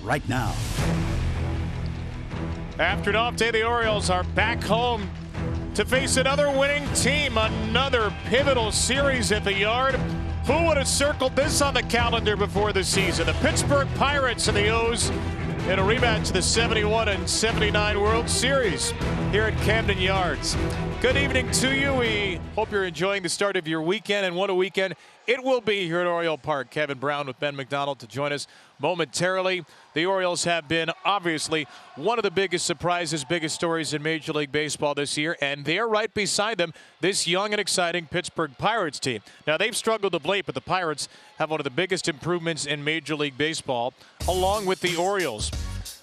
right now. After an off day, the Orioles are back home to face another winning team. Another pivotal series at the Yard. Who would have circled this on the calendar before the season? The Pittsburgh Pirates and the O's in a rematch of the 71 and 79 World Series here at Camden Yards. Good evening to you. We hope you're enjoying the start of your weekend, and what a weekend it will be here at Oriole Park. Kevin Brown with Ben McDonald to join us momentarily. The Orioles have been obviously one of the biggest surprises, biggest stories in Major League Baseball this year, and they're right beside them, this young and exciting Pittsburgh Pirates team. Now, they've struggled of late, but the Pirates have one of the biggest improvements in Major League Baseball, along with the Orioles.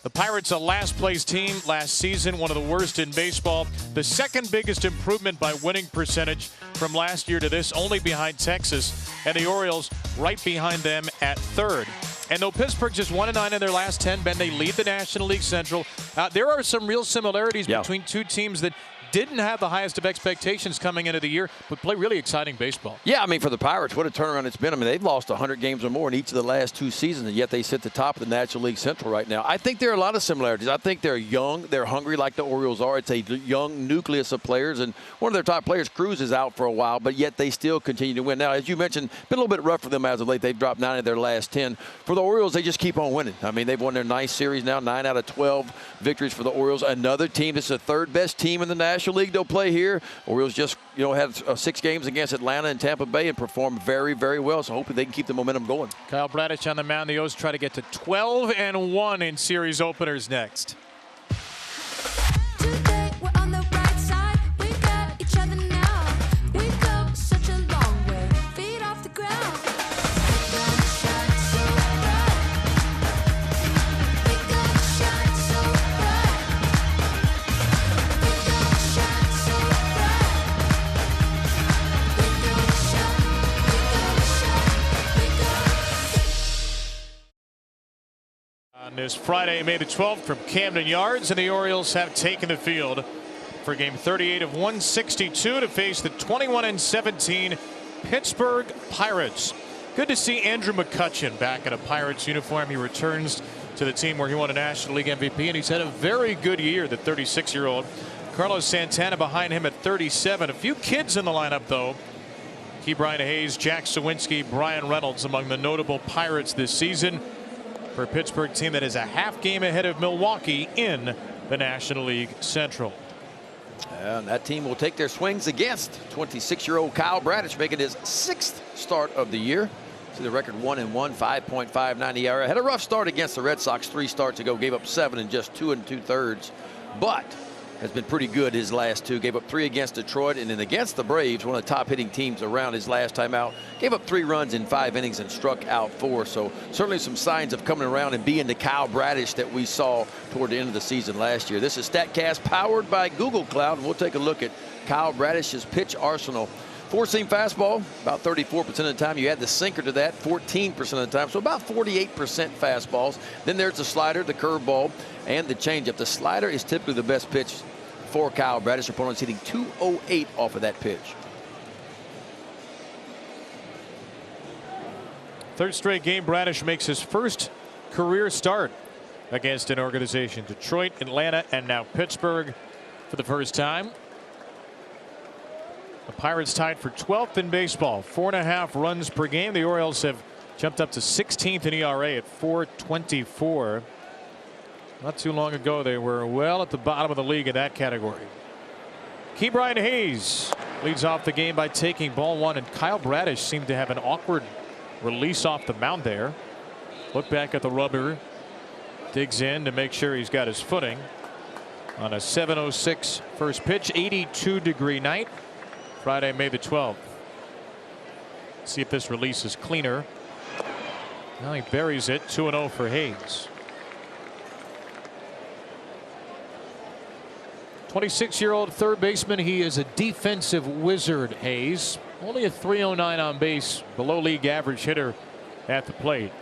The Pirates, a last-place team last season, one of the worst in baseball. The second biggest improvement by winning percentage from last year to this, only behind Texas, and the Orioles right behind them at third. And though Pittsburgh just 1-9 in their last 10, Ben, they lead the National League Central. There are some real similarities between two teams that didn't have the highest of expectations coming into the year, but play really exciting baseball. Yeah, I mean, for the Pirates, what a turnaround it's been. I mean, they've lost 100 games or more in each of the last two seasons, and yet they sit at the top of the National League Central right now. I think there are a lot of similarities. I think they're young. They're hungry like the Orioles are. It's a young nucleus of players, and one of their top players, Cruz, is out for a while, but yet they still continue to win. Now, as you mentioned, been a little bit rough for them as of late. They've dropped 9 of their last 10. For the Orioles, they just keep on winning. I mean, they've won their nice series now, 9 out of 12 victories for the Orioles. Another team that's the third best team in the National League they'll play here. Orioles just, had 6 games against Atlanta and Tampa Bay and performed very, very well. So hopefully they can keep the momentum going. Kyle Bradish on the mound. The O's try to get to 12-1 in series openers next. Today we're on the right side. We got each other now. We go such a long way. Feet off the ground. We gonna shine so bright. We gonna shine so bright. We gonna shine so bright. We gonna shine. We gonna shine. On this Friday, May the 12th, from Camden Yards, and the Orioles have taken the field for game 38 of 162 to face the 21-17 Pittsburgh Pirates. Good to see Andrew McCutchen back in a Pirates uniform. He returns to the team where he won a National League MVP, and he's had a very good year, the 36-year-old. Carlos Santana behind him at 37. A few kids in the lineup, though. Brian Hayes, Jack Sawinski, Brian Reynolds among the notable Pirates this season, for a Pittsburgh team that is a half game ahead of Milwaukee in the National League Central. And that team will take their swings against 26-year-old Kyle Bradish, making his 6th start of the year. See the record 1-1, 5.59 ERA. Had a rough start against the Red Sox 3 starts ago, gave up 7 in just 2 2/3, but has been pretty good his last 2. Gave up 3 against Detroit, and then against the Braves, one of the top hitting teams around his last time out. Gave up 3 runs in 5 innings and struck out 4. So certainly some signs of coming around and being the Kyle Bradish that we saw toward the end of the season last year. This is StatCast powered by Google Cloud, and we'll take a look at Kyle Bradish's pitch arsenal. 4-seam fastball, about 34% of the time. You add the sinker to that, 14% of the time. So about 48% fastballs. Then there's the slider, the curveball, and the changeup. The slider is typically the best pitch for Kyle Bradish. Opponents hitting .208 off of that pitch. Third straight game, Bradish makes his first career start against an organization. Detroit, Atlanta, and now Pittsburgh for the first time. The Pirates tied for 12th in baseball, 4.5 runs per game. The Orioles have jumped up to 16th in ERA at 4.24. Not too long ago, they were well at the bottom of the league in that category. Brian Hayes leads off the game by taking ball 1, and Kyle Bradish seemed to have an awkward release off the mound there. Look back at the rubber, digs in to make sure he's got his footing on a 7:06 first pitch. 82-degree night, Friday, May the 12th. See if this release is cleaner. Now he buries it. 2-0 for Hayes. 26-year-old third baseman. He is a defensive wizard, Hayes. Only a .309 on base, below league average hitter at the plate.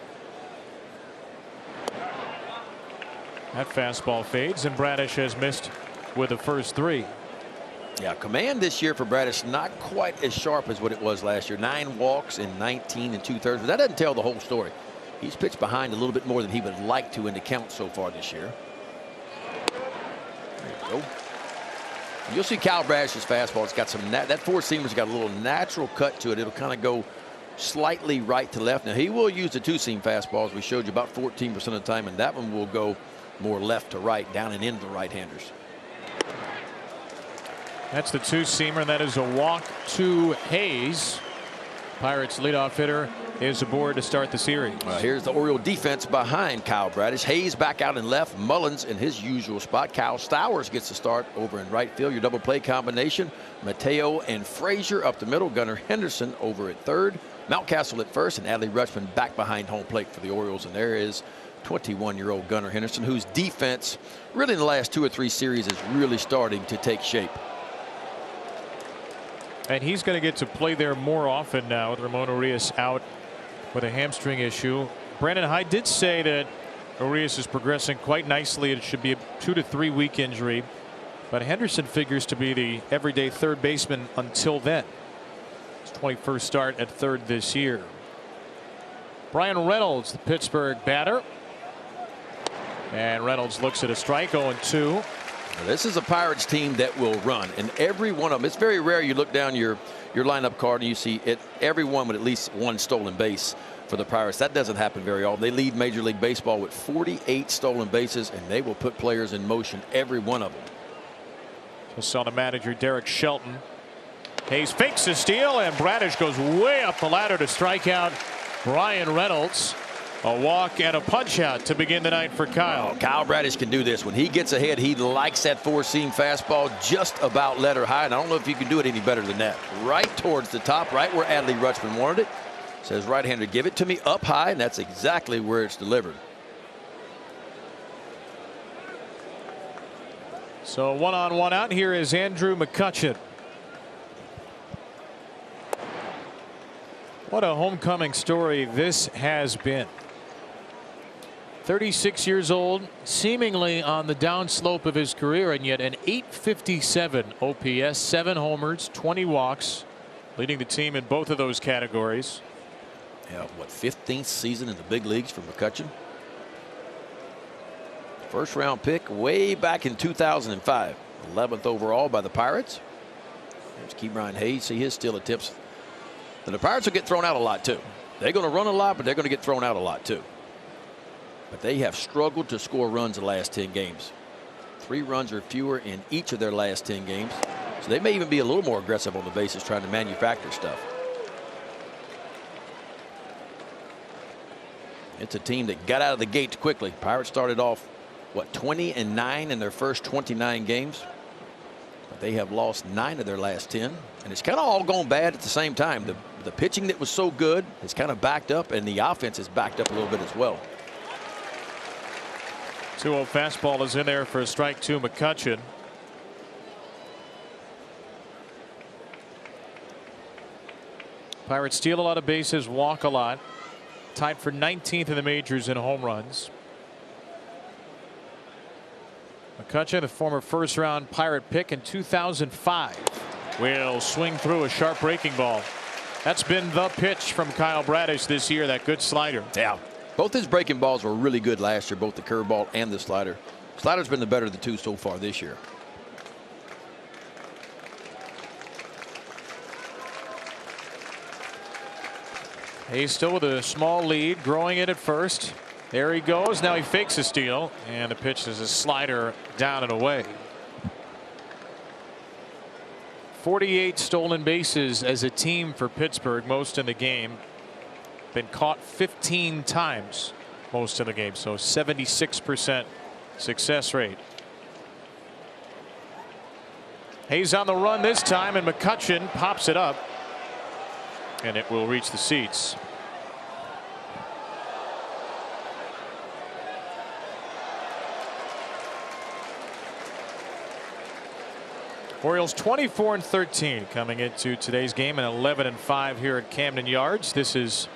That fastball fades, and Bradish has missed with the first 3. Yeah, command this year for Bradish not quite as sharp as what it was last year. 9 walks in 19 2/3, but that doesn't tell the whole story. He's pitched behind a little bit more than he would like to in the count so far this year. There you go. You'll see Kyle Bradish's fastball. It's got some that four-seamer's got a little natural cut to it. It'll kind of go slightly right to left. Now he will use the two-seam fastball, as we showed you, about 14% of the time, and that one will go more left to right, down and into the right-handers. That's the two-seamer, and that is a walk to Hayes. Pirates leadoff hitter is aboard to start the series. Here's the Oriole defense behind Kyle Bradish. Hayes back out in left. Mullins in his usual spot. Kyle Stowers gets the start over in right field. Your double play combination. Mateo and Frazier up the middle. Gunnar Henderson over at third. Mountcastle at first, and Adley Rutschman back behind home plate for the Orioles. And there is 21-year-old Gunnar Henderson, whose defense really in the last 2 or 3 series is really starting to take shape. And he's going to get to play there more often now with Ramon Urias out with a hamstring issue. Brandon Hyde did say that Urias is progressing quite nicely. It should be a 2 to 3 week injury, but Henderson figures to be the everyday third baseman until then. His 21st start at third this year. Brian Reynolds, the Pittsburgh batter, and Reynolds looks at a strike. 0-2. This is a Pirates team that will run, and every one of them. It's very rare you look down your lineup card and you see it. Everyone with at least one stolen base for the Pirates. That doesn't happen very often. They lead Major League Baseball with 48 stolen bases, and they will put players in motion, every one of them. Just saw the manager Derek Shelton. Hayes fakes a steal, and Bradish goes way up the ladder to strike out Brian Reynolds. A walk and a punch out to begin the night for Kyle. Kyle Bradish can do this. When he gets ahead, he likes that four-seam fastball just about letter high. And I don't know if you can do it any better than that. Right towards the top, right where Adley Rutschman wanted it. Says right-hander, give it to me up high, and that's exactly where it's delivered. So 1 on 1 out. Here is Andrew McCutchen. What a homecoming story this has been. 36 years old, seemingly on the downslope of his career, and yet an .857 OPS, 7 homers, 20 walks, leading the team in both of those categories. Yeah, what, 15th season in the big leagues for McCutchen? First round pick way back in 2005. 11th overall by the Pirates. There's Ke'Bryan Hayes. See his steal attempts. And the Pirates will get thrown out a lot too. They're going to run a lot, but they're going to get thrown out a lot too. But they have struggled to score runs the last 10 games. 3 runs or fewer in each of their last 10 games. So they may even be a little more aggressive on the bases trying to manufacture stuff. It's a team that got out of the gate quickly. Pirates started off, what, 20-9 in their first 29 games. But they have lost 9 of their last 10. And it's kind of all gone bad at the same time. The pitching that was so good has kind of backed up, and the offense has backed up a little bit as well. 2-0 fastball is in there for a strike to McCutchen. Pirates steal a lot of bases, walk a lot. Tied for 19th in the majors in home runs. McCutchen, the former first-round Pirate pick in 2005, will swing through a sharp breaking ball. That's been the pitch from Kyle Bradish this year, that good slider. Yeah. Both his breaking balls were really good last year, both the curveball and the slider. Slider's been the better of the two so far this year. He's still with a small lead, growing it at first. There he goes. Now he fakes a steal, and the pitch is a slider down and away. 48 stolen bases as a team for Pittsburgh, most in the game. Been caught 15 times, most in the game, so 76% success rate. Hayes on the run this time, and McCutchen pops it up, and it will reach the seats. Orioles 24-13 coming into today's game, and 11-5 here at Camden Yards. This is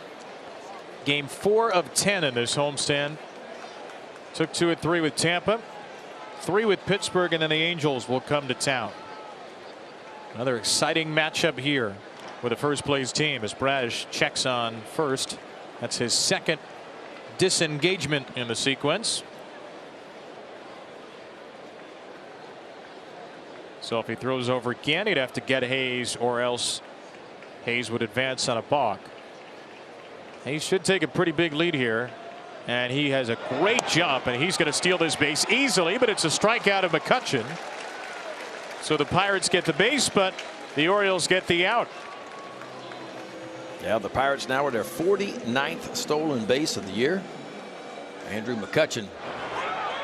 game 4 of 10 in this homestand. Took 2 at 3 with Tampa, 3 with Pittsburgh, and then the Angels will come to town. Another exciting matchup here with the first place team as Bradish checks on first. That's his second disengagement in the sequence. So if he throws over again, he'd have to get Hayes, or else Hayes would advance on a balk. Hayes should take a pretty big lead here, and he has a great jump, and he's going to steal this base easily, but it's a strikeout of McCutchen. So the Pirates get the base, but the Orioles get the out. Yeah, the Pirates now are their 49th stolen base of the year. Andrew McCutchen.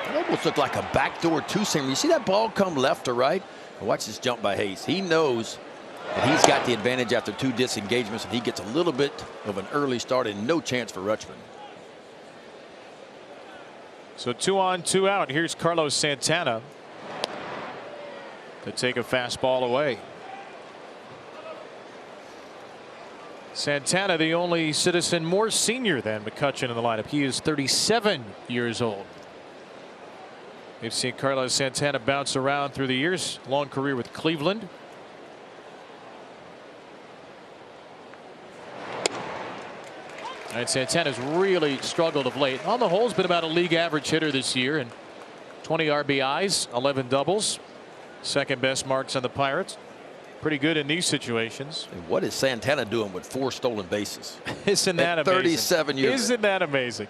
It almost looked like a backdoor two-seamer. You see that ball come left to right? Watch this jump by Hayes. He knows that he's got the advantage after 2 disengagements, and he gets a little bit of an early start and no chance for Rutschman. So 2 on 2 out. Here's Carlos Santana to take a fastball away. Santana, the only citizen more senior than McCutchen in the lineup. He is 37 years old. We've seen Carlos Santana bounce around through the years. Long career with Cleveland. And Santana's really struggled of late. On the whole, has been about a league average hitter this year, and 20 RBIs, 11 doubles. Second best marks on the Pirates. Pretty good in these situations. And what is Santana doing with 4 stolen bases? Isn't that amazing? 37 years. Isn't that amazing?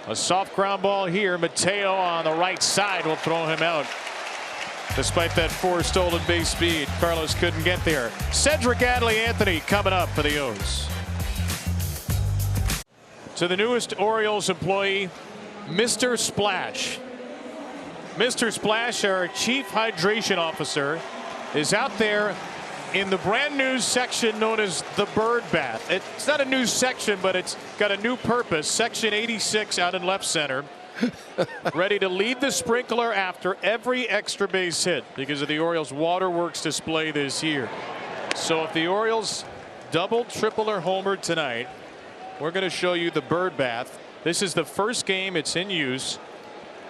A soft ground ball here. Mateo on the right side will throw him out. Despite that 4 stolen base speed, Carlos couldn't get there. Cedric Adley-Anthony coming up for the O's. To the newest Orioles employee, Mr. Splash. Mr. Splash, our chief hydration officer, is out there in the brand new section known as the Bird Bath. It's not a new section, but it's got a new purpose. Section 86 out in left center. Ready to lead the sprinkler after every extra base hit because of the Orioles Waterworks display this year. So if the Orioles double, triple, or homer tonight, we're going to show you the Bird Bath. This is the first game it's in use,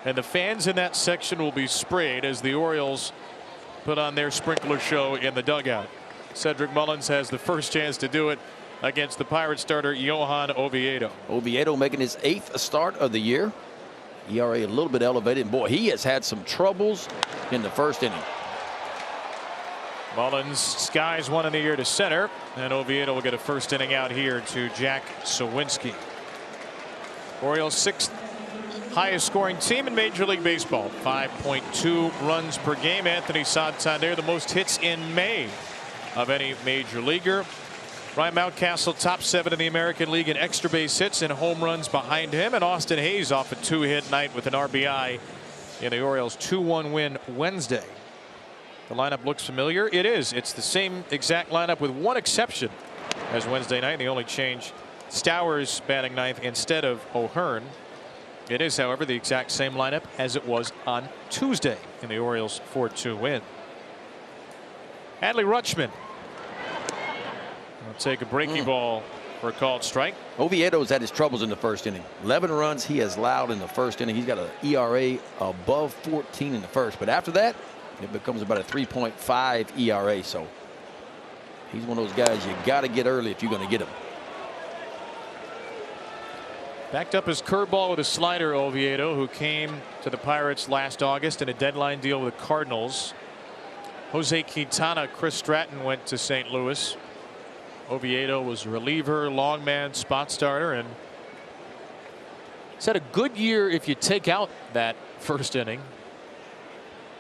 and the fans in that section will be sprayed as the Orioles put on their sprinkler show in the dugout. Cedric Mullins has the first chance to do it against the Pirates starter Johan Oviedo. Oviedo making his 8th start of the year. ERA a little bit elevated. Boy, he has had some troubles in the first inning. Mullins skies one in the air to center, and Oviedo will get a first inning out here to Jack Sawinski. Orioles 6th highest scoring team in Major League Baseball. 5.2 runs per game. Anthony Santander, the most hits in May of any major leaguer. Ryan Mountcastle, top 7 in the American League in extra base hits and home runs behind him. And Austin Hayes off a 2-hit night with an RBI in the Orioles' 2-1 win Wednesday. The lineup looks familiar. It is. It's the same exact lineup with one exception as Wednesday night. The only change, Stowers batting 9th instead of O'Hearn. It is, however, the exact same lineup as it was on Tuesday in the Orioles' 4-2 win. Adley Rutschman will take a breaking ball for a called strike. Oviedo's had his troubles in the first inning. 11 runs he has allowed in the first inning. He's got an ERA above 14 in the first, but after that it becomes about a 3.5 ERA. So he's one of those guys you got to get early if you're going to get him. Backed up his curveball with a slider, Oviedo, who came to the Pirates last August in a deadline deal with the Cardinals. Jose Quintana, Chris Stratton went to St. Louis. Oviedo was reliever, long man, spot starter, and he's had a good year if you take out that first inning.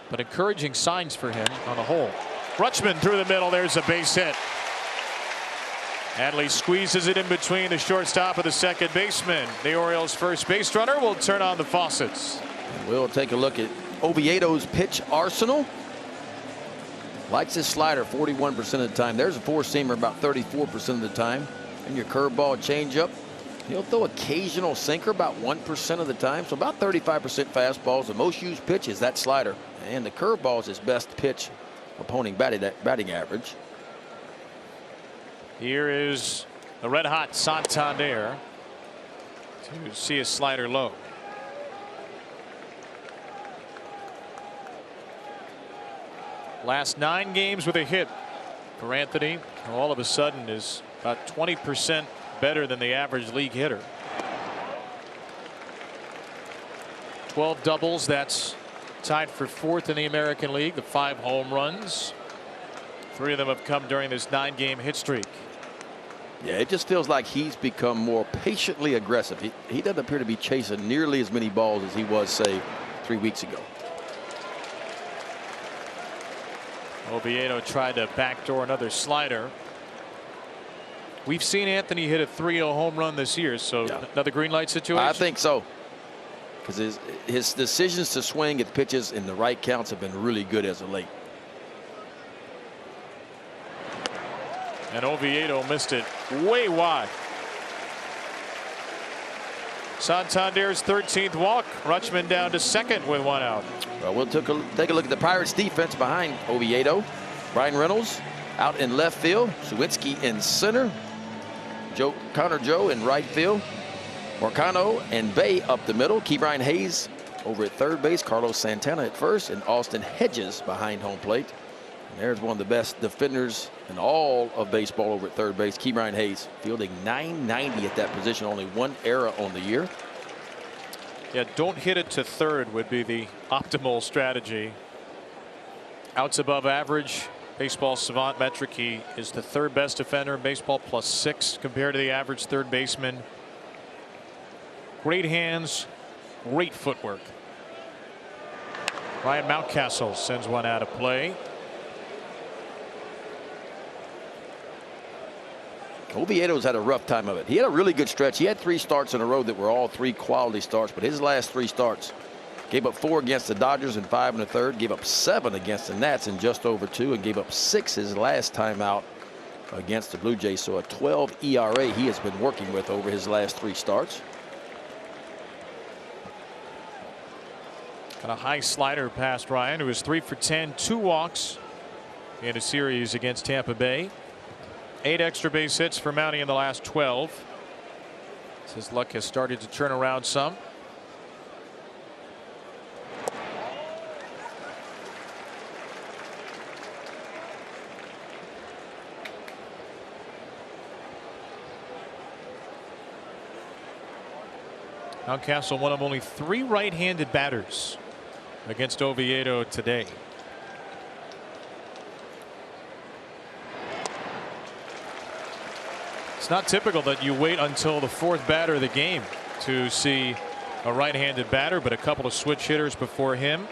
But encouraging signs for him on the whole. Rutschman through the middle. There's a base hit. Adley squeezes it in between the shortstop and the second baseman. The Orioles' first base runner will turn on the faucets. We'll take a look at Oviedo's pitch arsenal. Likes his slider 41% of the time. There's a 4-seamer about 34% of the time. And your curveball, changeup. He'll throw occasional sinker about 1% of the time. So about 35% fastballs. The most used pitch is that slider. And the curveball is his best pitch opponent batting average. Here is the red hot Santander to see a slider low. Last 9 games with a hit for Anthony. All of a sudden is about 20% better than the average league hitter. 12 doubles. That's tied for 4th in the American League. The 5 home runs. 3 of them have come during this 9-game hit streak. Yeah, it just feels like he's become more patiently aggressive. He doesn't appear to be chasing nearly as many balls as he was, say, 3 weeks ago. Oviedo tried to backdoor another slider. We've seen Anthony hit a 3-0 home run this year, so yeah. Another green light situation? I think so. Because his decisions to swing at pitches in the right counts have been really good as of late. And Oviedo missed it way wide. Santander's 13th walk. Rutschman down to 2nd with 1 out. Well, we'll take a look at the Pirates defense behind Oviedo. Brian Reynolds out in left field. Sawinski in center. Connor Joe in right field. Morcano and Bay up the middle. Ke'Bryan Hayes over at third base. Carlos Santana at first. And Austin Hedges behind home plate. And there's one of the best defenders in all of baseball over at third base. Ke'Bryan Hayes fielding .990 at that position. Only 1 error on the year. Yeah, don't hit it to third would be the optimal strategy. Outs above average. Baseball savant metric. He is the 3rd best defender in baseball, +6 compared to the average third baseman. Great hands, great footwork. Ryan Mountcastle sends one out of play. Oviedo's had a rough time of it. He had a really good stretch. He had 3 starts in a row that were all 3 quality starts, but his last 3 starts gave up 4 against the Dodgers in 5 1/3, gave up 7 against the Nats in just over 2, and gave up 6 his last time out against the Blue Jays. So a 12 ERA he has been working with over his last 3 starts. Got a high slider past Ryan, who was 3 for 10, 2 walks in a series against Tampa Bay. 8 extra base hits for Mountie in the last 12. His luck has started to turn around some. Mountcastle, one of only 3 right-handed batters against Oviedo today. It's not typical that you wait until the 4th batter of the game to see a right-handed batter, but a couple of switch hitters before him.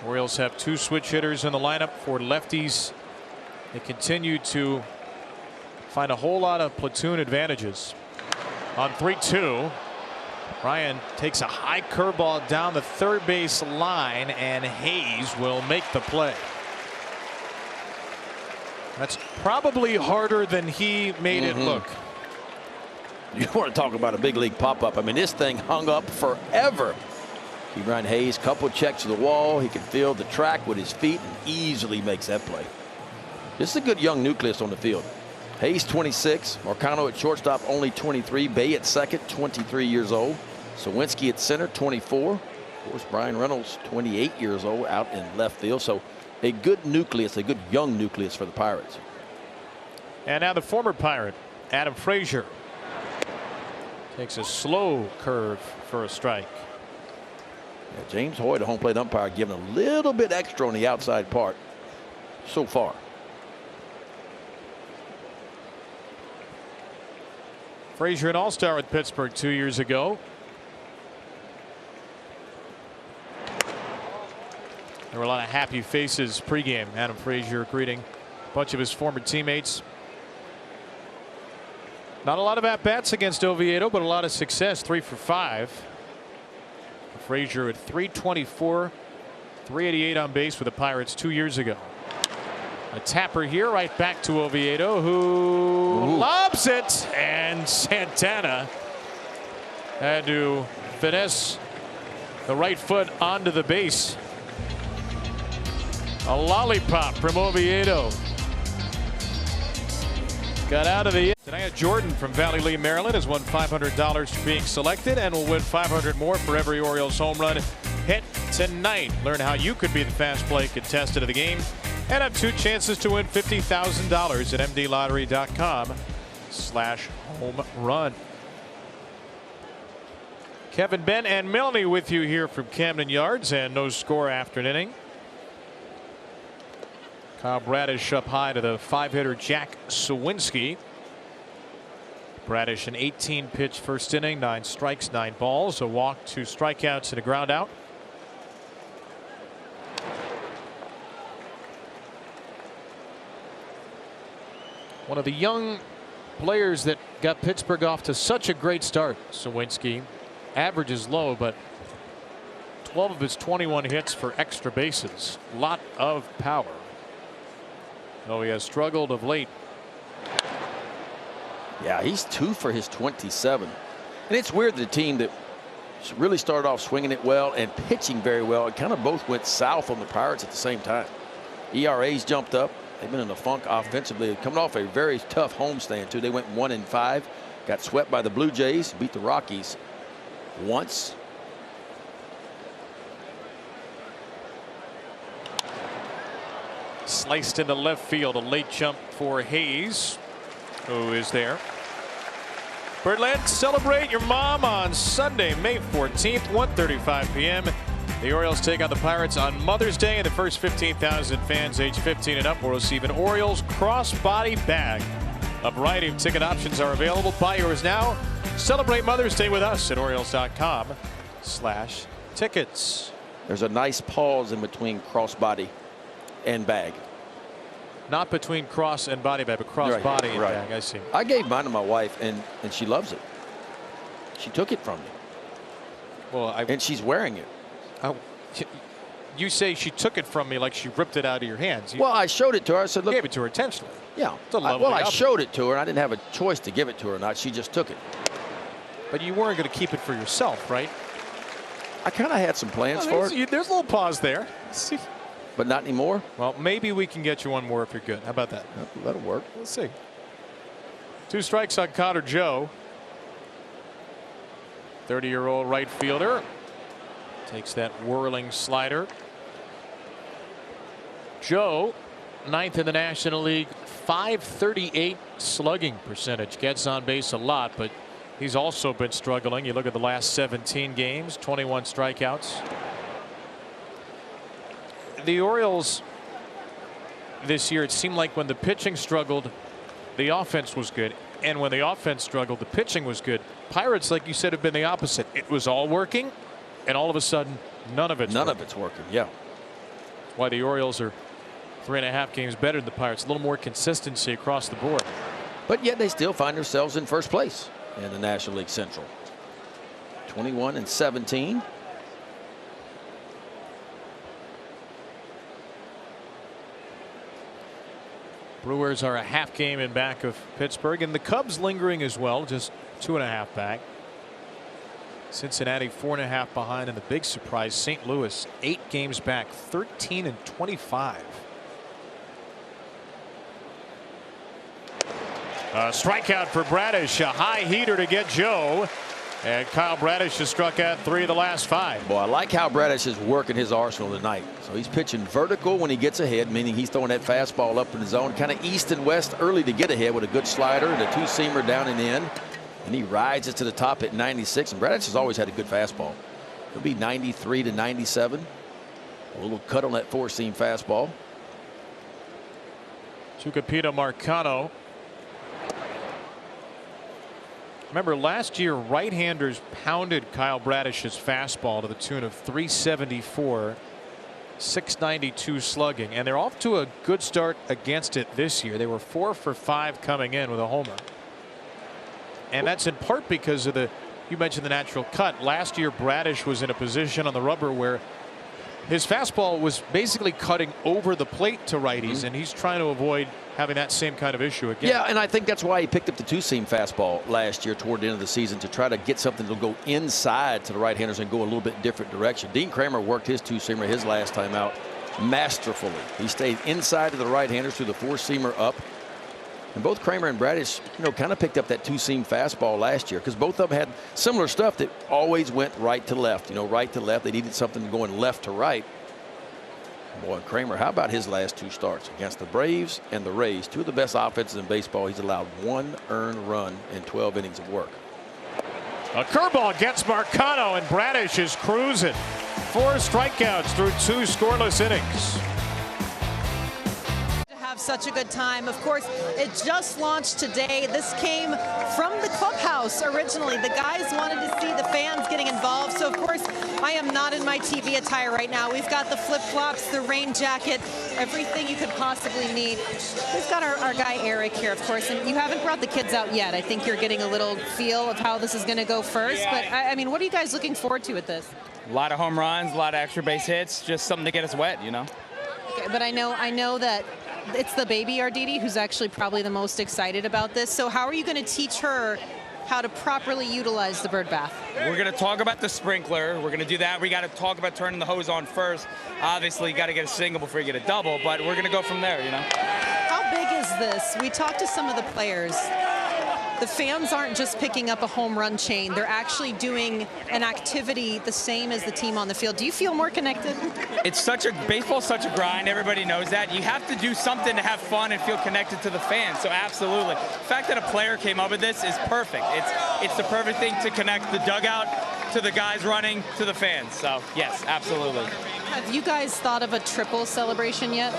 Orioles have 2 switch hitters in the lineup for lefties. They continue to find a whole lot of platoon advantages. On 3-2, Ryan takes a high curveball down the third base line, and Hayes will make the play. That's probably harder than he made it look. You want to talk about a big league pop-up. I mean, this thing hung up forever. Ke'Bryan Hayes, couple checks to the wall. He can field the track with his feet and easily makes that play. This is a good young nucleus on the field. Hayes 26, Morcano at shortstop only 23, Bay at second 23 years old, Sawinski at center 24, of course Brian Reynolds 28 years old out in left field. So a good nucleus, a good young nucleus for the Pirates. And now the former Pirate Adam Frazier takes a slow curve for a strike. Yeah, James Hoy, the home plate umpire, giving a little bit extra on the outside part so far. Frazier, an all-star with Pittsburgh 2 years ago. There were a lot of happy faces pregame. Adam Frazier greeting a bunch of his former teammates. Not a lot of at-bats against Oviedo, but a lot of success. 3 for 5. Frazier at .324, .388 on base with the Pirates 2 years ago. A tapper here, right back to Oviedo, who lobs it, and Santana had to finesse the right foot onto the base. A lollipop from Oviedo. Got out of the. Tonight, Jordan from Valley Lee, Maryland, has won $500 for being selected and will win $500 more for every Orioles home run hit tonight. Learn how you could be the fast play contestant of the game and have 2 chances to win $50,000 at mdlottery.com/. home run. Kevin, Ben, and Melanie with you here from Camden Yards, and no score after an inning. Kyle Bradish up high to the 5-hitter Jack Sawinski. Bradish an 18-pitch first inning, 9 strikes, 9 balls, a walk, 2 strikeouts, and a ground out. One of the young players that got Pittsburgh off to such a great start, Sawinski. Average is low, but 12 of his 21 hits for extra bases. Lot of power. Though he has struggled of late. Yeah, he's 2 for his 27. And it's weird that a team that really started off swinging it well and pitching very well, it kind of both went south on the Pirates at the same time. ERAs jumped up. They've been in a funk offensively, coming off a very tough homestand too. They went 1-5, got swept by the Blue Jays, beat the Rockies once. Sliced into left field, a late jump for Hayes, who is there. Birdland, celebrate your mom on Sunday, May 14th, 1:35 p.m. The Orioles take on the Pirates on Mother's Day, and the first 15,000 fans age 15 and up will receive an Orioles crossbody bag. A variety of ticket options are available. Buy yours now. Celebrate Mother's Day with us at Orioles.com/tickets. There's a nice pause in between crossbody and bag. Not between cross and body bag, but crossbody and bag. I see. I gave mine to my wife, and she loves it. She took it from me. Well, and she's wearing it. You say she took it from me like she ripped it out of your hands. Well, I showed it to her. I said, look. Gave it to her intentionally. Yeah. Well, I showed it to her, and I didn't have a choice to give it to her or not. She just took it. But you weren't going to keep it for yourself, right? I kind of had some plans for it. There's a little pause there. But not anymore. Well, maybe we can get you one more if you're good. How about that? That'll work. Let's see. 2 strikes on Connor Joe. 30-year-old right fielder. Takes that whirling slider. Joe, 9th in the National League, .538 slugging percentage. Gets on base a lot, but he's also been struggling. You look at the last 17 games, 21 strikeouts. The Orioles this year, it seemed like when the pitching struggled, the offense was good. And when the offense struggled, the pitching was good. Pirates, like you said, have been the opposite. It was all working, and all of a sudden, none of it's working. Yeah. Why the Orioles are 3.5 games better than the Pirates. A little more consistency across the board. But yet they still find themselves in first place in the National League Central. 21-17. Brewers are a half game in back of Pittsburgh, and the Cubs lingering as well, just 2.5 back. Cincinnati 4.5 behind, and the big surprise, St. Louis 8 games back, 13-25. Strikeout for Bradish, a high heater to get Joe. And Kyle Bradish has struck out 3 of the last 5. Boy, I like how Bradish is working his arsenal tonight. So he's pitching vertical when he gets ahead, meaning he's throwing that fastball up in the zone, kind of east and west early to get ahead with a good slider and a 2-seamer down and in. And he rides it to the top at 96. And Bradish has always had a good fastball. He'll be 93 to 97. A little cut on that 4-seam fastball. Tucupita Marcano. Remember, last year, right-handers pounded Kyle Bradish's fastball to the tune of 374, 692 slugging, and they're off to a good start against it this year. They were 4 for 5 coming in with a homer. And that's in part because of you mentioned the natural cut. Last year, Bradish was in a position on the rubber where his fastball was basically cutting over the plate to righties, and he's trying to avoid having that same kind of issue again. Yeah, and I think that's why he picked up the 2-seam fastball last year toward the end of the season, to try to get something to go inside to the right-handers and go a little bit different direction. Dean Kramer worked his 2-seamer his last time out masterfully. He stayed inside to the right-handers through the 4-seamer up. And both Kramer and Bradish, kind of picked up that 2-seam fastball last year, because both of them had similar stuff that always went right to left. Right to left. They needed something going left to right. Boy, Kramer, how about his last 2 starts against the Braves and the Rays? 2 of the best offenses in baseball. He's allowed 1 earned run in 12 innings of work. A curveball against Marcano, and Bradish is cruising. 4 strikeouts through 2 scoreless innings. Have such a good time. Of course, it just launched today. This came from the clubhouse originally. The guys wanted to see the fans getting involved. So, of course, I am not in my TV attire right now. We've got the flip-flops, the rain jacket, everything you could possibly need. We've got our guy Eric here, of course, and you haven't brought the kids out yet. I think you're getting a little feel of how this is going to go first. But, I mean, what are you guys looking forward to with this? A lot of home runs, a lot of extra base hits, just something to get us wet, you know. Okay, but I know that it's the baby Arditi who's actually probably the most excited about this. So how are you going to teach her how to properly utilize the bird bath? We're going to talk about the sprinkler. We're going to do that. We got to talk about turning the hose on first. Obviously, you got to get a single before you get a double, but we're going to go from there, you know. How big is this? We talked to some of the players. The fans aren't just picking up a home run chain. They're actually doing an activity the same as the team on the field. Do you feel more connected? Baseball's such a grind. Everybody knows that. You have to do something to have fun and feel connected to the fans. So absolutely. The fact that a player came up with this is perfect. It's the perfect thing to connect the dugout to the guys running to the fans. So yes, absolutely. Have you guys thought of a triple celebration yet?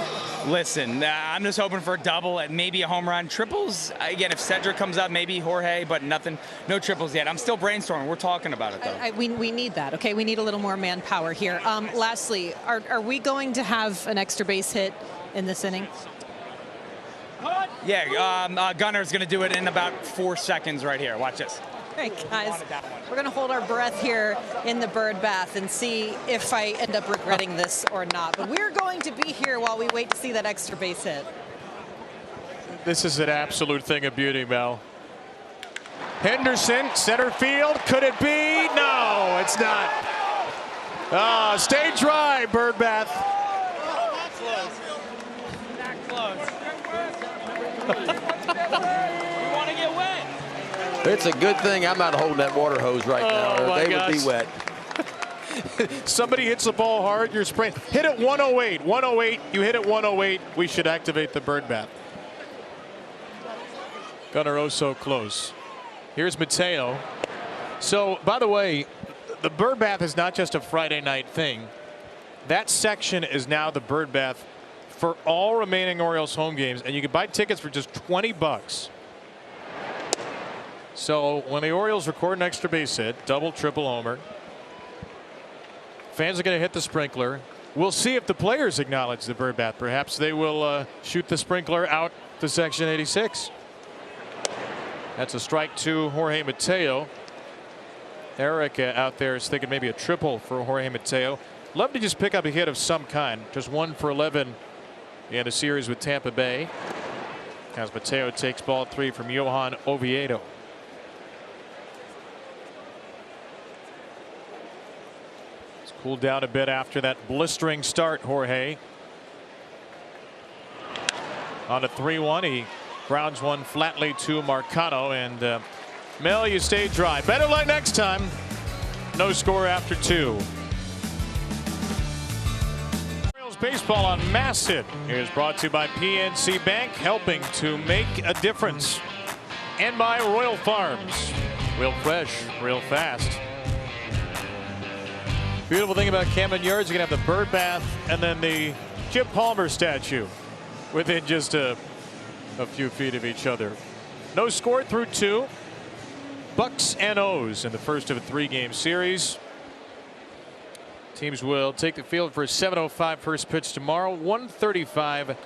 Listen, I'm just hoping for a double and maybe a home run. Triples, again, if Cedric comes up, maybe Jorge, but nothing, no triples yet. I'm still brainstorming. We're talking about it, though. We need that, okay? We need a little more manpower here. Lastly, are we going to have an extra base hit in this inning? Yeah, Gunner's going to do it in about 4 seconds right here. Watch this. All right, guys, we're going to hold our breath here in the bird bath and see if I end up regretting this or not. But we're going to be here while we wait to see that extra base hit. This is an absolute thing of beauty, Mel. Henderson, center field. Could it be? No, it's not. Stay dry, bird bath. We want to get wet. It's a good thing I'm not holding that water hose right now, or they would be wet. Somebody hits the ball hard, you're spraying. Hit it 108. 108. You hit it 108. We should activate the bird bath. Gunnar oh so close. Here's Mateo. So, by the way, the bird bath is not just a Friday night thing. That section is now the bird bath for all remaining Orioles home games, and you can buy tickets for just $20. So when the Orioles record an extra base hit, double, triple homer, fans are going to hit the sprinkler. We'll see if the players acknowledge the bird bath. Perhaps they will shoot the sprinkler out to section 86. That's a strike to Jorge Mateo. Eric out there is thinking maybe a triple for Jorge Mateo. Love to just pick up a hit of some kind. Just 1 for 11 in a series with Tampa Bay. As Mateo takes ball 3 from Johan Oviedo. It's cooled down a bit after that blistering start, Jorge. On a 3-1, he grounds one flatly to Marcano, and Mel, you stay dry. Better luck next time. No score after 2. Orioles baseball on Mass Hit is brought to you by PNC Bank, helping to make a difference, and by Royal Farms. Real fresh, real fast. Beautiful thing about Camden Yards, you can have the bird bath and then the Jim Palmer statue within just a few feet of each other. No score through 2. Bucks and O's in the first of a 3-game series. Teams will take the field for a 7:05 first pitch tomorrow. 1:35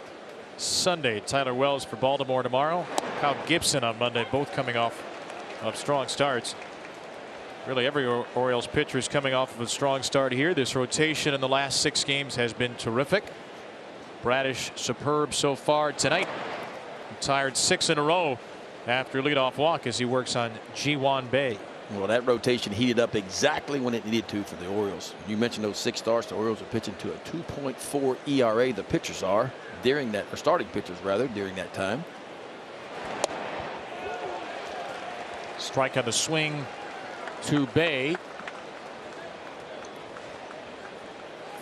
Sunday. Tyler Wells for Baltimore tomorrow. Kyle Gibson on Monday, both coming off of strong starts. Really every Orioles pitcher is coming off of a strong start here. This rotation in the last 6 games has been terrific. Bradish superb so far tonight. Retired 6 in a row after leadoff walk as he works on Ji-Hwan Bae. Well, that rotation heated up exactly when it needed to for the Orioles. You mentioned those 6 starts. The Orioles are pitching to a 2.4 ERA. The pitchers are during that, or starting pitchers rather, during that time. Strike on the swing to Bae.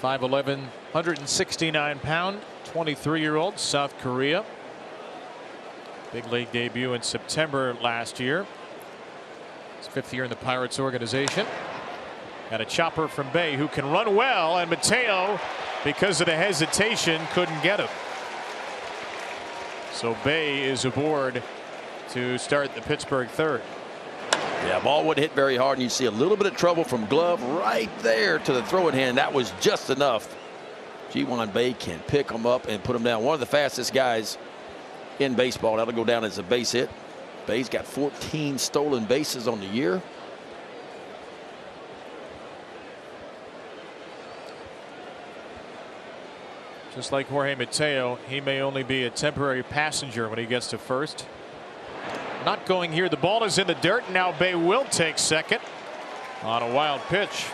5'11", 169-pound, 23-year-old, South Korea. Big league debut in September last year. His 5th year in the Pirates organization. And a chopper from Bay who can run well, and Mateo, because of the hesitation, couldn't get him. So Bay is aboard to start the Pittsburgh 3rd. Yeah, ball would hit very hard, and you see a little bit of trouble from glove right there to the throwing hand. That was just enough. Ji-hwan Bae can pick him up and put him down. One of the fastest guys in baseball. That'll go down as a base hit. Bay's got 14 stolen bases on the year. Just like Jorge Mateo, he may only be a temporary passenger when he gets to first. Not going here. The ball is in the dirt. Now Bay will take second on a wild pitch.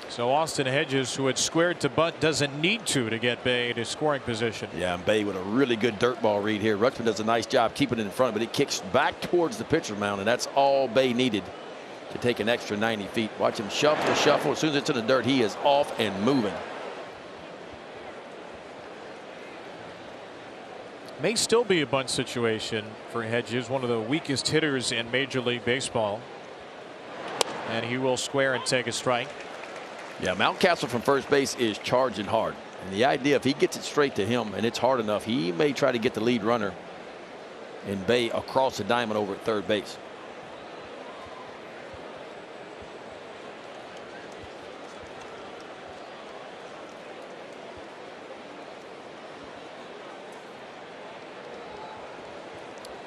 So Austin Hedges, who had squared to bunt, doesn't need to get Bay to scoring position. Yeah, and Bay with a really good dirt ball read here. Rutschman does a nice job keeping it in front, but it kicks back towards the pitcher mound, and that's all Bay needed to take an extra 90 feet. Watch him shuffle, shuffle. As soon as it's in the dirt, he is off and moving. May still be a bunt situation for Hedges, one of the weakest hitters in Major League Baseball. And he will square and take a strike. Yeah, Mountcastle from first base is charging hard. And the idea, if he gets it straight to him and it's hard enough, he may try to get the lead runner in Bay across the diamond over at third base.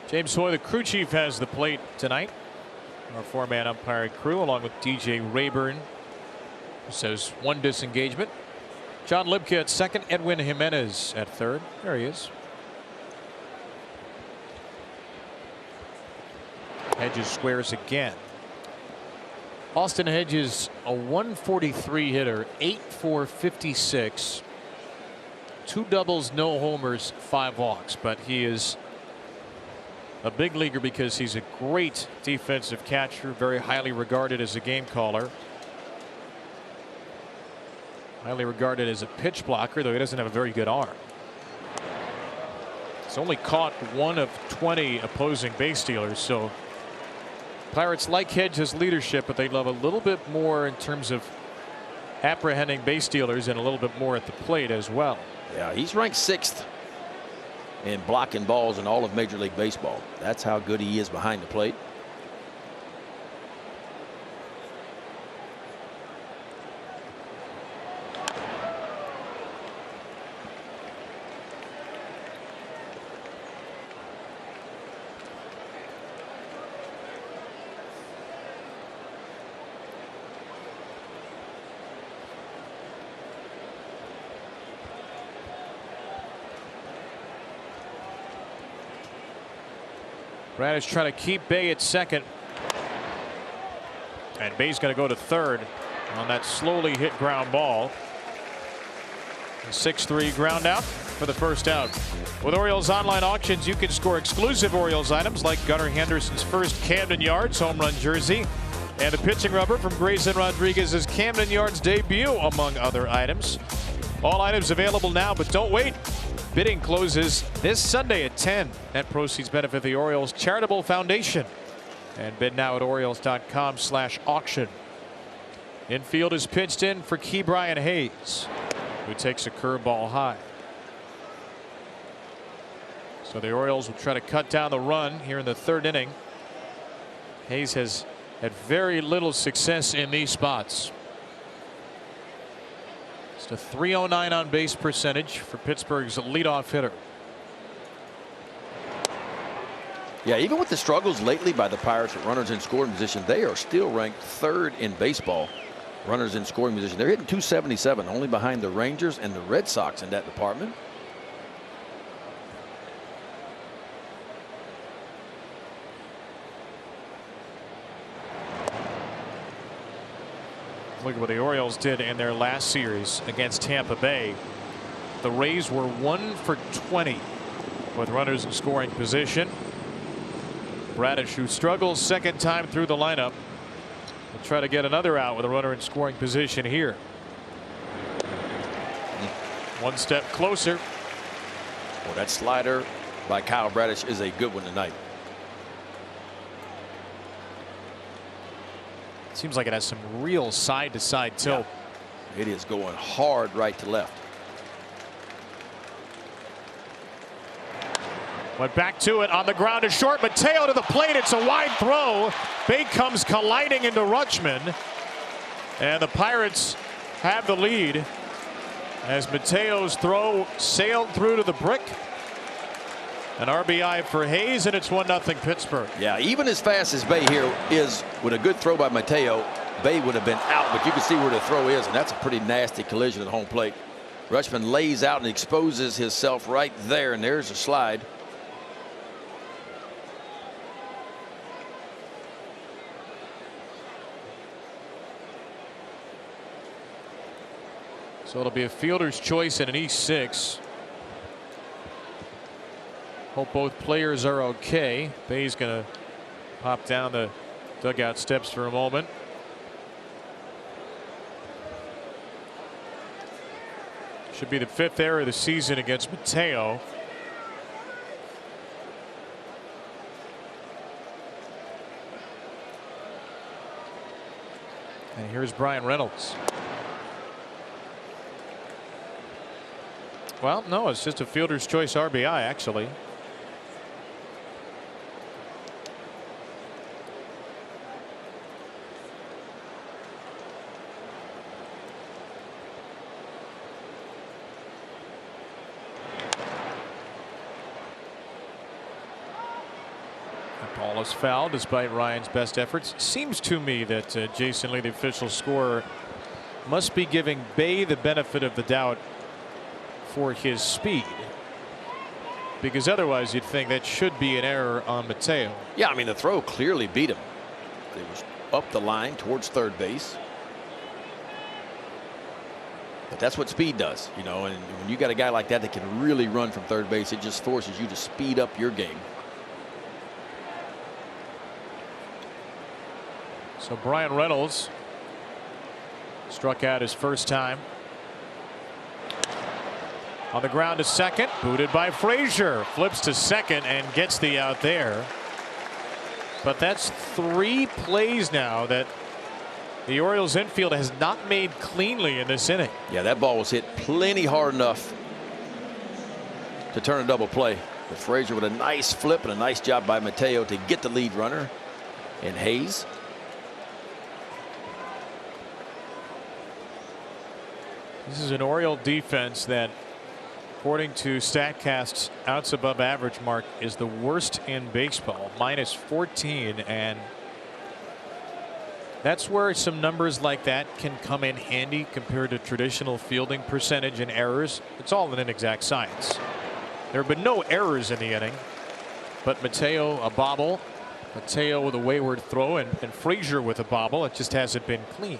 James Hoy, the crew chief, has the plate tonight. Our 4-man umpiring crew, along with DJ Rayburn, who says 1 disengagement. John Libka at second, Edwin Jimenez at third. There he is. Hedges squares again. Austin Hedges, a 143 hitter, 8-for-56, 2 doubles, no homers, 5 walks, but he is a big leaguer because he's a great defensive catcher, very highly regarded as a game caller. Highly regarded as a pitch blocker, though he doesn't have a very good arm. He's only caught 1 of 20 opposing base stealers, so Pirates like Hedges' leadership, but they love a little bit more in terms of apprehending base stealers and a little bit more at the plate as well. Yeah, he's ranked 6th in blocking balls in all of Major League Baseball. That's how good he is behind the plate. Bradish trying to keep Bay at second. And Bay's going to go to third on that slowly hit ground ball. 6-3 ground out for the first out. With Orioles online auctions, you can score exclusive Orioles items like Gunnar Henderson's first Camden Yards home run jersey and a pitching rubber from Grayson Rodriguez's Camden Yards debut, among other items. All items available now, but don't wait. Bidding closes this Sunday at 10. Net proceeds benefit the Orioles Charitable Foundation. And bid now at Orioles.com/auction. Infield is pitched in for Ke'Bryan Hayes, who takes a curveball high. So the Orioles will try to cut down the run here in the 3rd inning. Hayes has had very little success in these spots. It's a .309 on base percentage for Pittsburgh's leadoff hitter. Yeah, even with the struggles lately by the Pirates with runners in scoring position, they are still ranked 3rd in baseball. Runners in scoring position. They're hitting .277, only behind the Rangers and the Red Sox in that department. Look at what the Orioles did in their last series against Tampa Bay. The Rays were 1 for 20 with runners in scoring position. Bradish, who struggles second time through the lineup, We'll try to get another out with a runner in scoring position here. One step closer. Well, that slider by Kyle Bradish is a good one tonight. Seems like it has some real side-to-side tilt. Yeah. It is going hard right to left. Went back to it on the ground to short. Mateo to the plate. It's a wide throw. Bay comes colliding into Rutschman. And the Pirates have the lead as Mateo's throw sailed through to the brick. An RBI for Hayes, and it's 1-0 Pittsburgh. Yeah, even as fast as Bay here is, with a good throw by Mateo, Bay would have been out, but you can see where the throw is, and that's a pretty nasty collision at home plate. Rutschman lays out and exposes himself right there, and there's a slide. So it'll be a fielder's choice in an E6. Hope both players are okay. Bay's going to pop down the dugout steps for a moment. Should be the 5th error of the season against Mateo. And here's Brian Reynolds. Well, no, it's just a fielder's choice RBI, actually. Ball is fouled despite Ryan's best efforts. Seems to me that Jason Lee, the official scorer, must be giving Bay the benefit of the doubt for his speed, because otherwise you'd think that should be an error on Mateo. Yeah, I mean, the throw clearly beat him. It was up the line towards third base. But that's what speed does, you know, and when you got a guy like that that can really run from third base, it just forces you to speed up your game. So Brian Reynolds struck out his first time. On the ground to second, booted by Frazier, flips to second and gets the out there. But that's 3 plays now that the Orioles infield has not made cleanly in this inning. Yeah, that ball was hit plenty hard enough to turn a double play. But Frazier with a nice flip and a nice job by Mateo to get the lead runner in Hayes. This is an Oriole defense that, according to StatCast's outs above average mark, is the worst in baseball, -14, and that's where some numbers like that can come in handy compared to traditional fielding percentage and errors. It's all an inexact science. There have been no errors in the inning, but Mateo a bobble, Mateo with a wayward throw, and Frazier with a bobble. It just hasn't been clean.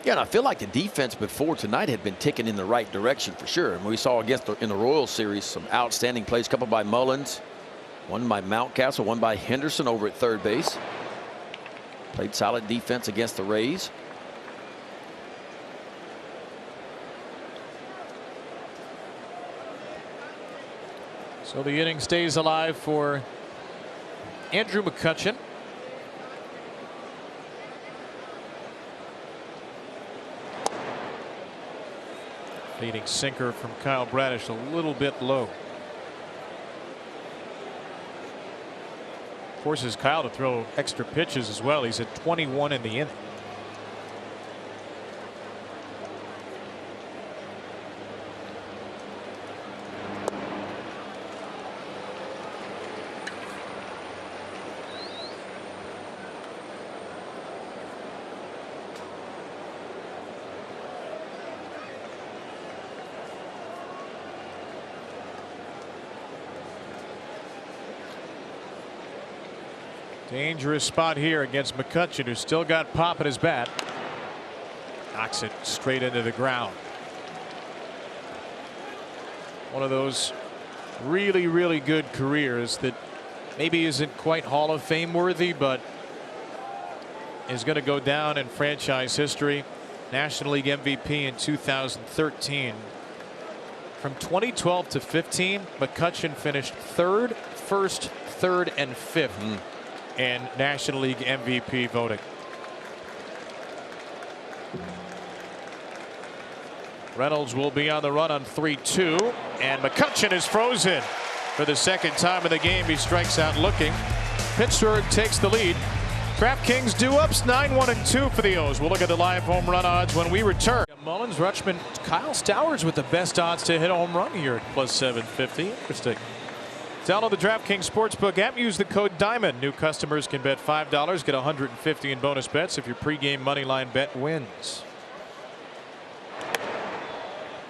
Yeah, and I feel like the defense before tonight had been ticking in the right direction for sure. And we saw against in the Royals series some outstanding plays, a couple by Mullins, one by Mountcastle, one by Henderson over at third base. Played solid defense against the Rays. So the inning stays alive for Andrew McCutchen. Leading sinker from Kyle Bradish a little bit low. Forces Kyle to throw extra pitches as well. He's at 21 in the inning. Dangerous spot here against McCutchen, who's still got pop at his bat. Knocks it straight into the ground. One of those really, really good careers that maybe isn't quite Hall of Fame worthy, but is going to go down in franchise history. National League MVP in 2013. From 2012 to 15, McCutchen finished third, first, third, and fifth in National League MVP voting. Reynolds will be on the run on 3-2, and McCutchen is frozen for the second time in the game. He strikes out looking. Pittsburgh takes the lead. DraftKings do ups 9-1-2 for the O's. We'll look at the live home run odds when we return. Mullins, Rutschman, Kyle Stowers with the best odds to hit a home run here at +750. Interesting. Download the DraftKings Sportsbook app. Use the code DIAMOND. New customers can bet $5, get $150 in bonus bets if your pregame moneyline bet wins.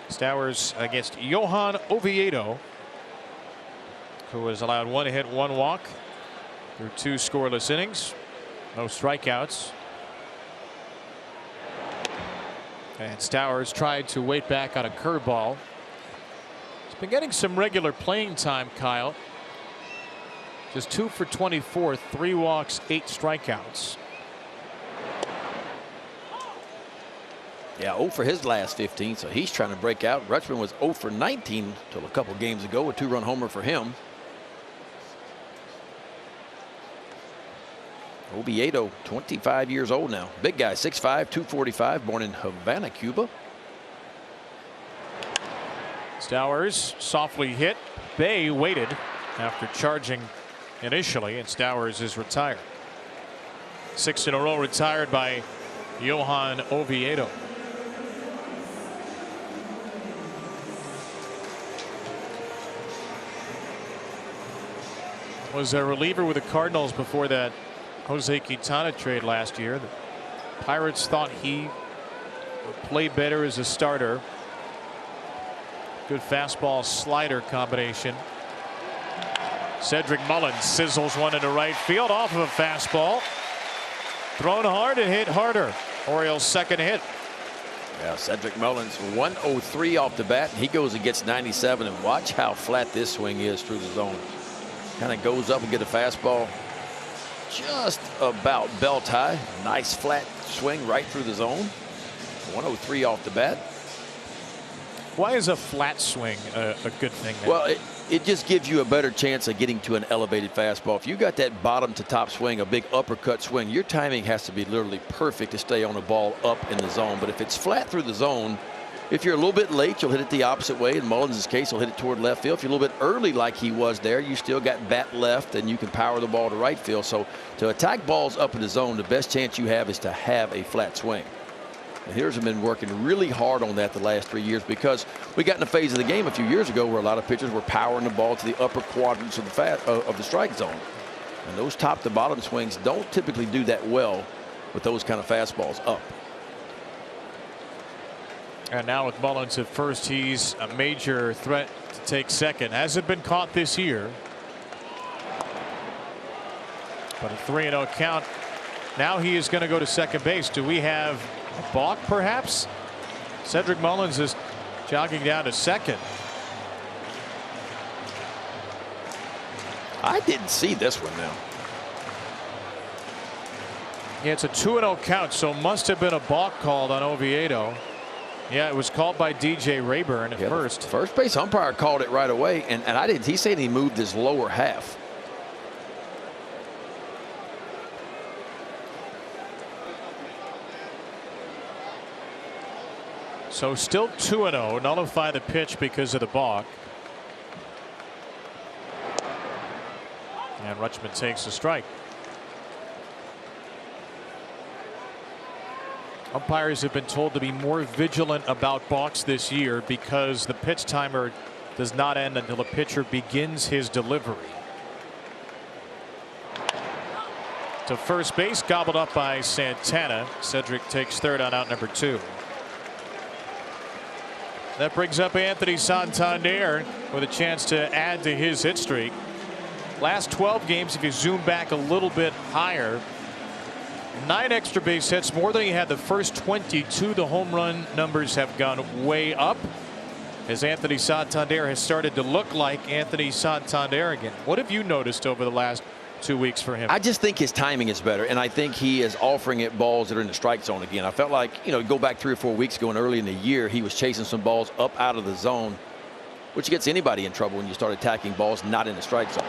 Stowers against Johan Oviedo, who has allowed 1 hit, 1 walk through 2 scoreless innings. No strikeouts. And Stowers tried to wait back on a curveball. He's been getting some regular playing time, Kyle. Just 2 for 24, 3 walks, 8 strikeouts. Yeah, 0 for his last 15, so he's trying to break out. Rutschman was 0 for 19 until a couple games ago, a 2-run homer for him. Oviedo, 25 years old now. Big guy, 6'5", 245, born in Havana, Cuba. Stowers softly hit. Bay waited after charging initially, and Stowers is retired. 6 in a row retired by Johan Oviedo. Was a reliever with the Cardinals before that Jose Quintana trade last year. The Pirates thought he would play better as a starter. Good fastball slider combination. Cedric Mullins sizzles one into right field off of a fastball. Thrown hard and hit harder. Orioles' second hit. Yeah, Cedric Mullins 103 off the bat. He goes and gets 97, and watch how flat this swing is through the zone. Kind of goes up and get a fastball just about belt high. Nice flat swing right through the zone. 103 off the bat. Why is a flat swing a good thing then? Well, it just gives you a better chance of getting to an elevated fastball. If you got that bottom to top swing, a big uppercut swing, your timing has to be literally perfect to stay on a ball up in the zone. But if it's flat through the zone, if you're a little bit late, you'll hit it the opposite way. In Mullins' case, he'll hit it toward left field. If you're a little bit early like he was there, you still got bat left and you can power the ball to right field. So to attack balls up in the zone, the best chance you have is to have a flat swing. And Here's have been working really hard on that the last 3 years, because we got in a phase of the game a few years ago where a lot of pitchers were powering the ball to the upper quadrants of the strike zone. And those top to bottom swings don't typically do that well with those kind of fastballs up. And now with Mullins at first, he's a major threat to take second. Hasn't been caught this year. But a 3-0 count. Now he is going to go to second base. Do we have a balk perhaps? Cedric Mullins is jogging down to second. I didn't see this one now. Yeah, it's a 2-0 count, so must have been a balk called on Oviedo. Yeah, it was called by DJ Rayburn at first. First base umpire called it right away, and I didn't. He said he moved his lower half. So still 2-0. Nullify the pitch because of the balk. And Rutschman takes a strike. Umpires have been told to be more vigilant about balks this year because the pitch timer does not end until the pitcher begins his delivery. To first base, gobbled up by Santana. Cedric takes third on out number 2. That brings up Anthony Santander with a chance to add to his hit streak. Last 12 games, if you zoom back a little bit higher, 9 extra base hits, more than he had the first 22. The home run numbers have gone way up as Anthony Santander has started to look like Anthony Santander again. What have you noticed over the last 2 weeks for him. I just think his timing is better, and I think he is offering it balls that are in the strike zone again. I felt like, you know, go back 3 or 4 weeks ago and early in the year, he was chasing some balls up out of the zone, which gets anybody in trouble when you start attacking balls not in the strike zone.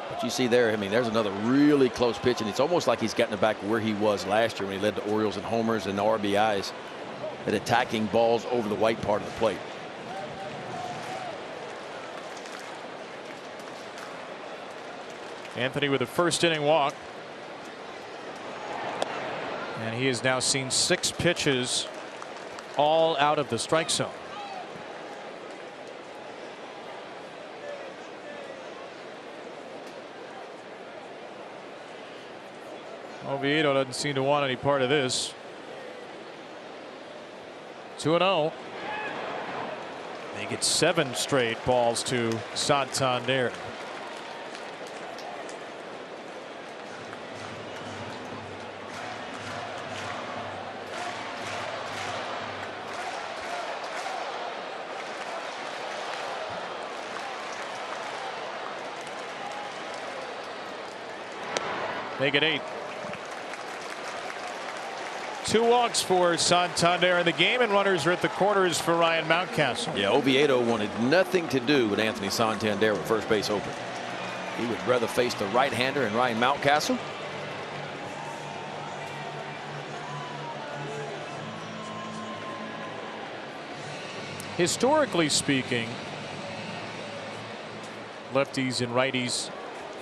But you see there, I mean, there's another really close pitch, and it's almost like he's gotten it back where he was last year when he led the Orioles in homers and the RBIs, at attacking balls over the white part of the plate. Anthony with a first inning walk. And he has now seen 6 pitches all out of the strike zone. Oviedo doesn't seem to want any part of this. 2-0. They get 7 straight balls to Santander. They get 8. 2 walks for Santander in the game, and runners are at the corners for Ryan Mountcastle. Yeah, Oviedo wanted nothing to do with Anthony Santander with first base open. He would rather face the right-hander and Ryan Mountcastle. Historically speaking, lefties and righties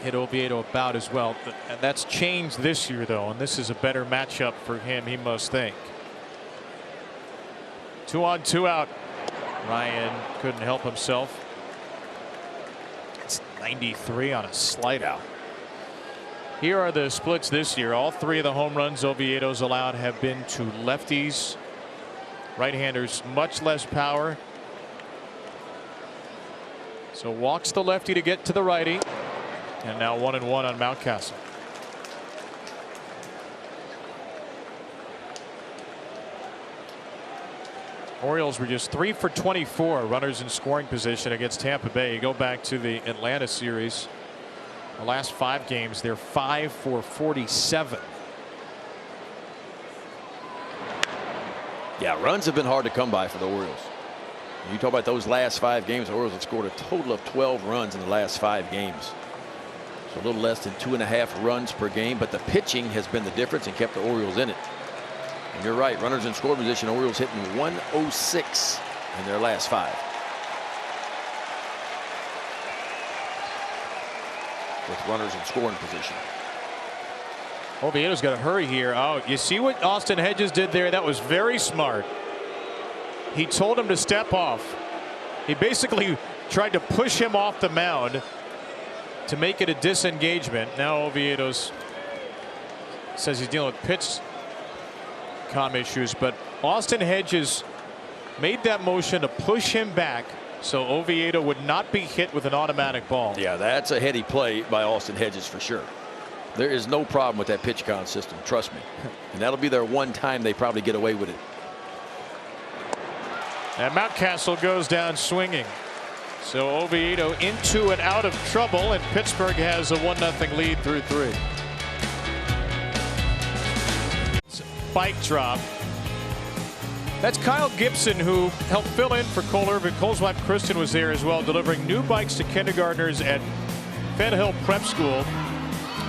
hit Oviedo about as well. And that's changed this year, though, and this is a better matchup for him, he must think. 2 on, 2 out. Ryan couldn't help himself. It's 93 on a slide out. Here are the splits this year. All 3 of the home runs Oviedo's allowed have been to lefties. Right-handers much less power. So walks the lefty to get to the righty. And now 1-1 on Mountcastle. Orioles were just 3 for 24 runners in scoring position against Tampa Bay. You go back to the Atlanta series. The last 5 games, they're 5 for 47. Yeah, runs have been hard to come by for the Orioles. You talk about those last 5 games, the Orioles have scored a total of 12 runs in the last 5 games. So a little less than 2.5 runs per game, but the pitching has been the difference and kept the Orioles in it. And you're right, runners in scoring position, Orioles hitting 106 in their last 5. With runners in scoring position. Oviedo's got to hurry here. Oh, you see what Austin Hedges did there? That was very smart. He told him to step off. He basically tried to push him off the mound to make it a disengagement. Now Oviedo's says he's dealing with pitch comm issues, but Austin Hedges made that motion to push him back so Oviedo would not be hit with an automatic ball. Yeah, that's a heady play by Austin Hedges for sure. There is no problem with that pitch con system, trust me. And that'll be their one time they probably get away with it. And Mountcastle goes down swinging. So Oviedo into and out of trouble, and Pittsburgh has a 1-0 lead through 3. Spike drop. That's Kyle Gibson, who helped fill in for Cole Irvin. Cole's wife Kristen was there as well, delivering new bikes to kindergartners at Fan Hill Prep School.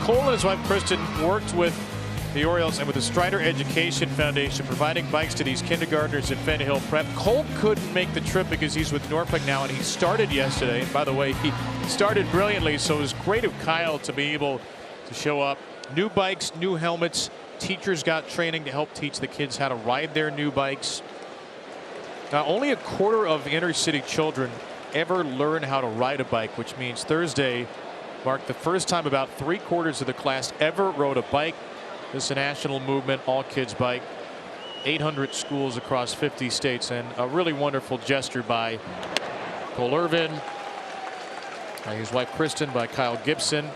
Cole and his wife Kristen worked with the Orioles and with the Strider Education Foundation, providing bikes to these kindergartners at Fan Hill Prep. Cole couldn't make the trip because he's with Norfolk now, and he started yesterday. And by the way, he started brilliantly, so it was great of Kyle to be able to show up. New bikes, new helmets. Teachers got training to help teach the kids how to ride their new bikes. Now, only 1/4 of inner city children ever learn how to ride a bike, which means Thursday marked the first time about 3/4 of the class ever rode a bike. This is a national movement, all kids bike. 800 schools across 50 states, and a really wonderful gesture by Cole Irvin, by his wife Kristen, by Kyle Gibson.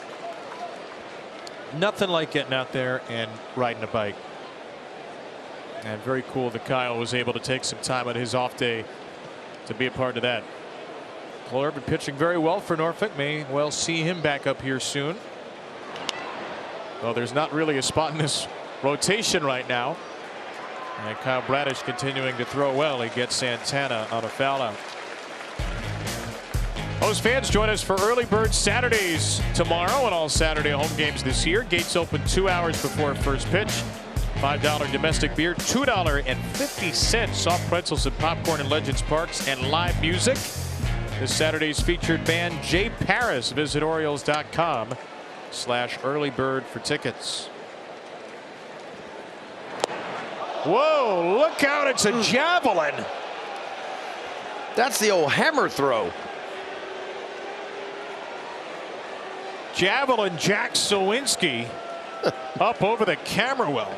Nothing like getting out there and riding a bike. And very cool that Kyle was able to take some time on his off day to be a part of that. Cole Irvin pitching very well for Norfolk. May well see him back up here soon. Well, there's not really a spot in this rotation right now. And Kyle Bradish continuing to throw well. He gets Santana on a foul out. Those fans join us for Early Bird Saturdays tomorrow and all Saturday home games this year. Gates open 2 hours before first pitch. $5 domestic beer, $2.50 soft pretzels and popcorn in Legends Parks, and live music. This Saturday's featured band, Jay Paris. Visit Orioles.com/earlybird for tickets. Whoa, look out, it's a javelin. That's the old hammer throw. Javelin Jack Sawinski up over the camera well.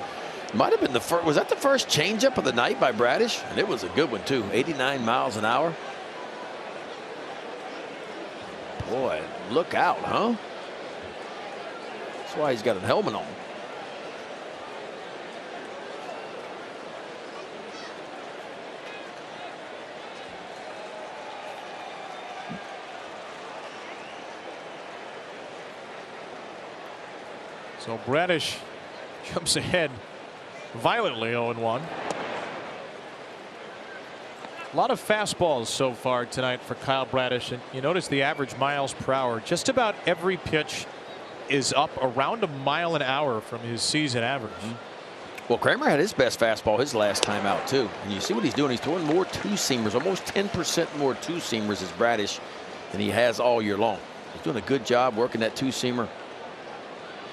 Might have been the first. Was that the first changeup of the night by Bradish? And it was a good one too. 89 miles an hour. Boy, look out, huh? That's why he's got a helmet on. So Bradish jumps ahead violently, 0-1. A lot of fastballs so far tonight for Kyle Bradish, and you notice the average miles per hour. Just about every pitch is up around a mile an hour from his season average. Well, Kramer had his best fastball his last time out too, and you see what he's doing. He's throwing more two-seamers, almost 10% more two-seamers as Bradish than he has all year long. He's doing a good job working that two-seamer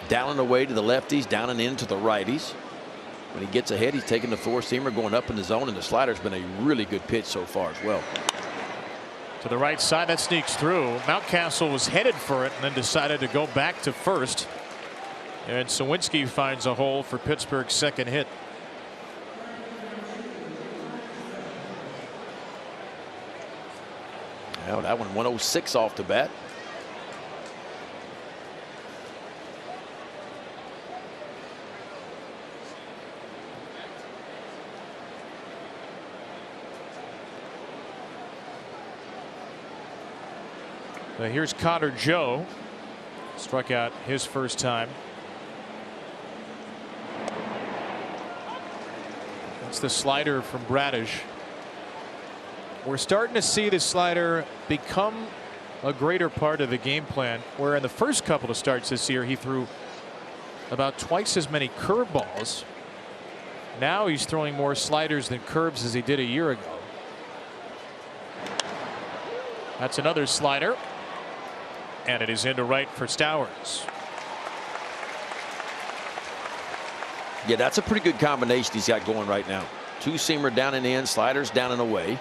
down and away to the lefties, down and in to the righties. When he gets ahead, he's taking the four-seamer, going up in the zone, and the slider's been a really good pitch so far as well. To the right side, that sneaks through. Mountcastle was headed for it and then decided to go back to first. And Sawinski finds a hole for Pittsburgh's second hit. Well, that one 106 off the bat. Here's Connor Joe. Struck out his first time. That's the slider from Bradish. We're starting to see the slider become a greater part of the game plan, where in the first couple of starts this year he threw about twice as many curveballs. Now he's throwing more sliders than curves as he did a year ago. That's another slider. And it is into right for Stowers. Yeah, that's a pretty good combination he's got going right now. Two-seamer down and in, sliders down and away.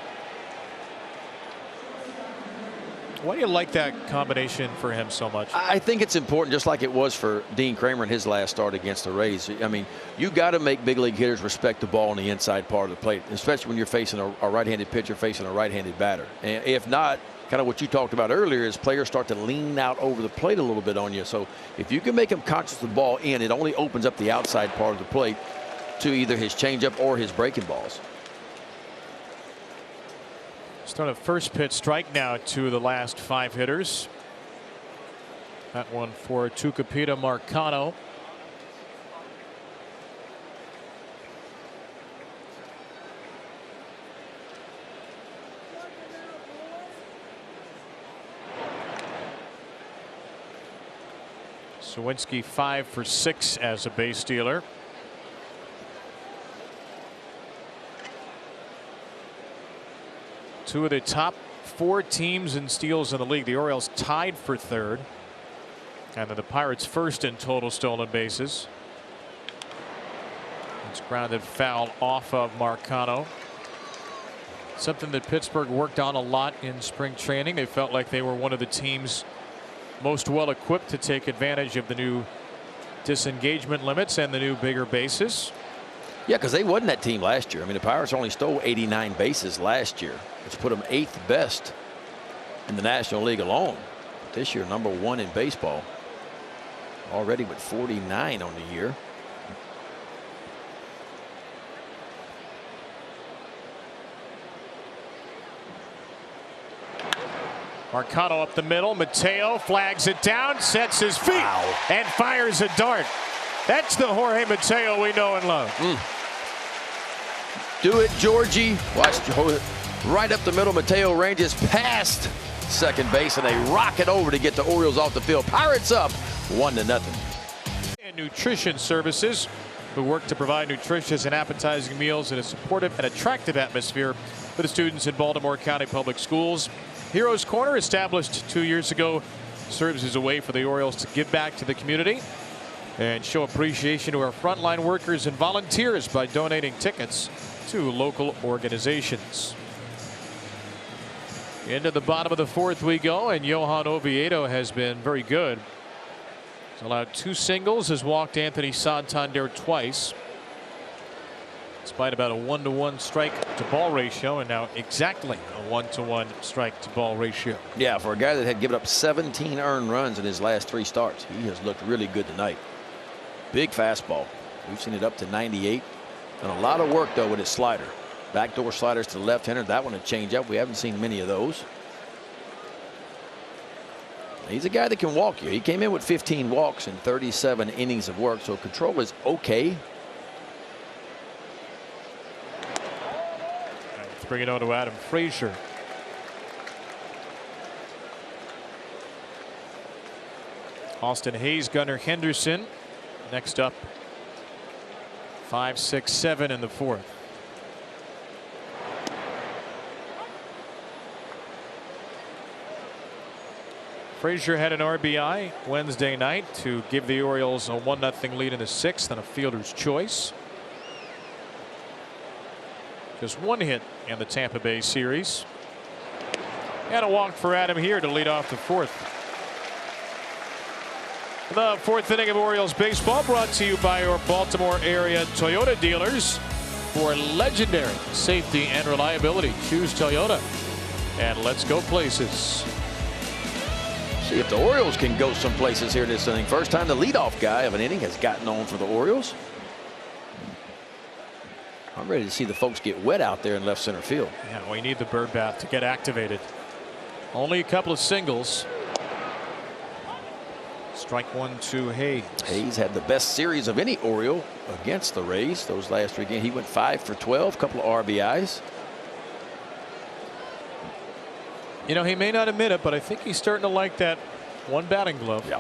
Why do you like that combination for him so much? I think it's important, just like it was for Dean Kramer in his last start against the Rays. I mean, you got to make big league hitters respect the ball on the inside part of the plate, especially when you're facing a right-handed pitcher facing a right-handed batter. And if not, kind of what you talked about earlier, is players start to lean out over the plate a little bit on you. So if you can make him conscious of the ball in, it only opens up the outside part of the plate to either his changeup or his breaking balls. Start a first pitch strike now to the last 5 hitters. That one for Tucupita Marcano. Sawinski 5 for 6 as a base stealer. Two of the top 4 teams in steals in the league. The Orioles tied for 3rd. And then the Pirates first in total stolen bases. It's grounded foul off of Marcano. Something that Pittsburgh worked on a lot in spring training. They felt like they were one of the teams most well equipped to take advantage of the new disengagement limits and the new bigger bases. Yeah, because they wasn't that team last year. I mean, the Pirates only stole 89 bases last year, which put them 8th best in the National League alone. But this year, number 1 in baseball, already with 49 on the year. Marcano up the middle. Mateo flags it down, sets his feet, and fires a dart. That's the Jorge Mateo we know and love. Do it, Georgie. Watch right up the middle. Mateo ranges past second base, and they rocket over to get the Orioles off the field. Pirates up 1-0. And nutrition services, who work to provide nutritious and appetizing meals in a supportive and attractive atmosphere for the students in Baltimore County Public Schools. Heroes Corner, established 2 years ago, serves as a way for the Orioles to give back to the community and show appreciation to our frontline workers and volunteers by donating tickets to local organizations. Into the bottom of the fourth we go, and Johan Oviedo has been very good. He's allowed 2 singles, has walked Anthony Santander twice. Despite about a 1-to-1 strike to ball ratio, and now exactly a 1-to-1 strike to ball ratio. Yeah, for a guy that had given up 17 earned runs in his last 3 starts, he has looked really good tonight. Big fastball. We've seen it up to 98. And a lot of work, though, with his slider. Backdoor sliders to the left-hander. That one a changeup. We haven't seen many of those. He's a guy that can walk you. He came in with 15 walks in 37 innings of work, so control is okay. Let's bring it on to Adam Frazier. Austin Hayes, Gunnar Henderson. Next up, 5, 6, 7 in the fourth. Frazier had an RBI Wednesday night to give the Orioles a 1-0 lead in the sixth on a fielder's choice. Just 1 hit in the Tampa Bay series. And a walk for Adam here to lead off the fourth. The fourth inning of Orioles baseball brought to you by your Baltimore area Toyota dealers. For legendary safety and reliability, choose Toyota. And let's go places. See if the Orioles can go some places here this inning. First time the leadoff guy of an inning has gotten on for the Orioles. I'm ready to see the folks get wet out there in left center field. Yeah, we need the bird bath to get activated. Only a couple of singles. Strike 1 to Hayes. Hayes had the best series of any Oriole against the Rays those last 3 games. He went 5 for 12, couple of RBIs. You know, he may not admit it, but I think he's starting to like that one batting glove. Yeah.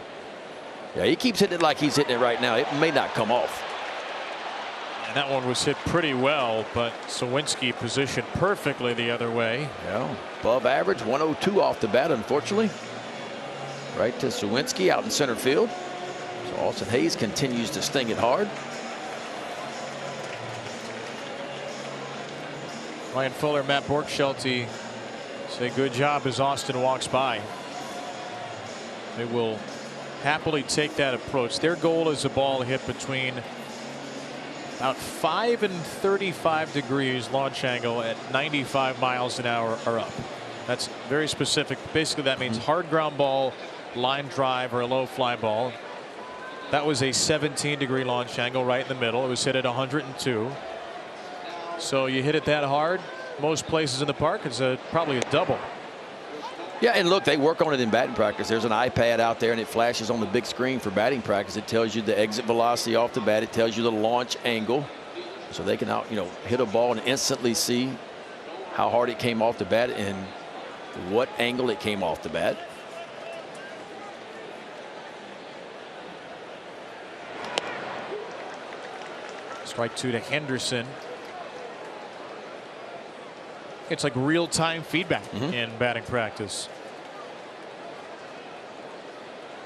Yeah, he keeps hitting it like he's hitting it right now. It may not come off. And that one was hit pretty well, but Sawinski positioned perfectly the other way. Yeah, above average, 102 off the bat, unfortunately. Right to Sawinski out in center field. So Austin Hayes continues to sting it hard. Ryan Fuller, Matt Borkschulte say good job as Austin walks by. They will happily take that approach. Their goal is a ball hit between about 5 and 35 degrees launch angle at 95 miles an hour or up. That's very specific. Basically, that means hard ground ball, line drive, or a low fly ball. That was a 17-degree launch angle right in the middle. It was hit at 102. So you hit it that hard, most places in the park, it's probably a double. Yeah, and look, they work on it in batting practice. There's an iPad out there, and it flashes on the big screen for batting practice. It tells you the exit velocity off the bat. It tells you the launch angle, so they can hit a ball and instantly see how hard it came off the bat and what angle it came off the bat. Strike 2 to Henderson. It's like real-time feedback in batting practice.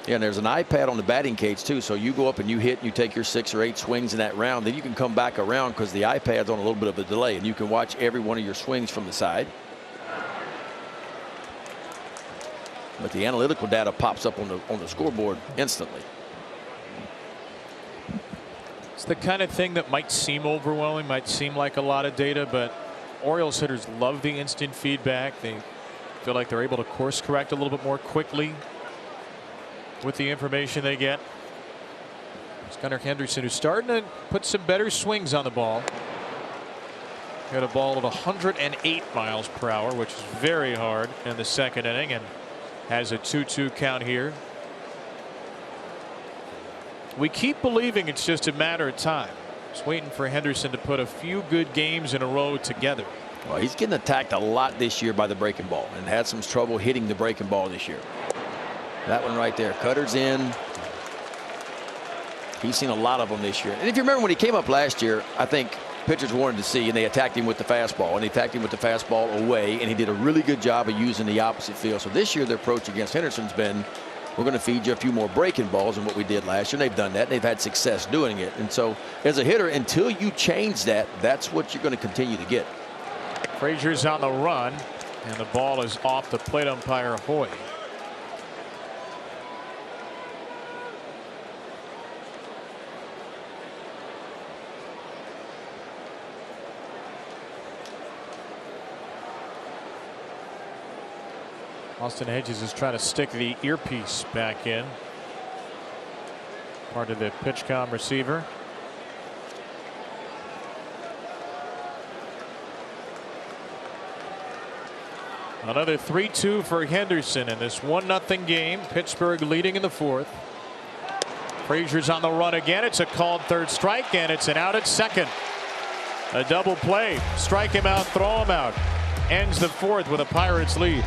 Yeah, and there's an iPad on the batting cage too, so you go up and you hit and you take your 6 or 8 swings in that round, then you can come back around because the iPad's on a little bit of a delay and you can watch every one of your swings from the side. But the analytical data pops up on the scoreboard instantly. It's the kind of thing that might seem overwhelming, might seem like a lot of data, but Orioles hitters love the instant feedback. They feel like they're able to course correct a little bit more quickly with the information they get. It's Gunnar Henderson, who's starting to put some better swings on the ball. Got a ball at 108 miles per hour, which is very hard in the second inning, and has a 2-2 count here. We keep believing it's just a matter of time. Just waiting for Henderson to put a few good games in a row together. Well, he's getting attacked a lot this year by the breaking ball and had some trouble hitting the breaking ball this year. That one right there, cutters in. He's seen a lot of them this year. And if you remember when he came up last year, I think pitchers wanted to see, and they attacked him with the fastball, and they attacked him with the fastball away, and he did a really good job of using the opposite field. So this year, their approach against Henderson's been, we're going to feed you a few more breaking balls than what we did last year. And they've done that. And they've had success doing it. And so as a hitter, until you change that, that's what you're going to continue to get. Frazier's on the run, and the ball is off the plate umpire Hoy. Austin Hedges is trying to stick the earpiece back in. Part of the PitchCom receiver. Another 3-2 for Henderson in this 1-0 game. Pittsburgh leading in the 4th. Frazier's on the run again. It's a called third strike, and it's an out at second. A double play. Strike him out, throw him out. Ends the 4th with a Pirates lead.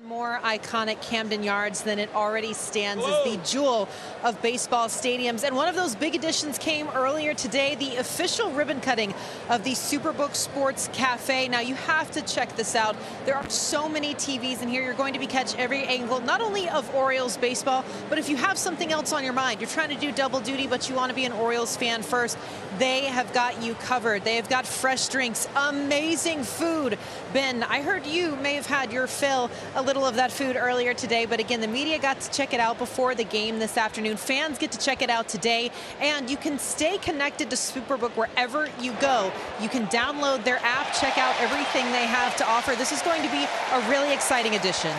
More iconic Camden Yards than it already stands as the jewel of baseball stadiums. And one of those big additions came earlier today, the official ribbon cutting of the Superbook Sports Cafe. Now you have to check this out. There are so many TVs in here. You're going to be catch every angle, not only of Orioles baseball, but if you have something else on your mind, you're trying to do double duty, but you want to be an Orioles fan first, they have got you covered. They have got fresh drinks, amazing food. Ben, I heard you may have had your fill a little of that food earlier today, but again, the media got to check it out before the game this afternoon. Fans get to check it out today, and you can stay connected to Superbook wherever you go. You can download their app, check out everything they have to offer. This is going to be a really exciting addition.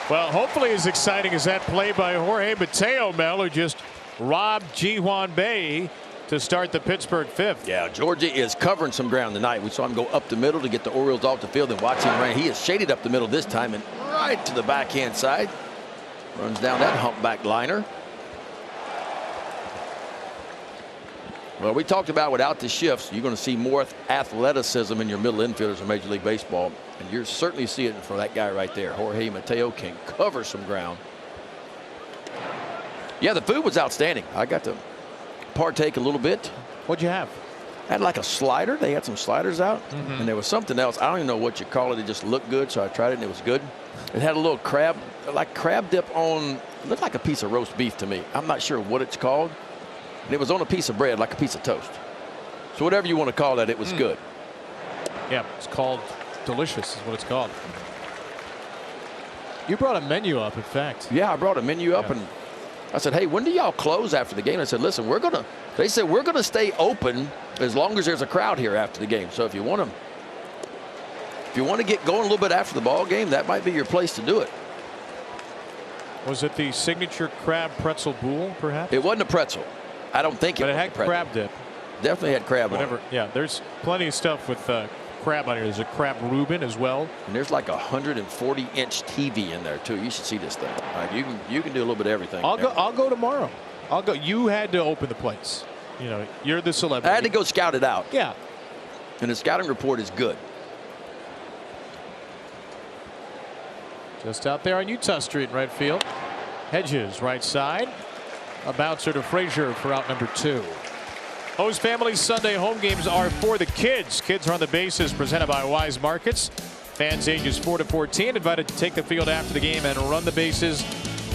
Well, hopefully as exciting as that play by Jorge Mateo, Mel, who just robbed Ji-Hwan Bae to start the Pittsburgh 5th. Yeah, Georgia is covering some ground tonight. We saw him go up the middle to get the Orioles off the field and watch him run. He is shaded up the middle this time and right to the backhand side. Runs down that humpback liner. Well, we talked about without the shifts, you're going to see more athleticism in your middle infielders in Major League Baseball. And you're certainly seeing it for that guy right there. Jorge Mateo can cover some ground. Yeah, the food was outstanding. I got to partake a little bit. What'd you have? I had like a slider. They had some sliders out. And there was something else. I don't even know what you call it. It just looked good, so I tried it and it was good. It had a little crab, like crab dip on, it looked like a piece of roast beef to me. I'm not sure what it's called. And it was on a piece of bread, like a piece of toast. So whatever you want to call that, it was good. Yeah, it's called delicious is what it's called. You brought a menu up, in fact. Yeah, I brought a menu up and I said, hey, when do y'all close after the game? I said, listen, they said we're going to stay open as long as there's a crowd here after the game. So if you want to get going a little bit after the ball game, that might be your place to do it. Was it the signature crab pretzel boule, perhaps? It wasn't a pretzel. I don't think but it it had crab dip. Definitely had crab on it. Yeah, there's plenty of stuff with crab on here. There's a crab Reuben as well. And there's like a 140-inch TV in there too. You should see this thing. Like you can do a little bit of everything. I'll go tomorrow. I'll go. You had to open the place. You know, you're the celebrity. I had to go scout it out. Yeah. And the scouting report is good. Just out there on Utah Street in right field. Hedges right side. A bouncer to Frazier for out number 2. Ho's Family Sunday home games are for the kids. Kids are on the bases, presented by Wise Markets. Fans ages 4 to 14 invited to take the field after the game and run the bases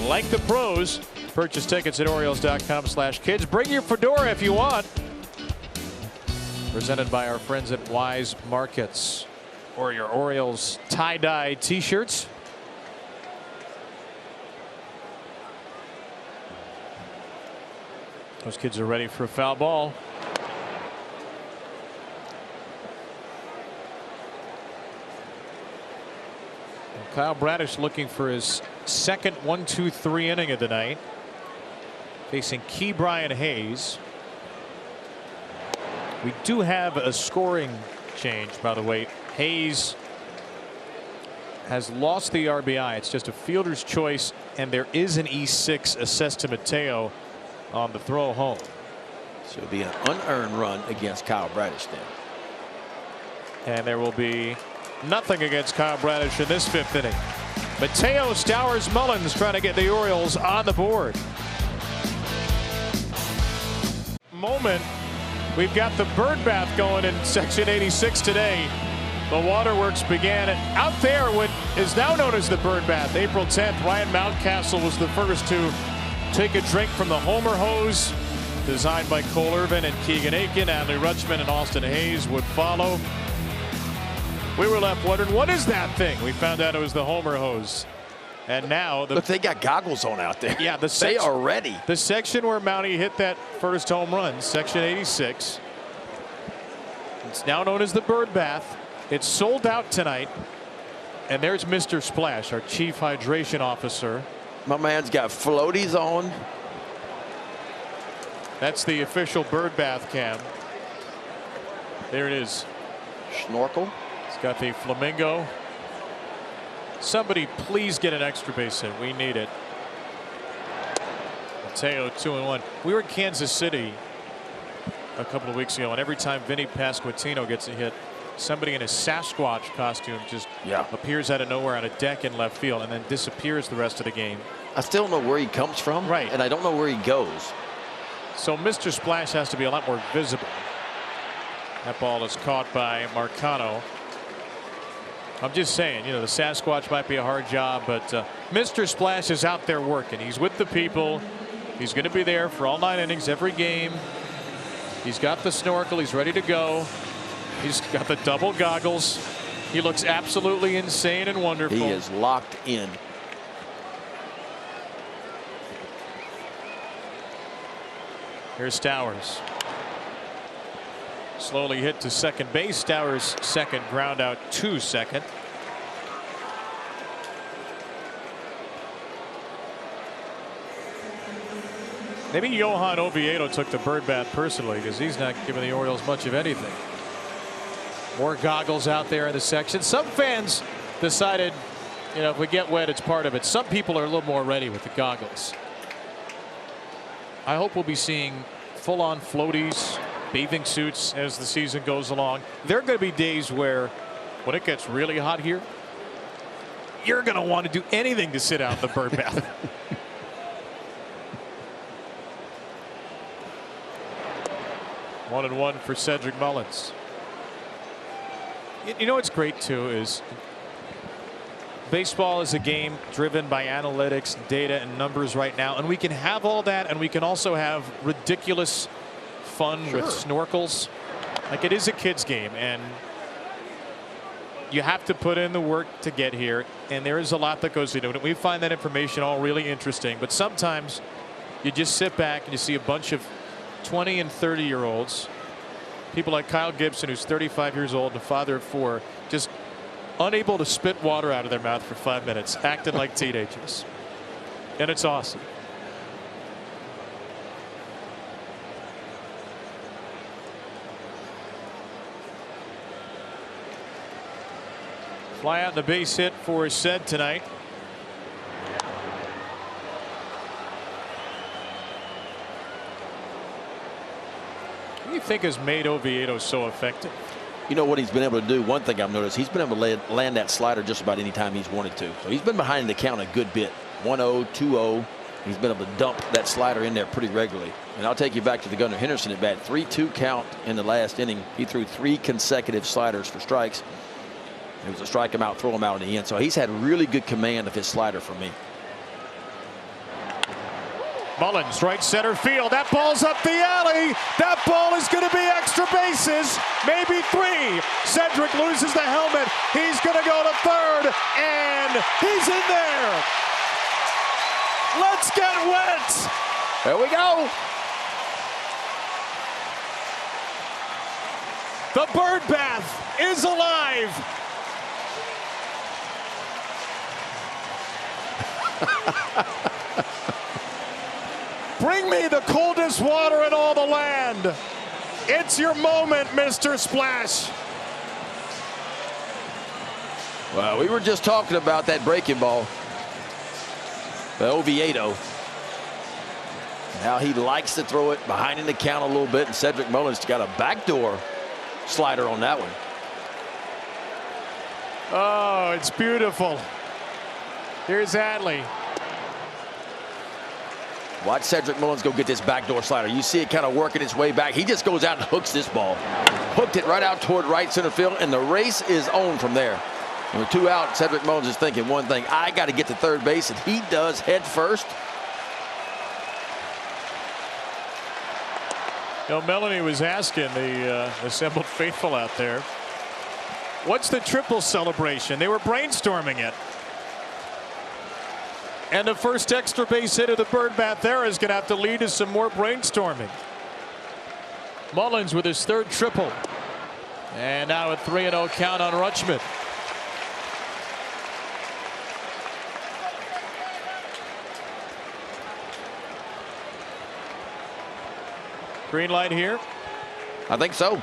like the pros. Purchase tickets at Orioles.com/kids. Bring your fedora if you want. Presented by our friends at Wise Markets. Or your Orioles tie-dye t-shirts. Those kids are ready for a foul ball. And Kyle Bradish looking for his second 1-2-3 inning of the night. Facing Key Brian Hayes. We do have a scoring change, by the way. Hayes has lost the RBI. It's just a fielder's choice and there is an E6 assessed to Mateo on the throw home. So it'll be an unearned run against Kyle Bradish then. And there will be nothing against Kyle Bradish in this 5th inning. Mateo, Stowers, Mullins trying to get the Orioles on the board. Moment. We've got the bird bath going in section 86 today. The waterworks began out there what is now known as the bird bath. April 10th, Ryan Mountcastle was the first to take a drink from the Homer hose, designed by Cole Irvin and Keegan Aiken. Adley Rutschman and Austin Hayes would follow. We were left wondering, what is that thing? We found out it was the Homer hose. And now Look, they got goggles on out there. Yeah, they are ready. The section where Mountie hit that first home run, section 86. It's now known as the bird bath. It's sold out tonight. And there's Mr. Splash, our chief hydration officer. My man's got floaties on. That's the official bird bath cam. There it is. Snorkel. It's got the flamingo. Somebody please get an extra base hit. We need it. Mateo 2-1. We were in Kansas City a couple of weeks ago, and every time Vinny Pasquantino gets a hit, somebody in a Sasquatch costume just appears out of nowhere on a deck in left field and then disappears the rest of the game. I still don't know where he comes from. Right. And I don't know where he goes. So Mr. Splash has to be a lot more visible. That ball is caught by Marcano. I'm just saying, you know, the Sasquatch might be a hard job, but Mr. Splash is out there working. He's with the people. He's going to be there for all 9 innings, every game. He's got the snorkel. He's ready to go. He's got the double goggles. He looks absolutely insane and wonderful. He is locked in. Here's Stowers. Slowly hit to second base. Stowers second, ground out to second. Maybe Johan Oviedo took the bird bath personally because he's not giving the Orioles much of anything. More goggles out there in the section. Some fans decided, you know, if we get wet, it's part of it. Some people are a little more ready with the goggles. I hope we'll be seeing full-on floaties, bathing suits as the season goes along. There are going to be days where, when it gets really hot here, you're going to want to do anything to sit out in the bird bath. 1-1 for Cedric Mullins. You know what's great too is baseball is a game driven by analytics, data, and numbers right now, and we can have all that, and we can also have ridiculous fun with snorkels. Like, it is a kid's game, and you have to put in the work to get here, and there is a lot that goes into it. We find that information all really interesting, but sometimes you just sit back and you see a bunch of 20 and 30-year-olds, people like Kyle Gibson, who's 35 years old and a father of 4, just unable to spit water out of their mouth for 5 minutes, acting like teenagers. And it's awesome. Fly out the base hit for Ced tonight. What do you think has made Oviedo so effective? You know what he's been able to do? One thing I've noticed, he's been able to land that slider just about any time he's wanted to. So he's been behind the count a good bit. 1-0, 2-0. He's been able to dump that slider in there pretty regularly. And I'll take you back to the Gunnar Henderson at bat. 3-2 count in the last inning. He threw 3 consecutive sliders for strikes. It was a strike him out, throw him out in the end. So he's had really good command of his slider for me. Mullins, right center field. That ball's up the alley. That ball is going to be extra bases, maybe 3. Cedric loses the helmet. He's going to go to third, and he's in there. Let's get wet. There we go. The bird bath is alive. Bring me the coldest water in all the land. It's your moment, Mr. Splash. Well, we were just talking about that breaking ball. Oviedo. Now he likes to throw it behind in the count a little bit, and Cedric Mullins got a backdoor slider on that one. Oh, it's beautiful. Here's Adley. Watch Cedric Mullins go get this backdoor slider. You see it kind of working its way back. He just goes out and hooks this ball. Hooked it right out toward right center field, and the race is on from there. And with 2 out, Cedric Mullins is thinking one thing: I got to get to third base, and he does head first. You know, Melanie was asking the assembled faithful out there, what's the triple celebration? They were brainstorming it. And the first extra base hit of the bird bath there is going to have to lead to some more brainstorming. Mullins with his 3rd triple. And now a 3-0 count on Rutschman. Green light here. I think so.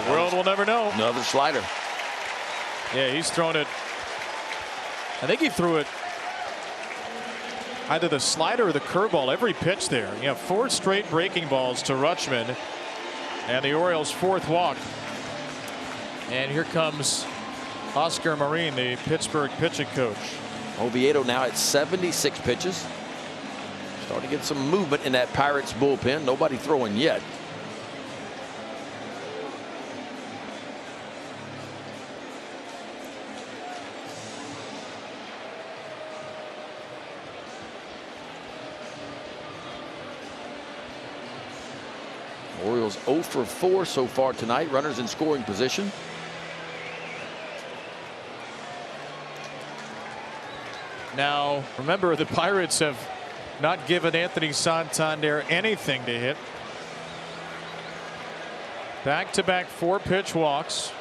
The world will never know. Another slider. Yeah, he's thrown it. I think he threw it either the slider or the curveball every pitch there. You know, 4 straight breaking balls to Rutschman, and the Orioles' 4th walk. And here comes Oscar Marin, the Pittsburgh pitching coach. Oviedo now at 76 pitches. Starting to get some movement in that Pirates bullpen. Nobody throwing yet. Orioles 0 for 4 so far tonight. Runners in scoring position. Now, remember, the Pirates have not given Anthony Santander anything to hit. Back-to-back 4-pitch walks.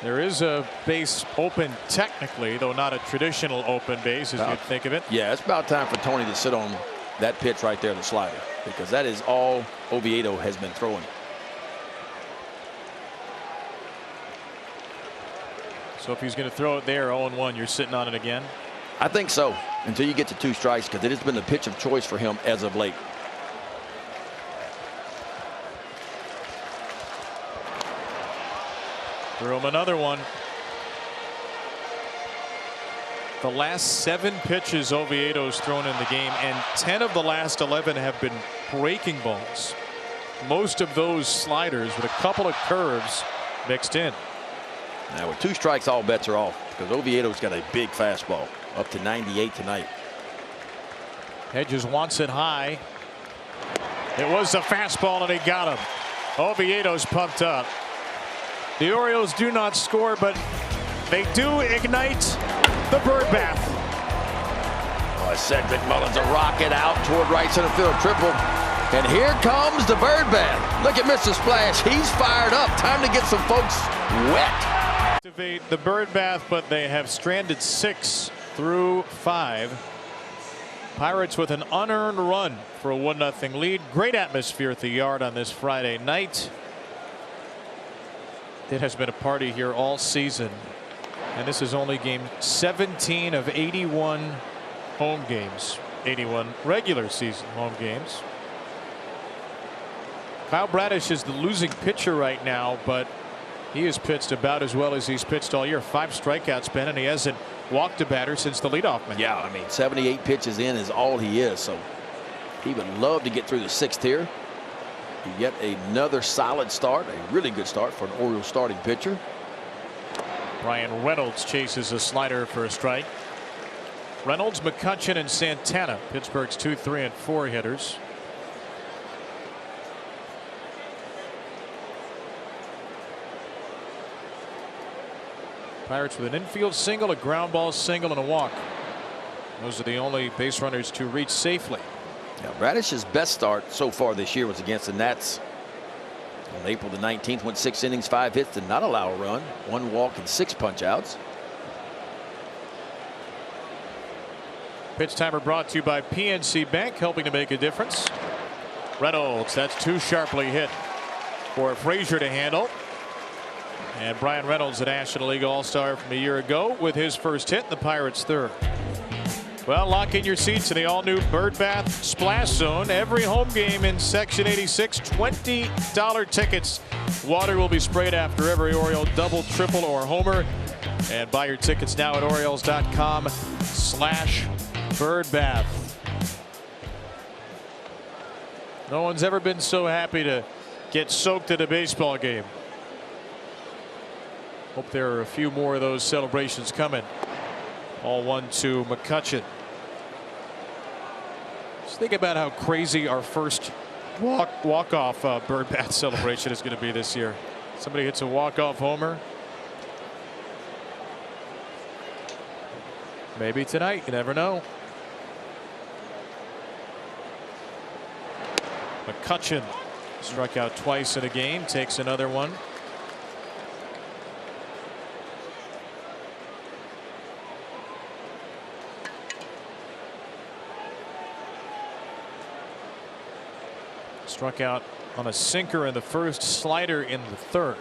There is a base open technically, though not a traditional open base as you'd think of it. Yeah, it's about time for Tony to sit on that pitch right there, the slider, because that is all Oviedo has been throwing. So if he's going to throw it there 0-1, you're sitting on it again? I think so, until you get to 2 strikes, because it has been the pitch of choice for him as of late. Threw him another one. The last 7 pitches Oviedo's thrown in the game, and 10 of the last 11 have been breaking balls. Most of those sliders with a couple of curves mixed in. Now with 2 strikes, all bets are off, because Oviedo's got a big fastball up to 98 tonight. Hedges wants it high. It was a fastball, and he got him. Oviedo's pumped up. The Orioles do not score, but they do ignite the bird bath. Oh, Cedric Mullins, a rocket out toward right center field, triple. And here comes the bird bath. Look at Mr. Splash. He's fired up. Time to get some folks wet. Activate the bird bath, but they have stranded 6 through 5. Pirates with an unearned run for a 1-0 lead. Great atmosphere at the Yard on this Friday night. It has been a party here all season, and this is only game 17 of 81 home games, 81 regular season home games. Kyle Bradish is the losing pitcher right now, but he has pitched about as well as he's pitched all year. 5 strikeouts, Ben, and he hasn't walked a batter since the leadoff man. Yeah, I mean, 78 pitches in is all he is, so he would love to get through the 6th here. Yet another solid start, a really good start for an Orioles starting pitcher. Brian Reynolds chases a slider for a strike. Reynolds, McCutchen, and Santana, Pittsburgh's 2, 3, and 4 hitters. Pirates with an infield single, a ground ball single, and a walk. Those are the only base runners to reach safely. Now, Bradish's best start so far this year was against the Nats on April the 19th. Went 6 innings, 5 hits, did not allow a run, 1 walk, and 6 punch-outs. Pitch timer brought to you by PNC Bank, helping to make a difference. Reynolds, that's too sharply hit for Frazier to handle. And Brian Reynolds, a National League All-Star from a year ago, with his first hit in the Pirates' third. Well, lock in your seats in the all-new Bird Bath Splash Zone. Every home game in Section 86, $20 tickets. Water will be sprayed after every Oriole double, triple, or homer. And buy your tickets now at Orioles.com/birdbath. No one's ever been so happy to get soaked at a baseball game. Hope there are a few more of those celebrations coming. All one to McCutchen. Just think about how crazy our first walk-off bird bath celebration is going to be this year. Somebody hits a walk-off homer. Maybe tonight, you never know. McCutchen struck out twice in a game, takes another one. Struck out on a sinker in the first, slider in the third.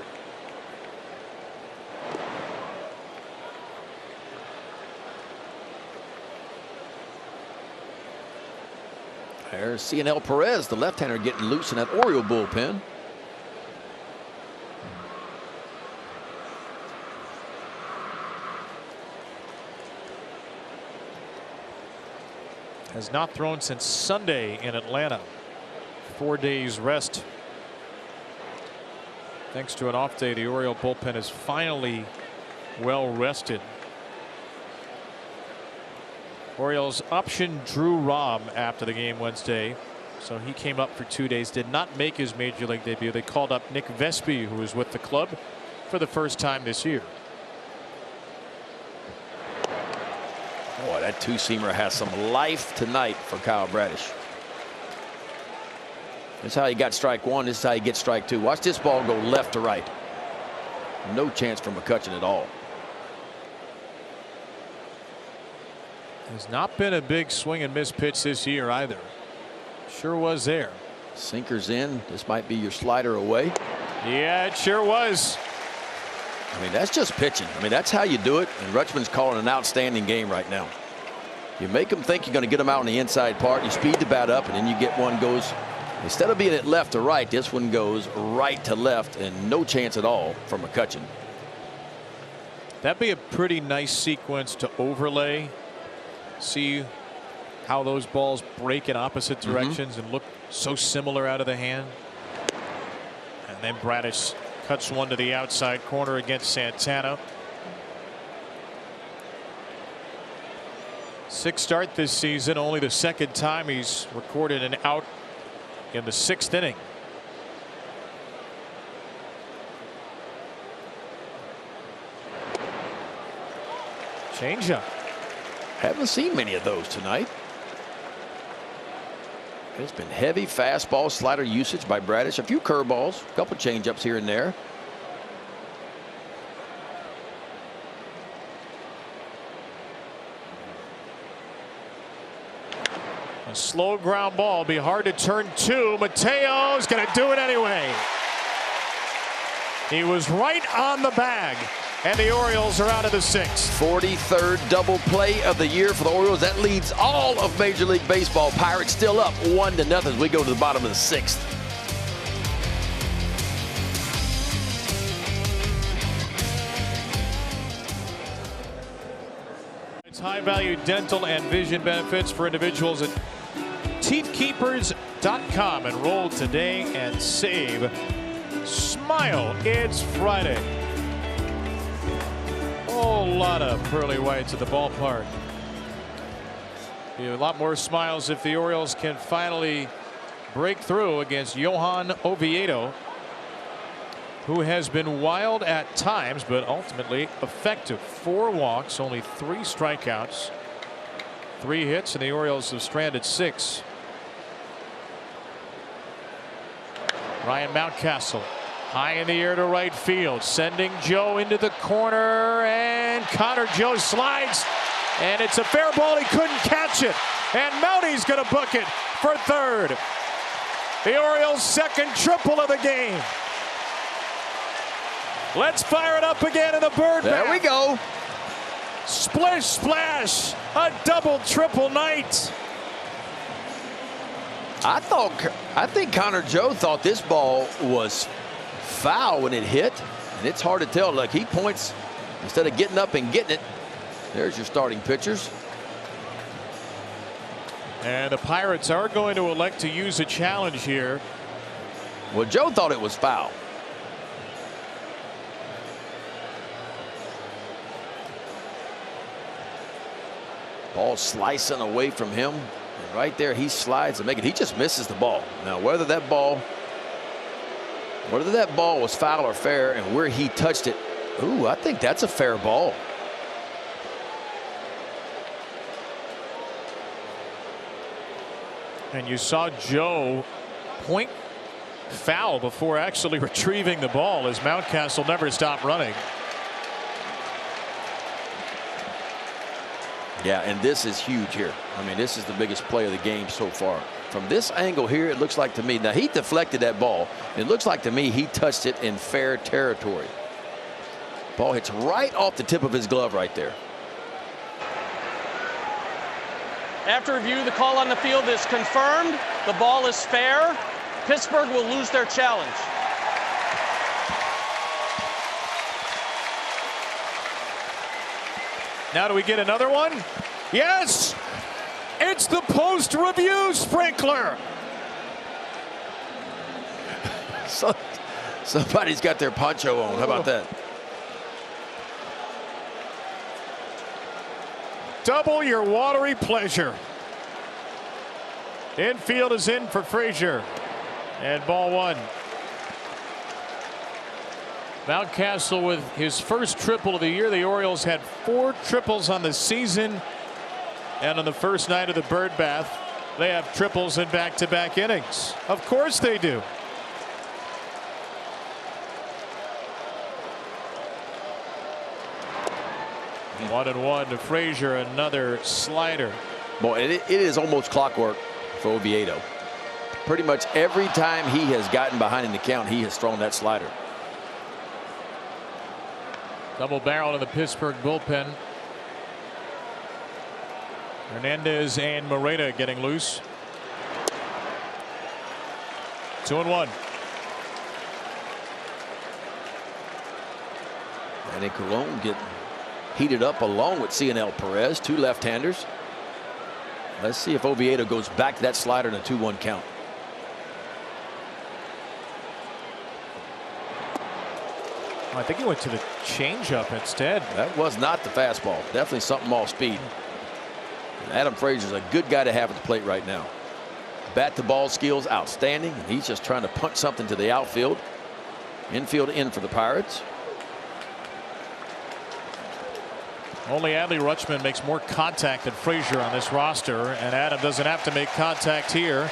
There's C&L Perez, the left-hander, getting loose in that Oriole bullpen. Has not thrown since Sunday in Atlanta. 4 days rest. Thanks to an off day, the Oriole bullpen is finally well rested. Orioles optioned Drew Rom after the game Wednesday, so he came up for 2 days, did not make his major league debut. They called up Nick Vespi, who was with the club for the first time this year. Boy, that two-seamer has some life tonight for Kyle Bradish. This is how he got strike one. This is how he gets strike two. Watch this ball go left to right. No chance for McCutchen at all. Has not been a big swing and miss pitch this year either. Sure was there. Sinker's in. This might be your slider away. Yeah, it sure was. I mean, that's just pitching. I mean, that's how you do it. And Rutschman's calling an outstanding game right now. You make them think you're going to get them out on the inside part. You speed the bat up, and then you get one goes. Instead of being at left to right, this one goes right to left, and no chance at all for McCutchen. That'd be a pretty nice sequence to overlay. See how those balls break in opposite directions and look so similar out of the hand. And then Bradish cuts one to the outside corner against Santana. 6th start this season, only the 2nd time he's recorded an out in the 6th inning. Changeup. Haven't seen many of those tonight. It's been heavy fastball slider usage by Bradish. A few curveballs, a couple changeups here and there. A slow ground ball, be hard to turn to. Mateo's going to do it anyway. He was right on the bag, and the Orioles are out of the 6th. 43rd double play of the year for the Orioles. That leads all of Major League Baseball. Pirates still up 1-0 as we go to the bottom of the 6th. It's high-value dental and vision benefits for individuals at teethkeepers.com. Enroll today and save. Smile, it's Friday. Whole lot of pearly whites at the ballpark. Be a lot more smiles if the Orioles can finally break through against Johan Oviedo, who has been wild at times but ultimately effective. 4 walks, only 3 strikeouts, 3 hits, and the Orioles have stranded 6. Ryan Mountcastle high in the air to right field, sending Joe into the corner, and Connor Joe slides, and it's a fair ball. He couldn't catch it, and Mounty's going to book it for 3rd. The Orioles' 2nd triple of the game. Let's fire it up again in the bird There bath. we go. Splish splash. A double triple night. I think Connor Joe thought this ball was foul when it hit, and it's hard to tell. Look, he points instead of getting up and getting it. There's your starting pitchers. And the Pirates are going to elect to use a challenge here. Well, Joe thought it was foul. Ball slicing away from him. And right there, he slides and make it. He just misses the ball. Now, whether that ball was foul or fair and where he touched it, ooh, I think that's a fair ball. And you saw Joe point foul before actually retrieving the ball as Mountcastle never stopped running. Yeah, and this is huge here. I mean, this is the biggest play of the game so far. From this angle here, it looks like to me, now he deflected that ball. It looks like to me he touched it in fair territory. Ball hits right off the tip of his glove right there. After review, the call on the field is confirmed. The ball is fair. Pittsburgh will lose their challenge. Now do we get another one? Yes! It's the post-review sprinkler. So, somebody's got their poncho on. How about that? Double your watery pleasure. Infield is in for Frazier. And ball one. Mountcastle with his first triple of the year. The Orioles had 4 triples on the season. And on the first night of the bird bath, they have triples in back-to-back innings. Of course they do. One and one to Frazier, another slider. Boy, it is almost clockwork for Oviedo. Pretty much every time he has gotten behind in the count, he has thrown that slider. Double barrel in the Pittsburgh bullpen. Hernandez and Moreta getting loose. 2-1. And then Colon getting heated up along with CNL Perez, 2 left-handers. Let's see if Oviedo goes back to that slider in a 2-1 count. I think he went to the changeup instead. That was not the fastball. Definitely something off speed. And Adam Frazier's a good guy to have at the plate right now. Bat to ball skills outstanding. And he's just trying to punch something to the outfield. Infield in for the Pirates. Only Adley Rutschman makes more contact than Frazier on this roster, and Adam doesn't have to make contact here.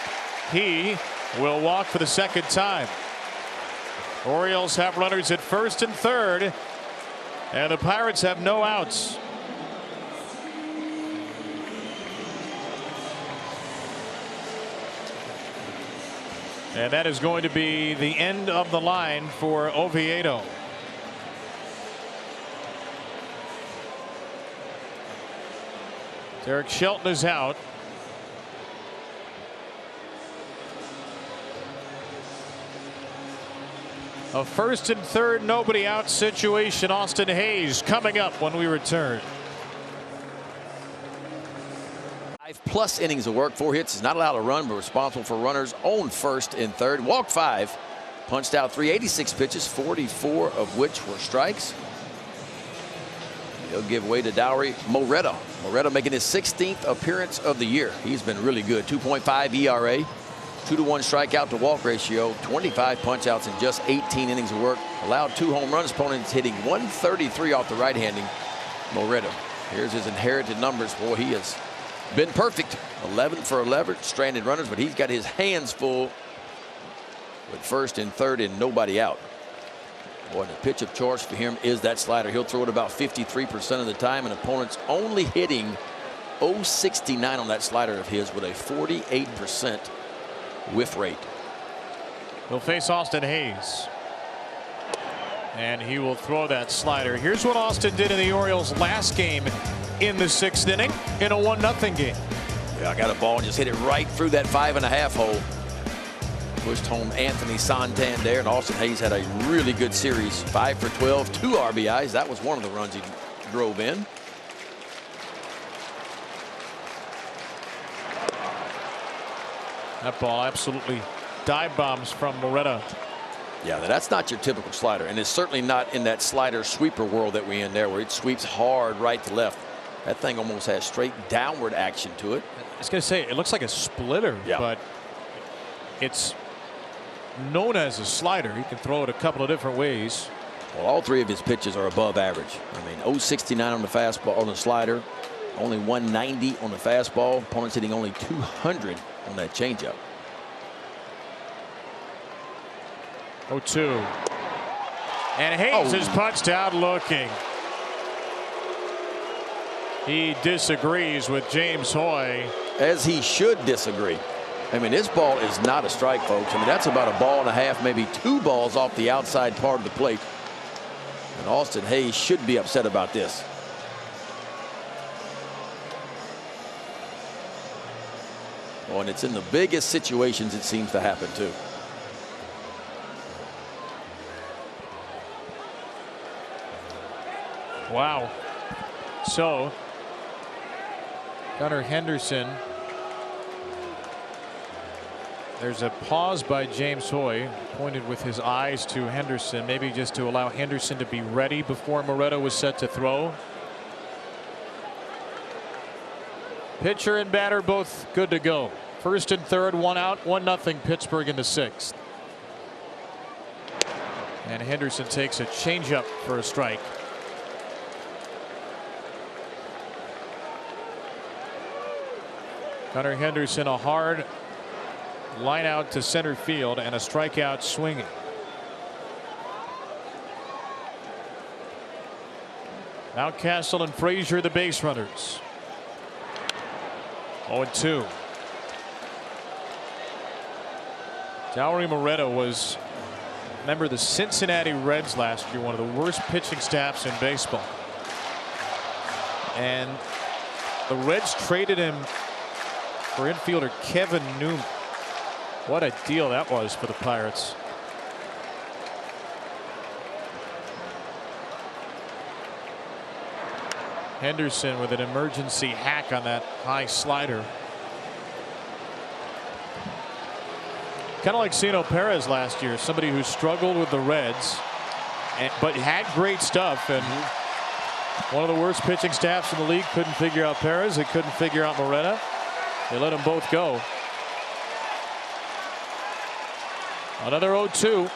He will walk for the second time. Orioles have runners at first and third, and the Pirates have no outs. And that is going to be the end of the line for Oviedo. Derek Shelton is out. A first and third, nobody out situation. Austin Hayes coming up when we return. 5+ innings of work, 4 hits, is not allowed to run, but responsible for runners on first and third. Walked 5, punched out 386 pitches, 44 of which were strikes. He'll give way to Dowry Moreta. Moreta making his 16th appearance of the year. He's been really good. 2.5 ERA, 2-to-1 strikeout to walk ratio, 25 punch outs in just 18 innings of work. Allowed 2 home runs. Opponents hitting 133 off the right-handing Moreta. Here's his inherited numbers. Boy, he has been perfect. 11 for 11 stranded runners, but he's got his hands full with first and third and nobody out. Boy, the pitch of choice for him is that slider. He'll throw it about 53% of the time, and opponents only hitting .069 on that slider of his with a 48% whiff rate. He'll face Austin Hayes. And he will throw that slider. Here's what Austin did in the Orioles last game in the 6th inning in a 1-0 game. Yeah, I got a ball and just hit it right through that 5.5 hole. Pushed home Anthony Santander, and Austin Hayes had a really good series. 5 for 12, 2 RBIs. That was one of the runs he drove in. That ball absolutely dive bombs from Moretta. Yeah, that's not your typical slider, and it's certainly not in that slider sweeper world that we're in there, where it sweeps hard right to left. That thing almost has straight downward action to it. I was going to say, it looks like a splitter, but it's known as a slider. He can throw it a couple of different ways. Well, all 3 of his pitches are above average. I mean, 069 on the fastball, on the slider, only 190 on the fastball. Opponent's hitting only 200 on that changeup. 0-2. And Hayes is punched out looking. He disagrees with James Hoy. As he should disagree. I mean, this ball is not a strike, folks. I mean, that's about a ball and a half, maybe 2 balls off the outside part of the plate. And Austin Hayes should be upset about this. Oh, and it's in the biggest situations it seems to happen, too. Wow. So, Gunnar Henderson. There's a pause by James Hoy, pointed with his eyes to Henderson, maybe just to allow Henderson to be ready before Moretta was set to throw. Pitcher and batter both good to go. First and third, 1 out, 1-0 Pittsburgh in the 6th. And Henderson takes a changeup for a strike. Gunnar Henderson, a hard line out to center field and a strikeout swinging. Mountcastle and Frazier, the base runners. 0-2. Dauri Moretta was a member of the Cincinnati Reds last year, one of the worst pitching staffs in baseball. And the Reds traded him for infielder Kevin Newman. What a deal that was for the Pirates. Henderson with an emergency hack on that high slider. Kind of like Zeno Perez last year, somebody who struggled with the Reds, but had great stuff. And one of the worst pitching staffs in the league couldn't figure out Perez. They couldn't figure out Moretta. They let them both go. Another 0-2.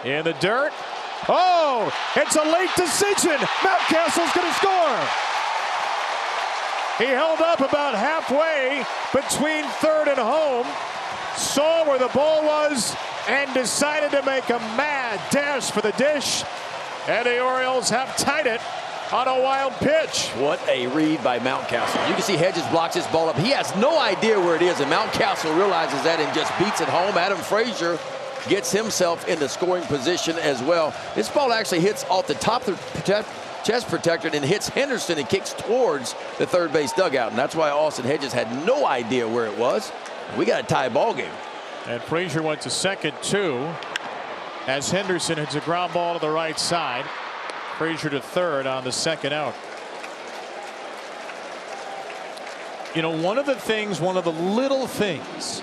In the dirt. Oh, it's a late decision. Mountcastle's going to score. He held up about halfway between third and home, saw where the ball was, and decided to make a mad dash for the dish. And the Orioles have tied it on a wild pitch. What a read by Mountcastle. You can see Hedges blocks this ball up. He has no idea where it is, and Mountcastle realizes that and just beats it home. Adam Frazier gets himself in the scoring position as well. This ball actually hits off the top of the chest protector and hits Henderson and kicks towards the third base dugout, and that's why Austin Hedges had no idea where it was. We got a tie ball game. And Frazier went to second too, as Henderson hits a ground ball to the right side. Frazier to third on the second out. You know, one of the little things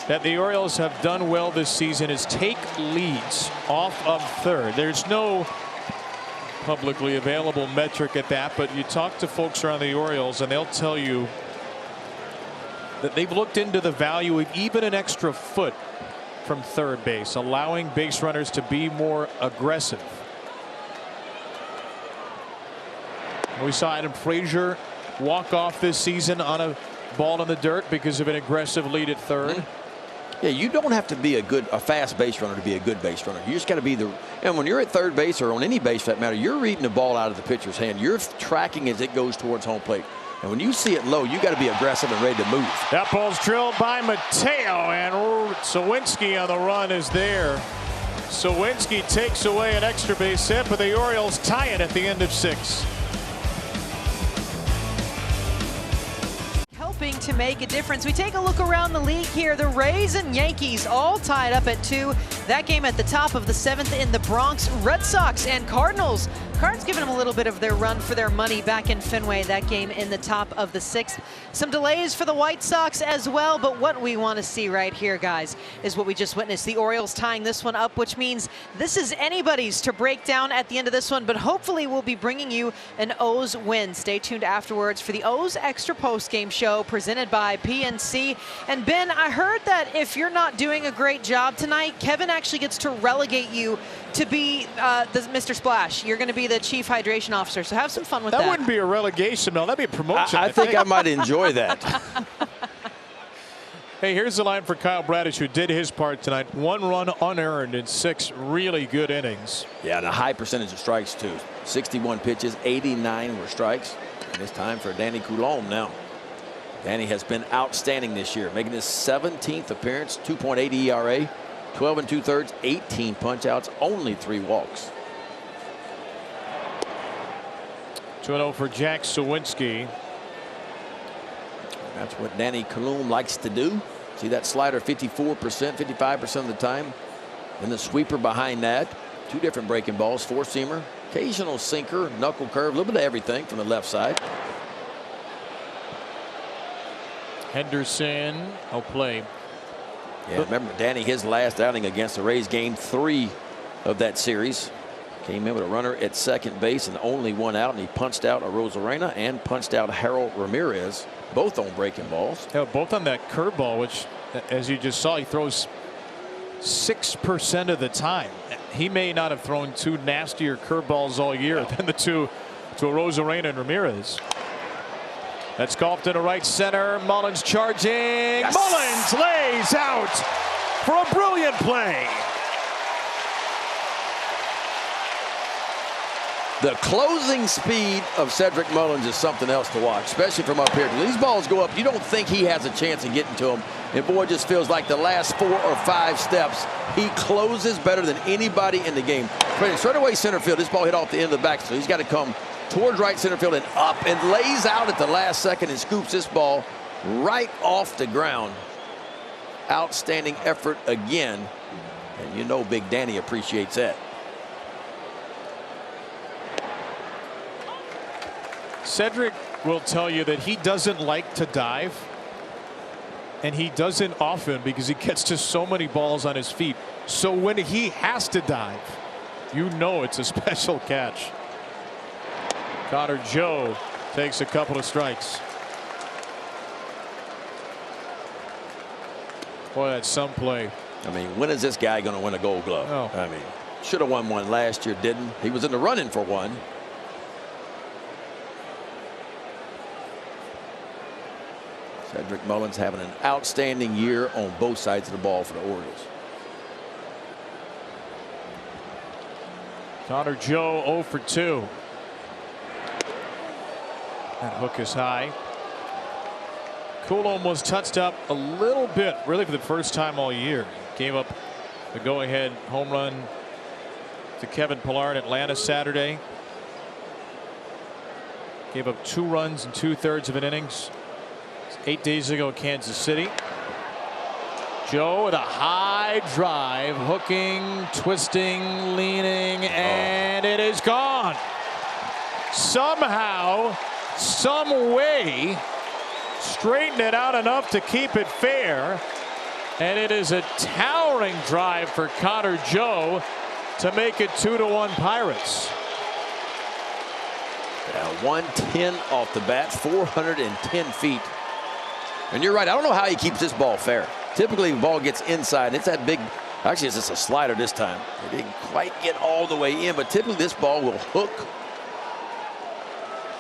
that the Orioles have done well this season is take leads off of third. There's no publicly available metric at that, but you talk to folks around the Orioles and they'll tell you that they've looked into the value of even an extra foot from third base, allowing base runners to be more aggressive. We saw Adam Frazier walk off this season on a ball in the dirt because of an aggressive lead at third. Yeah, you don't have to be a fast base runner to be a good base runner. You just got to be and when you're at third base or on any base for that matter, you're reading the ball out of the pitcher's hand. You're tracking as it goes towards home plate. And when you see it low, you got to be aggressive and ready to move. That ball's drilled by Mateo, and Sawinski on the run is there. Sawinski takes away an extra base hit, but the Orioles tie it at the end of 6. Helping to make a difference. We take a look around the league here. The Rays and Yankees all tied up at 2. That game at the top of the 7th in the Bronx. Red Sox and Cardinals. Cards giving them a little bit of their run for their money back in Fenway. That game in the top of the 6th. Some delays for the White Sox as well, but what we want to see right here, guys, is what we just witnessed. The Orioles tying this one up, which means this is anybody's to break down at the end of this one, but hopefully we'll be bringing you an O's win. Stay tuned afterwards for the O's Extra Post-Game Show presented by PNC. And Ben, I heard that if you're not doing a great job tonight, Kevin actually gets to relegate you to be Mr. Splash. You're going to be the chief hydration officer, so have some fun with that. That wouldn't be a relegation, Mel. That'd be a promotion. I think I might enjoy that. Hey, here's the line for Kyle Bradish, who did his part tonight. 1 run unearned in 6 really good innings. Yeah, and a high percentage of strikes, too. 61 pitches, 89 were strikes. And it's time for Danny Coulombe now. Danny has been outstanding this year, making his 17th appearance, 2.80 ERA, 12 2/3, 18 punch-outs, only 3 walks. 2-0 for Jack Sawinski. That's what Danny Coulombe likes to do. See that slider 54%, 55% of the time. And the sweeper behind that. 2 different breaking balls, 4-seamer, occasional sinker, knuckle curve, a little bit of everything from the left side. Henderson, no play. Yeah, remember Danny, his last outing against the Rays, game 3 of that series. Came in with a runner at second base and only 1 out, and he punched out Arozarena and punched out Harold Ramirez, both on breaking balls. Yeah, both on that curveball, which, as you just saw, he throws 6% of the time. He may not have thrown 2 nastier curveballs all year than the 2 to Arozarena and Ramirez. That's golfed into right center. Mullins charging. Yes. Mullins lays out for a brilliant play. The closing speed of Cedric Mullins is something else to watch, especially from up here. When these balls go up, you don't think he has a chance of getting to them. And boy, it just feels like the last 4 or 5 steps, he closes better than anybody in the game. Straight away center field, this ball hit off the end of the back, so he's got to come towards right center field and up and lays out at the last second and scoops this ball right off the ground. Outstanding effort again. And you know Big Danny appreciates that. Cedric will tell you that he doesn't like to dive, and he doesn't often because he gets to so many balls on his feet. So when he has to dive, you know it's a special catch. Connor Joe takes a couple of strikes. Boy, that's some play. I mean, when is this guy going to win a Gold Glove? Oh. I mean, should have won one last year, didn't. He was in the running for one. Cedric Mullins having an outstanding year on both sides of the ball for the Orioles. Connor Joe 0 for 2. That hook is high. Coulombe was touched up a little bit, really for the first time all year. Gave up the go-ahead home run to Kevin Pillar in Atlanta Saturday. Gave up 2 runs in 2/3 of an innings 8 days ago at Kansas City. Joe with a high drive, hooking, twisting, leaning, and it is gone. Somehow, some way, straighten it out enough to keep it fair. And it is a towering drive for Connor Joe to make it 2-1 Pirates. 110 off the bat, 410 feet. And you're right, I don't know how he keeps this ball fair. Typically the ball gets inside. It's that big, actually it's just a slider this time. It didn't quite get all the way in, but typically this ball will hook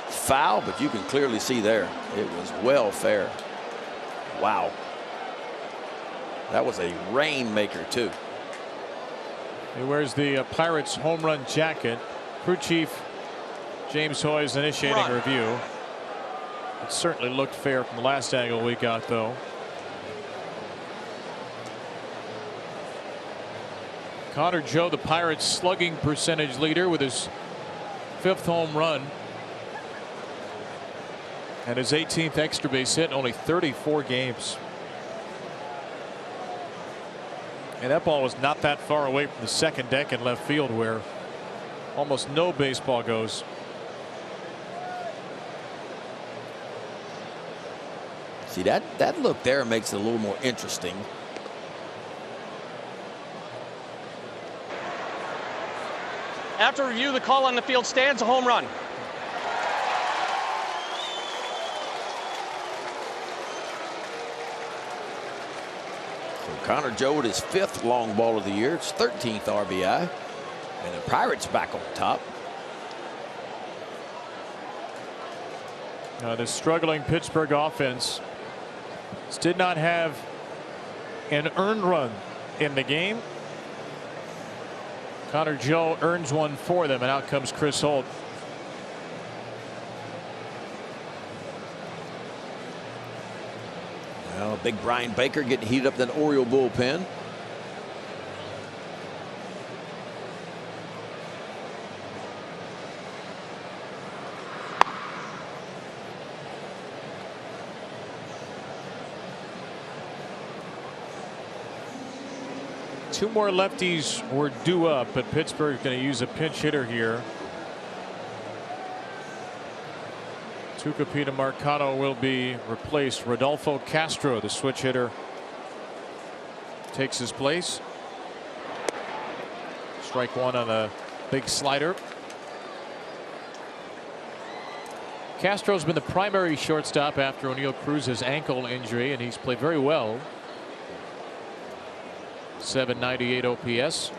foul, but you can clearly see there it was well fair. Wow. That was a rainmaker too. He wears the Pirates home run jacket. Crew chief James Hoy is initiating a review. It certainly looked fair from the last angle we got, though. Connor Joe, the Pirates' slugging percentage leader, with his 5th home run and his 18th extra base hit in only 34 games. And that ball was not that far away from the second deck in left field, where almost no baseball goes. See, that look there makes it a little more interesting. After review, the call on the field stands, a home run. So Connor Joe with his 5th long ball of the year. It's 13th RBI. And the Pirates back on top. The struggling Pittsburgh offense did not have an earned run in the game. Connor Joe earns one for them, and out comes Chris Holt. Well, big Brian Baker getting heated up in that Oriole bullpen. Two more lefties were due up, but Pittsburgh's going to use a pinch hitter here. Tucupita Marcano will be replaced. Rodolfo Castro, the switch hitter, takes his place. Strike one on a big slider. Castro's been the primary shortstop after O'Neill Cruz's ankle injury, and he's played very well. 798 OPS.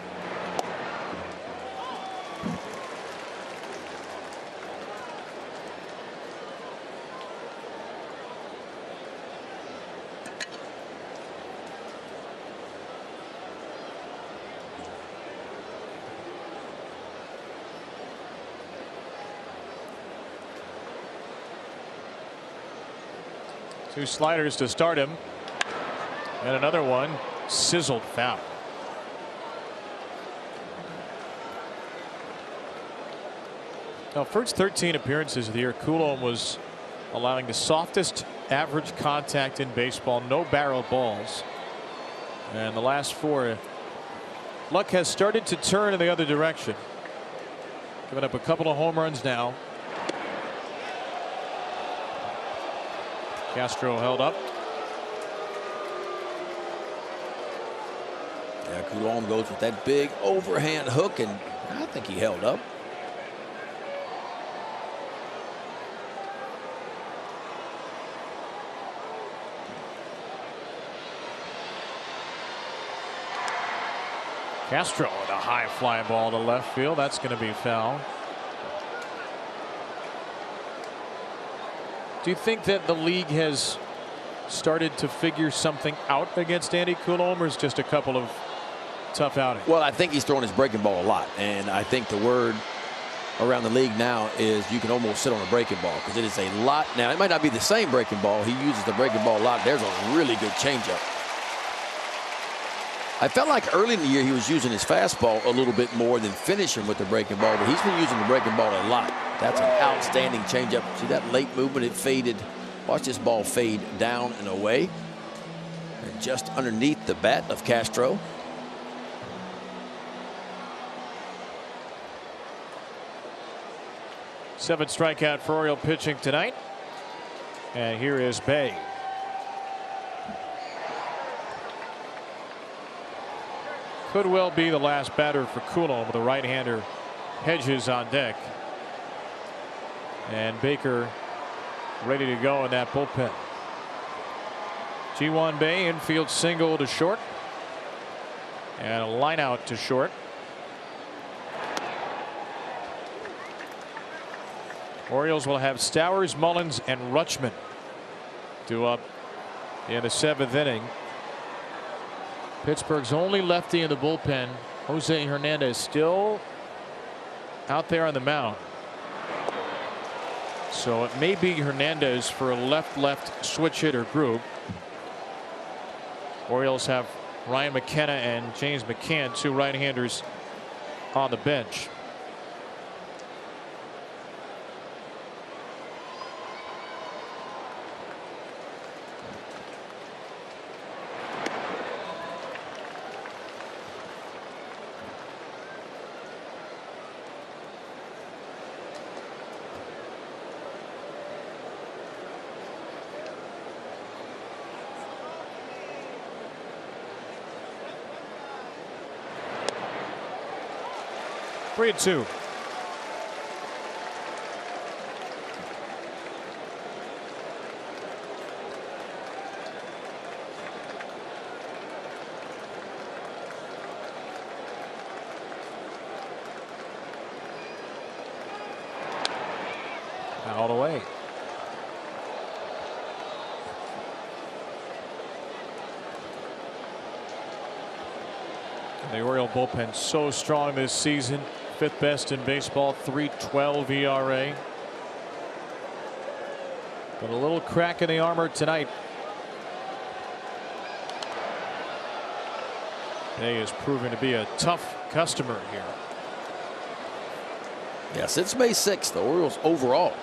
Two sliders to start him, and another one sizzled foul. Now, first 13 appearances of the year, Coulombe was allowing the softest average contact in baseball, no barrel balls. And the last 4, luck has started to turn in the other direction. Giving up a couple of home runs now. Castro held up. Yeah, Coulombe goes with that big overhand hook, and I think he held up. Castro with a high fly ball to left field. That's going to be foul. Do you think that the league has started to figure something out against Andy Coulombe, or is just a couple of tough outings? Well, I think he's throwing his breaking ball a lot, and I think the word around the league now is you can almost sit on a breaking ball, because it is a lot. Now, it might not be the same breaking ball. He uses the breaking ball a lot. There's a really good changeup. I felt like early in the year he was using his fastball a little bit more than finishing with the breaking ball, but he's been using the breaking ball a lot. That's an outstanding changeup. See that late movement? It faded. Watch this ball fade down and away. And just underneath the bat of Castro. Seven strikeout for Oriole pitching tonight. And here is Bay. Could well be the last batter for Coulombe, with a right-hander. Hedges on deck. And Baker ready to go in that bullpen. Ji-hwan Bae, infield single to short. And a line out to short. Orioles will have Stowers, Mullins, and Rutschman due up in the 7th inning. Pittsburgh's only lefty in the bullpen, Jose Hernandez, still out there on the mound. So it may be Hernandez for a left switch hitter group. Orioles have Ryan McKenna and James McCann, two right-handers on the bench. Three and two. All the way. The Oriole bullpen so strong this season. Fifth best in baseball, 3.12 ERA. But a little crack in the armor tonight. Bay is proving to be a tough customer here. Yeah, since May 6th, the Orioles overall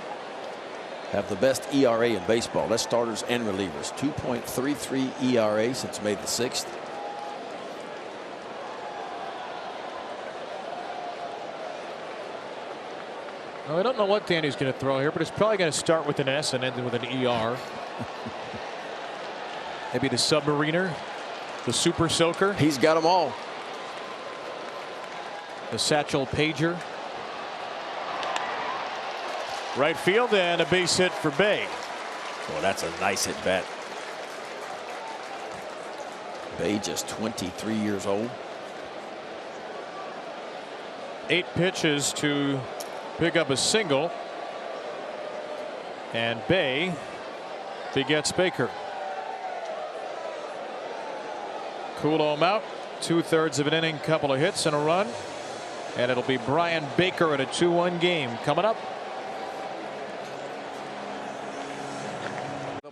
have the best ERA in baseball. That's starters and relievers. 2.33 ERA since May the 6th. Well, I don't know what Danny's going to throw here, but it's probably going to start with an S and end with an ER. Maybe the submariner, the super soaker. He's got them all. The satchel pager. Right field and a base hit for Bay. Well, that's a nice hit bat. Bay just 23 years old. 8 pitches to pick up a single. And Bay begets Baker. Cool him out. 2/3 of an inning, couple of hits and a run. And it'll be Brian Baker in a 2-1 game coming up.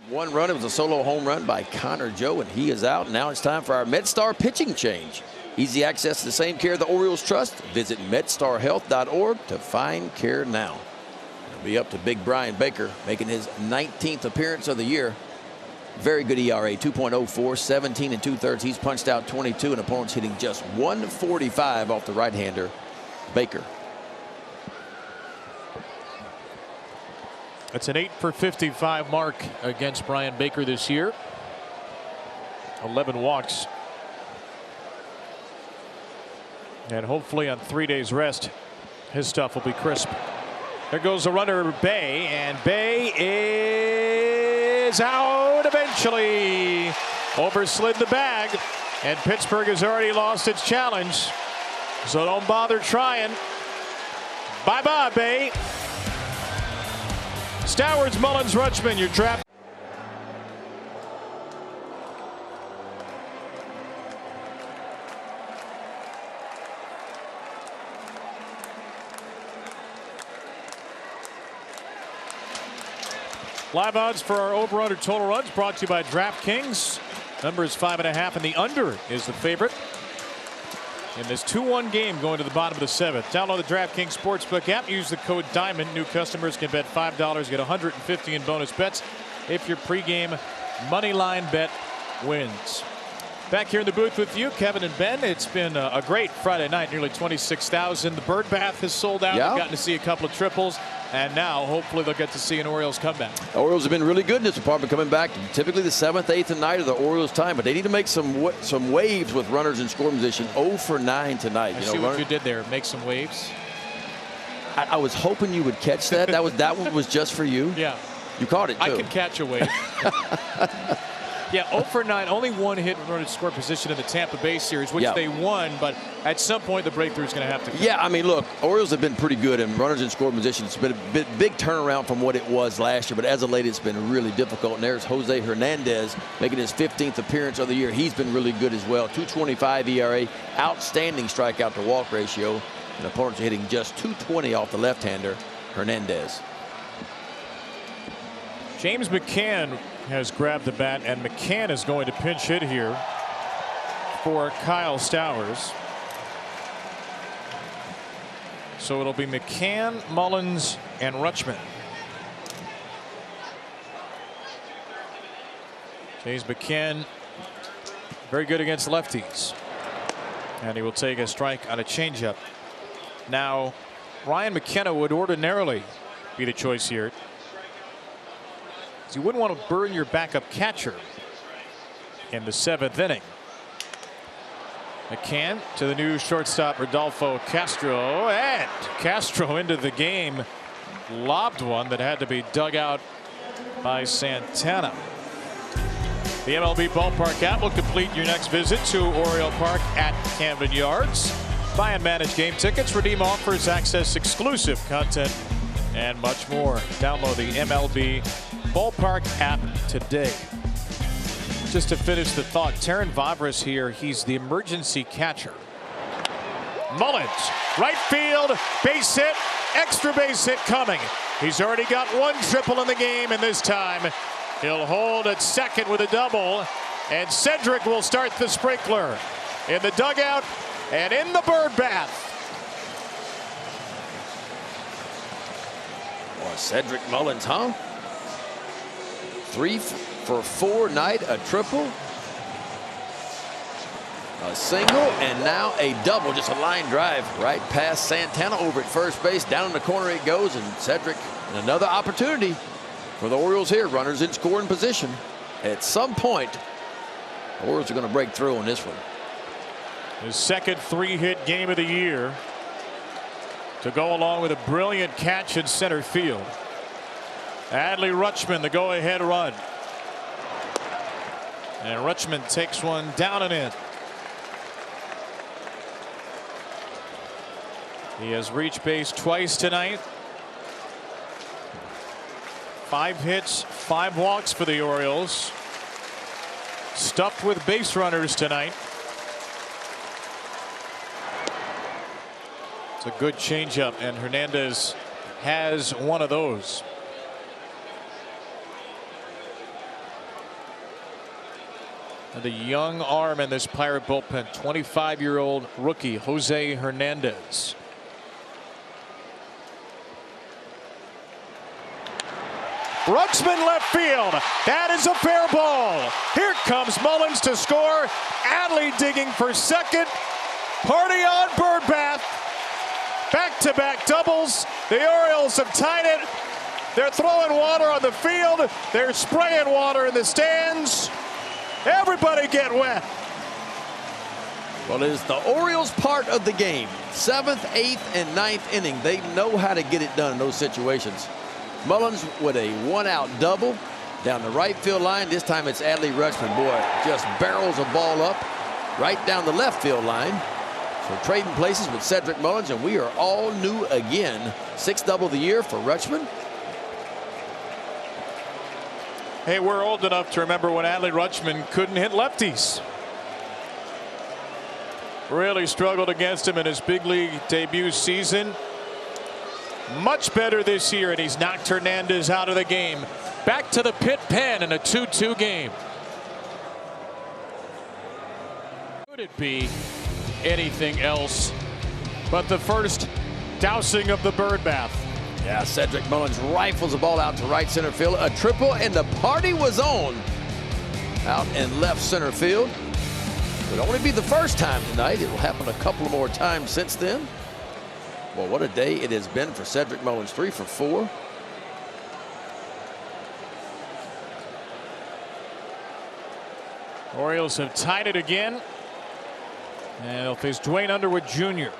One run. It was a solo home run by Connor Joe, and he is out. Now it's time for our MedStar pitching change. Easy access to the same care the Orioles trust. Visit medstarhealth.org to find care now. It'll be up to big Brian Baker, making his 19th appearance of the year. Very good ERA, 2.04, 17 2/3. He's punched out 22, and opponents hitting just 145 off the right-hander, Baker. That's an 8 for 55 mark against Brian Baker this year. 11 walks. And hopefully on 3 days rest, his stuff will be crisp. There goes the runner, Bay, and Bay is out eventually. Overslid the bag, and Pittsburgh has already lost its challenge. So don't bother trying. Bye-bye, Bay. Stowers, Mullins, Rutschman, you're trapped. Live odds for our over-under total runs brought to you by DraftKings. Number is 5.5, and the under is the favorite in this 2-1 game going to the bottom of the 7th. Download the DraftKings Sportsbook app. Use the code DIAMOND. New customers can bet $5, get $150 in bonus bets if your pregame money line bet wins. Back here in the booth with you, Kevin and Ben. It's been a great Friday night. Nearly 26,000. The bird bath has sold out. Yeah. We've gotten to see a couple of triples. And now, hopefully, they'll get to see an Orioles comeback. The Orioles have been really good in this department, coming back. Typically, the 7th, 8th, and 9th of the Orioles' time, but they need to make some waves with runners in scoring position. 0 for 9 tonight. I see what you did there. Make some waves. I was hoping you would catch that. That one was just for you. Yeah. You caught it too. I can catch a wave. Yeah, 0 for 9, only one hit with runner in score position in the Tampa Bay series, which they won, but at some point the breakthrough is going to have to come. Yeah, I mean, look, Orioles have been pretty good, and runners in score position. It's been a big turnaround from what it was last year, but as of late, it's been really difficult. And there's Jose Hernandez making his 15th appearance of the year. He's been really good as well. 2.25 ERA, outstanding strikeout to walk ratio, and opponents are hitting just 220 off the left-hander, Hernandez. James McCann has grabbed the bat, and McCann is going to pinch hit here for Kyle Stowers. So it'll be McCann, Mullins, and Rutschman. James McCann, very good against lefties, and he will take a strike on a changeup. Now, Ryan McKenna would ordinarily be the choice here. You wouldn't want to burn your backup catcher in the 7th inning. McCann to the new shortstop Rodolfo Castro, and Castro into the game, lobbed one that had to be dug out by Santana. The MLB Ballpark app will complete your next visit to Oriole Park at Camden Yards. Buy and manage game tickets, redeem offers, access exclusive content, and much more. Download the MLB Ballpark app today. Just to finish the thought, Terrin Vavras here, he's the emergency catcher. Mullins, right field, base hit, extra base hit coming. He's already got one triple in the game, and this time he'll hold at second with a double, and Cedric will start the sprinkler in the dugout and in the bird bath. Boy, Cedric Mullins, huh? 3 for 4 night, a triple, a single, and now a double. Just a line drive right past Santana over at first base. Down in the corner it goes, and Cedric, and another opportunity for the Orioles here. Runners in scoring position. At some point, the Orioles are going to break through on this one. His second 3-hit game of the year to go along with a brilliant catch in center field. Adley Rutschman, the go-ahead run. And Rutschman takes one down and in. He has reached base twice tonight. 5 hits, 5 walks for the Orioles. Stuffed with base runners tonight. It's a good changeup, and Hernandez has one of those. And the young arm in this Pirate bullpen, 25-year-old rookie Jose Hernandez. Rutschman left field. That is a fair ball. Here comes Mullins to score. Adley digging for second. Party on, Birdbath. Back-to-back doubles. The Orioles have tied it. They're throwing water on the field. They're spraying water in the stands. Everybody get wet. Well, it is the Orioles' part of the game. 7th, 8th, and 9th inning. They know how to get it done in those situations. Mullins with a 1-out double down the right field line. This time it's Adley Rutschman. Boy, just barrels a ball up right down the left field line. So trading places with Cedric Mullins, and we are all new again. 6th double of the year for Rutschman. Hey, we're old enough to remember when Adley Rutschman couldn't hit lefties. Really struggled against him in his big league debut season. Much better this year, and he's knocked Hernandez out of the game. Back to the pit pen in a 2-2 game. Could it be anything else but the first dousing of the bird bath? Yeah, Cedric Mullins rifles the ball out to right center field. A triple, and the party was on out in left center field. It would only be the first time tonight. It will happen a couple more times since then. Well, what a day it has been for Cedric Mullins. 3 for 4. Orioles have tied it again. And they'll face Dwayne Underwood Jr.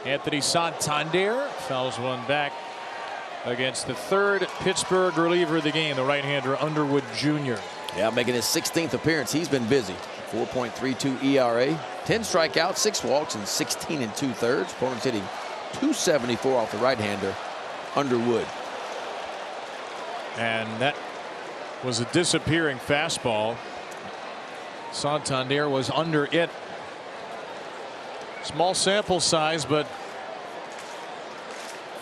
Anthony Santander fouls one back against the 3rd Pittsburgh reliever of the game, the right-hander Underwood Jr. Yeah, making his 16th appearance. He's been busy. 4.32 ERA, 10 strikeouts, 6 walks, and 16 2/3. Opponents hitting .274 off the right-hander Underwood. And that was a disappearing fastball. Santander was under it. Small sample size, but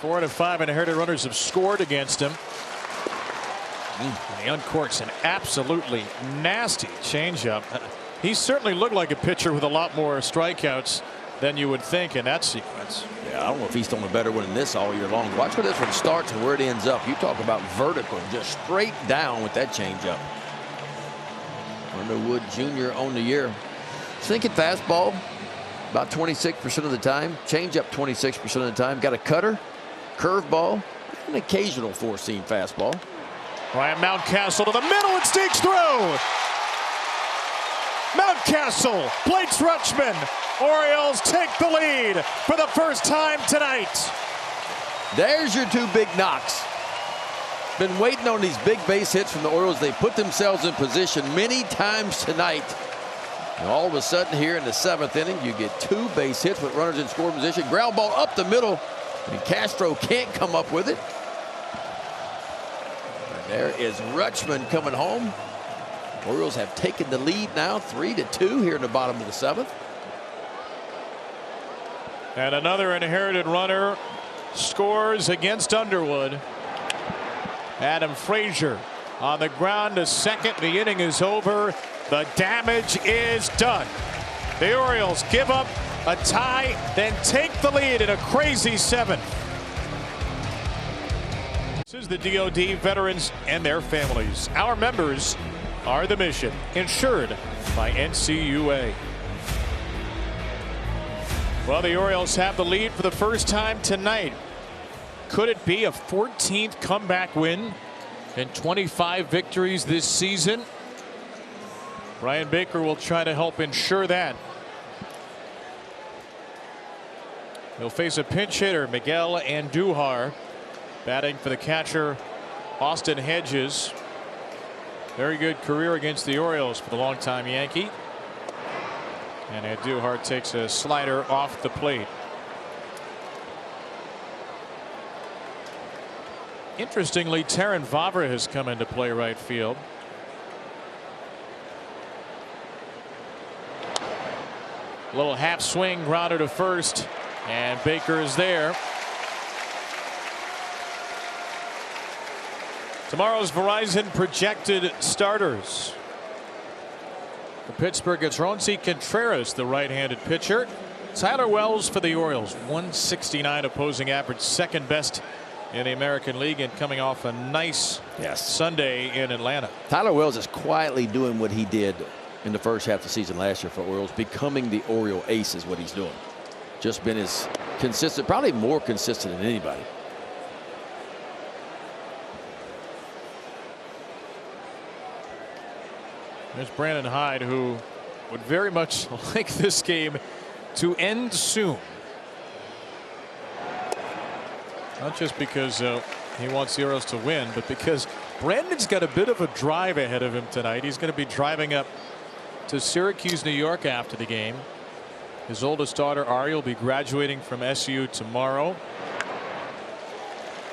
4 out of 5 inherited runners have scored against him. He uncorks an absolutely nasty changeup. He certainly looked like a pitcher with a lot more strikeouts than you would think in that sequence. Yeah, I don't know if he's thrown a better one than this all year long. Watch where this one starts and where it ends up. You talk about vertical, just straight down with that changeup. Underwood Jr. on the year. Sinking fastball about 26% of the time. Changeup 26% of the time. Got a cutter, curveball, an occasional four-seam fastball. Ryan Mountcastle to the middle and sneaks through. Mountcastle, Blake Rutschman. Orioles take the lead for the first time tonight. There's your two big knocks. Been waiting on these big base hits from the Orioles. They put themselves in position many times tonight. And all of a sudden here in the 7th inning, you get two base hits with runners in scoring position. Ground ball up the middle, and Castro can't come up with it. And there is Rutschman coming home. Orioles have taken the lead now 3-2 here in the bottom of the 7th. And another inherited runner scores against Underwood. Adam Frazier on the ground to second. The inning is over. The damage is done. The Orioles give up a tie, then take the lead in a crazy 7th. This is the DoD veterans and their families. Our members are the mission, insured by NCUA. Well, the Orioles have the lead for the first time tonight. Could it be a 14th comeback win and 25 victories this season? Brian Baker will try to help ensure that. He'll face a pinch hitter, Miguel Andujar, batting for the catcher, Austin Hedges. Very good career against the Orioles for the longtime Yankee. And Andujar takes a slider off the plate. Interestingly, Taron Vavra has come into play right field. A little half swing grounder to first, and Baker is there. Tomorrow's Verizon projected starters. For Pittsburgh, it's Ronci Contreras, the right-handed pitcher. Tyler Wells for the Orioles, 169 opposing average, second best in the American League, and coming off a nice Sunday in Atlanta. Tyler Wells is quietly doing what he did in the first half of the season last year for Orioles. Becoming the Oriole ace is what he's doing. Just been as consistent, probably more consistent than anybody. There's Brandon Hyde, who would very much like this game to end soon. Not just because he wants the Orioles to win, but because Brandon's got a bit of a drive ahead of him tonight. He's going to be driving up to Syracuse, New York after the game. His oldest daughter, Ari, will be graduating from SU tomorrow.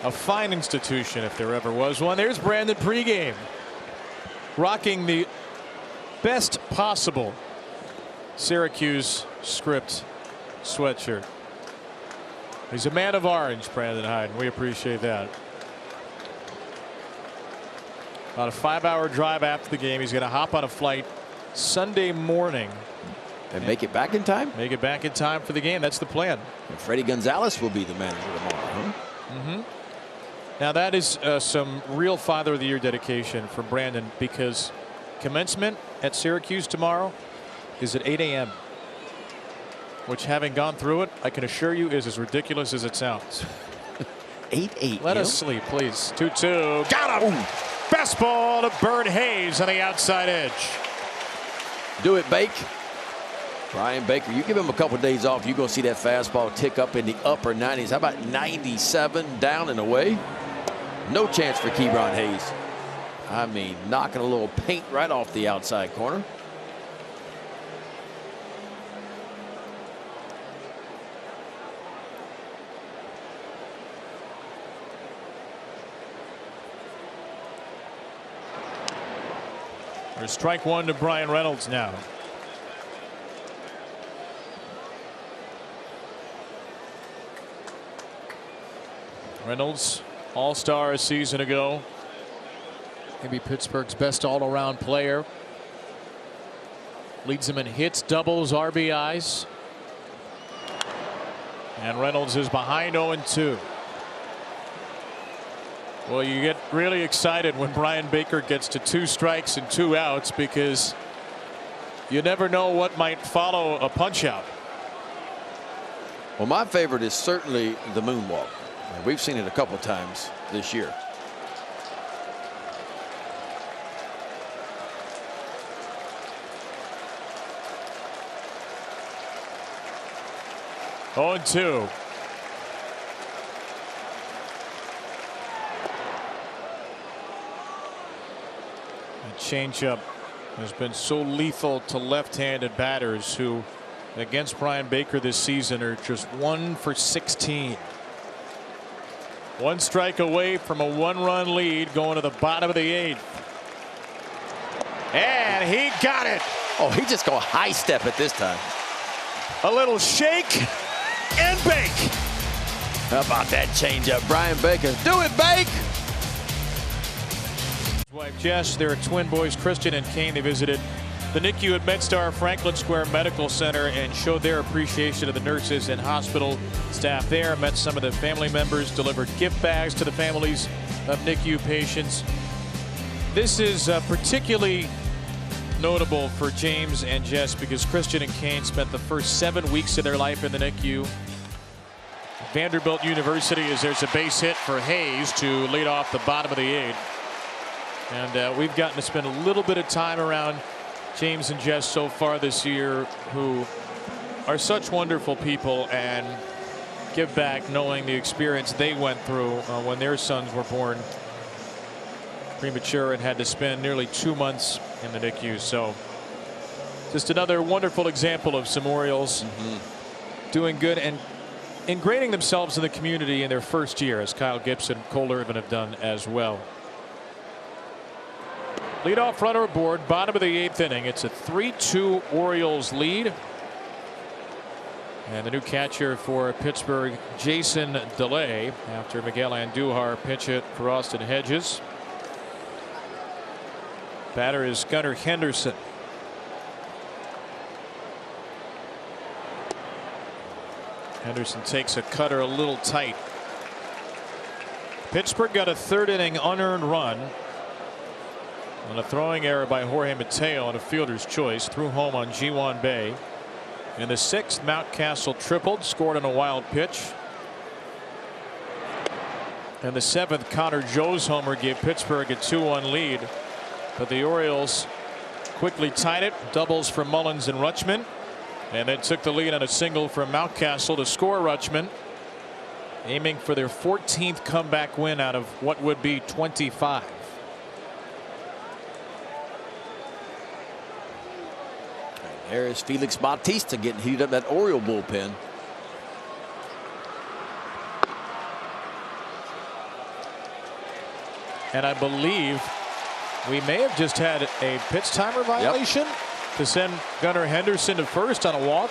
A fine institution if there ever was one. There's Brandon pregame, rocking the best possible Syracuse script sweatshirt. He's a man of orange, Brandon Hyde, and we appreciate that. About a 5-hour drive after the game. He's going to hop on a flight Sunday morning. And make it back in time? Make it back in time for the game. That's the plan. And Freddie Gonzalez will be the manager tomorrow, huh? Now that is some real Father of the Year dedication for Brandon, because commencement at Syracuse tomorrow is at 8 a.m. which, having gone through it, I can assure you is as ridiculous as it sounds. 8 a.m. Let us sleep, please. 2-2. Got him. Fastball to Bird Hayes on the outside edge. Do it, Bake. Brian Baker, you give him a couple of days off, you're going to see that fastball tick up in the upper 90s. How about 97 down and away? No chance for Ke'Bryan Hayes. I mean, knocking a little paint right off the outside corner. There's strike one to Brian Reynolds now. Reynolds, all-star a season ago. Maybe Pittsburgh's best all-around player. Leads them in hits, doubles, RBIs. And Reynolds is behind 0-2. Well, you get really excited when Brian Baker gets to 2 strikes and 2 outs because you never know what might follow a punch out. Well, my favorite is certainly the moonwalk. We've seen it a couple times this year. Oh, and 2. The changeup has been so lethal to left-handed batters who, against Brian Baker this season, are just 1 for 16. 1 strike away from a 1-run lead going to the bottom of the 8th. And he got it. Oh, he just go high step it this time. A little shake and bake. How about that changeup, Brian Baker? Do it, Bake. His wife Jess, their twin boys Christian and Kane, they visited the NICU at MedStar Franklin Square Medical Center and showed their appreciation of the nurses and hospital staff there. Met some of the family members, delivered gift bags to the families of NICU patients. This is particularly notable for James and Jess because Christian and Kane spent the first 7 weeks of their life in the NICU. Vanderbilt University, as there's a base hit for Hayes to lead off the bottom of the 8th. And we've gotten to spend a little bit of time around James and Jess so far this year, who are such wonderful people and give back knowing the experience they went through when their sons were born premature and had to spend nearly 2 months in the NICU. So just another wonderful example of some Orioles doing good and ingraining themselves in the community in their first year, as Kyle Gibson and Cole Irvin have done as well. Leadoff runner aboard, bottom of the 8th inning. It's a 3-2 Orioles lead. And the new catcher for Pittsburgh, Jason DeLay, after Miguel Andujar pinch hit for Austin Hedges. Batter is Gunnar Henderson. Henderson takes a cutter a little tight. Pittsburgh got a 3rd inning unearned run on a throwing error by Jorge Mateo on a fielder's choice. Threw home on G1 Bay. In the 6th, Mountcastle tripled, scored on a wild pitch. And the 7th, Connor Joe's homer gave Pittsburgh a 2-1 lead. But the Orioles quickly tied it. Doubles from Mullins and Rutschman. And then took the lead on a single from Mountcastle to score Rutschman, aiming for their 14th comeback win out of what would be 25. There is Felix Bautista getting heated up that Oriole bullpen. And I believe we may have just had a pitch timer violation to send Gunnar Henderson to first on a walk.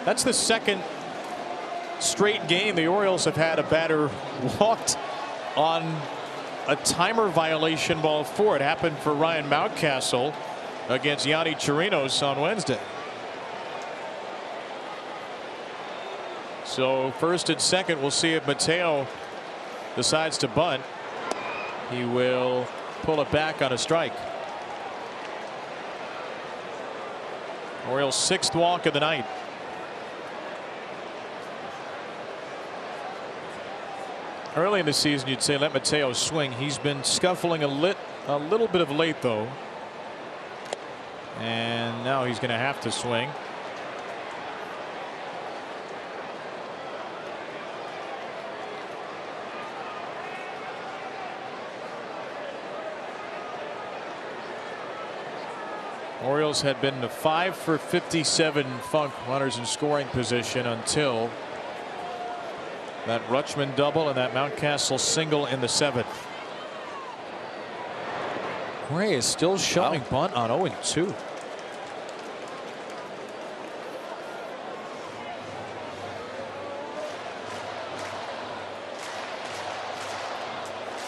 That's the 2nd straight game the Orioles have had a batter walked on a timer violation ball 4. It happened for Ryan Mountcastle against Yanni Chirinos on Wednesday. So 1st and 2nd, we'll see if Mateo decides to bunt. He will pull it back on a strike. Orioles' 6th walk of the night. Early in the season, you'd say let Mateo swing. He's been scuffling a little bit of late, though. And now he's going to have to swing. Orioles had been in a 5 for 57 funk, runners in scoring position, until that Rutschman double and that Mountcastle single in the 7th. Gray is still showing bunt on 0-2.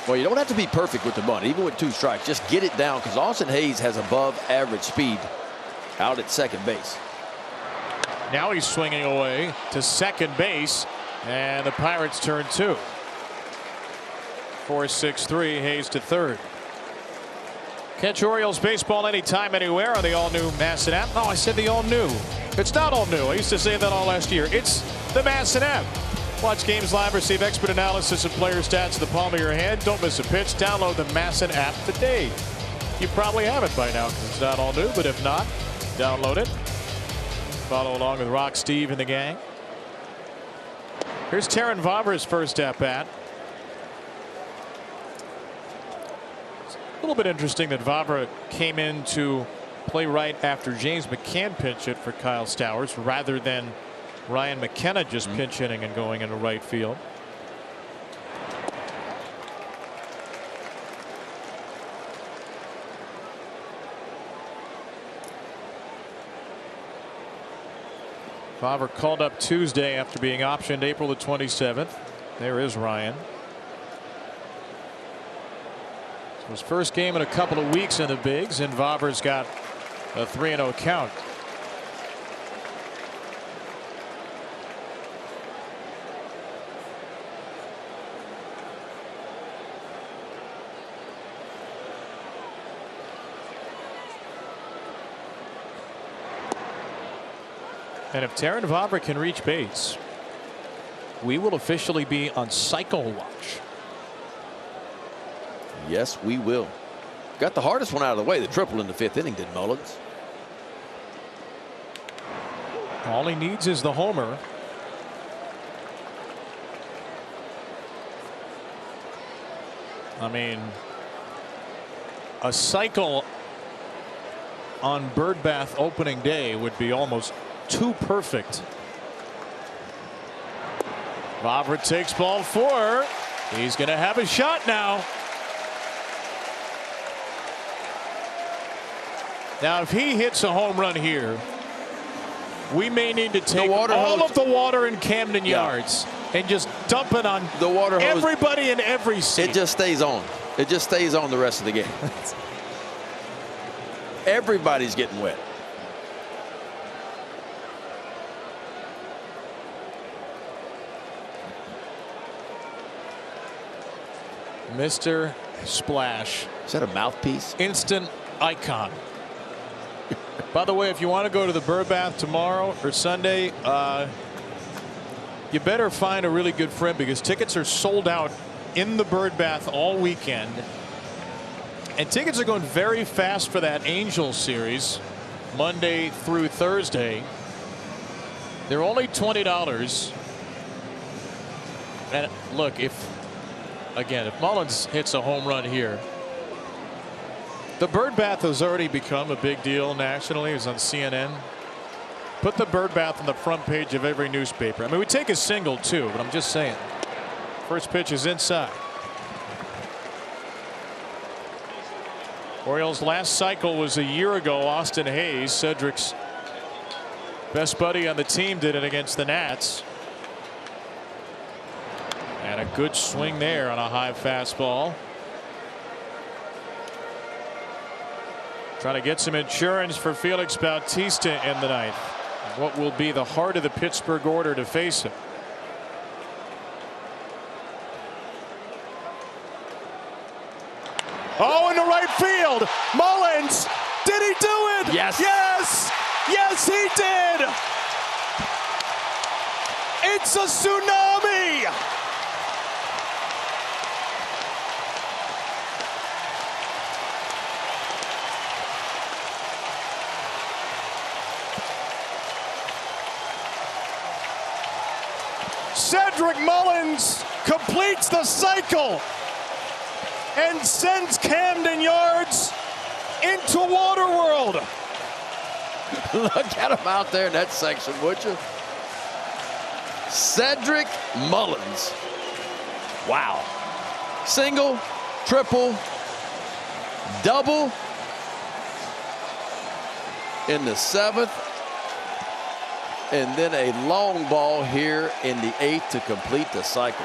Well, you don't have to be perfect with the bunt, even with 2 strikes. Just get it down, because Austin Hayes has above average speed out at second base. Now he's swinging away to second base, and the Pirates turn 2. 4-6-3, Hayes to third. Catch Orioles baseball anytime, anywhere on the all-new Masson app. Oh, I said the all-new. It's not all new. I used to say that all last year. It's the Masson app. Watch games live, receive expert analysis and player stats in the palm of your hand. Don't miss a pitch. Download the Masson app today. You probably have it by now because it's not all new, but if not, download it. Follow along with Rock, Steve, and the gang. Here's Terrin Vavra's first at-bat. A little bit interesting that Vavra came in to play right after James McCann pinch hit for Kyle Stowers rather than Ryan McKenna just pinch hitting and going into right field. Vavra called up Tuesday after being optioned April the 27th. There is Ryan. So his first game in a couple of weeks in the bigs, and Vavra's got a 3-0 count. And if Terrin Vavra can reach base, we will officially be on cycle watch. Yes, we will. Got the hardest one out of the way, the triple in the 5th inning, did Mullins. All he needs is the homer. I mean, a cycle on Birdbath opening day would be almost too perfect. Vavra takes ball 4. He's going to have a shot now. Now, if he hits a home run here, we may need to take all of the water in Camden Yards and just dump it on the water hose. Everybody in every seat. It just stays on. It just stays on the rest of the game. Everybody's getting wet. Mr. Splash. Is that a mouthpiece? Instant icon. By the way, if you want to go to the Birdbath tomorrow or Sunday, you better find a really good friend because tickets are sold out in the Birdbath all weekend. And tickets are going very fast for that Angels series, Monday through Thursday. They're only $20. And look, if Mullins hits a home run here, the Birdbath has already become a big deal nationally. It was on CNN. Put the Birdbath on the front page of every newspaper. I mean, we take a single too, but I'm just saying. First pitch is inside. Orioles' last cycle was a year ago. Austin Hayes, Cedric's best buddy on the team, did it against the Nats. And a good swing there on a high fastball. Trying to get some insurance for Felix Bautista in the ninth. What will be the heart of the Pittsburgh order to face him. Oh, into right field. Mullins. Did he do it? Yes. Yes. Yes, he did. It's a tsunami. Cedric Mullins completes the cycle and sends Camden Yards into Waterworld. Look at him out there in that section, would you? Cedric Mullins. Wow. Single, triple, double in the 7th. And then a long ball here in the 8th to complete the cycle.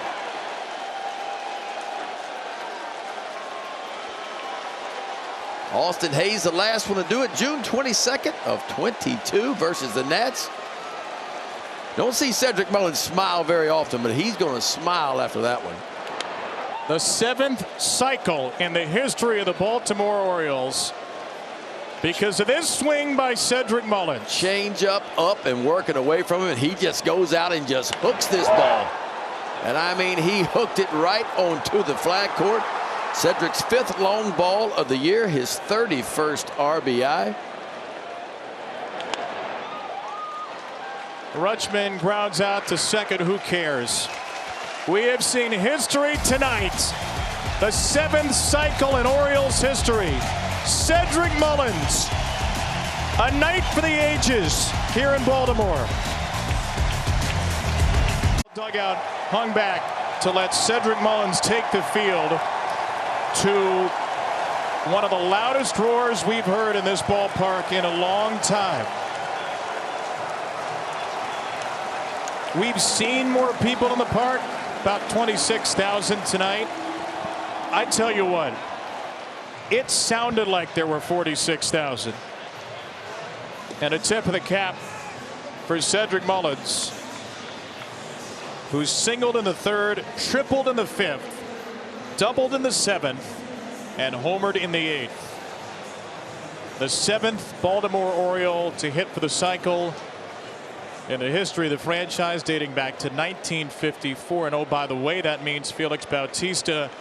Austin Hayes, the last one to do it, June 22nd of 22 versus the Nats. Don't see Cedric Mullins smile very often, but he's going to smile after that one. The 7th cycle in the history of the Baltimore Orioles because of this swing by Cedric Mullins. Change up and working away from him, and he just goes out and just hooks this ball. And I mean, he hooked it right onto the flag court. Cedric's 5th long ball of the year, his 31st RBI. Rutschman grounds out to second. Who cares? We have seen history tonight. The 7th cycle in Orioles history. Cedric Mullins. A night for the ages here in Baltimore. Dugout hung back to let Cedric Mullins take the field to one of the loudest roars we've heard in this ballpark in a long time. We've seen more people in the park, about 26,000 tonight. I tell you what, it sounded like there were 46,000. And a tip of the cap for Cedric Mullins, who singled in the 3rd, tripled in the 5th, doubled in the 7th, and homered in the 8th. The 7th Baltimore Oriole to hit for the cycle in the history of the franchise, dating back to 1954. And oh, by the way, that means Felix Bautista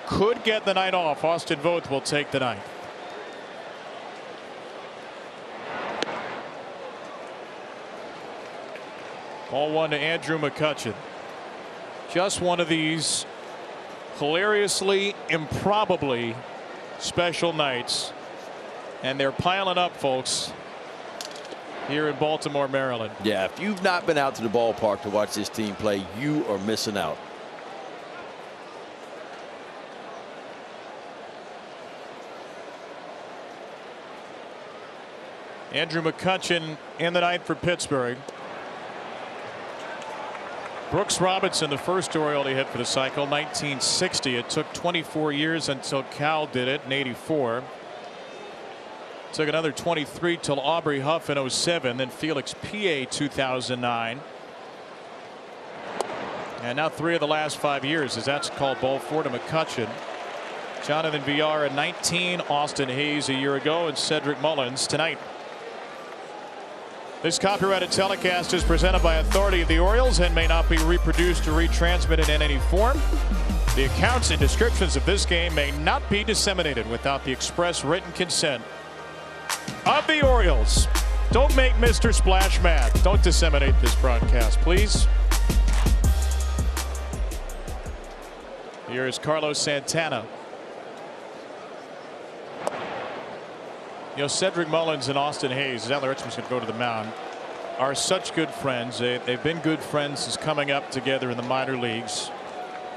could get the night off. Austin Voth will take the ninth. Ball 1 to Andrew McCutchen. Just one of these hilariously, improbably special nights, and they're piling up, folks, here in Baltimore, Maryland. Yeah, if you've not been out to the ballpark to watch this team play, you are missing out. Andrew McCutchen in the ninth for Pittsburgh. Brooks Robinson, the first Oriole to hit for the cycle, 1960. It took 24 years until Cal did it in '84. Took another 23 till Aubrey Huff in '07, then Felix P.A. 2009. And now 3 of the last 5 years, as that's called ball 4 to McCutchen. Jonathan Villar in 19, Austin Hayes a year ago, and Cedric Mullins tonight. This copyrighted telecast is presented by authority of the Orioles and may not be reproduced or retransmitted in any form. The accounts and descriptions of this game may not be disseminated without the express written consent of the Orioles. Don't make Mr. Splash mad. Don't disseminate this broadcast, please. Here is Carlos Santana. You know, Cedric Mullins and Austin Hayes, Adler Richmond's going to go to the mound, are such good friends. They've been good friends since coming up together in the minor leagues.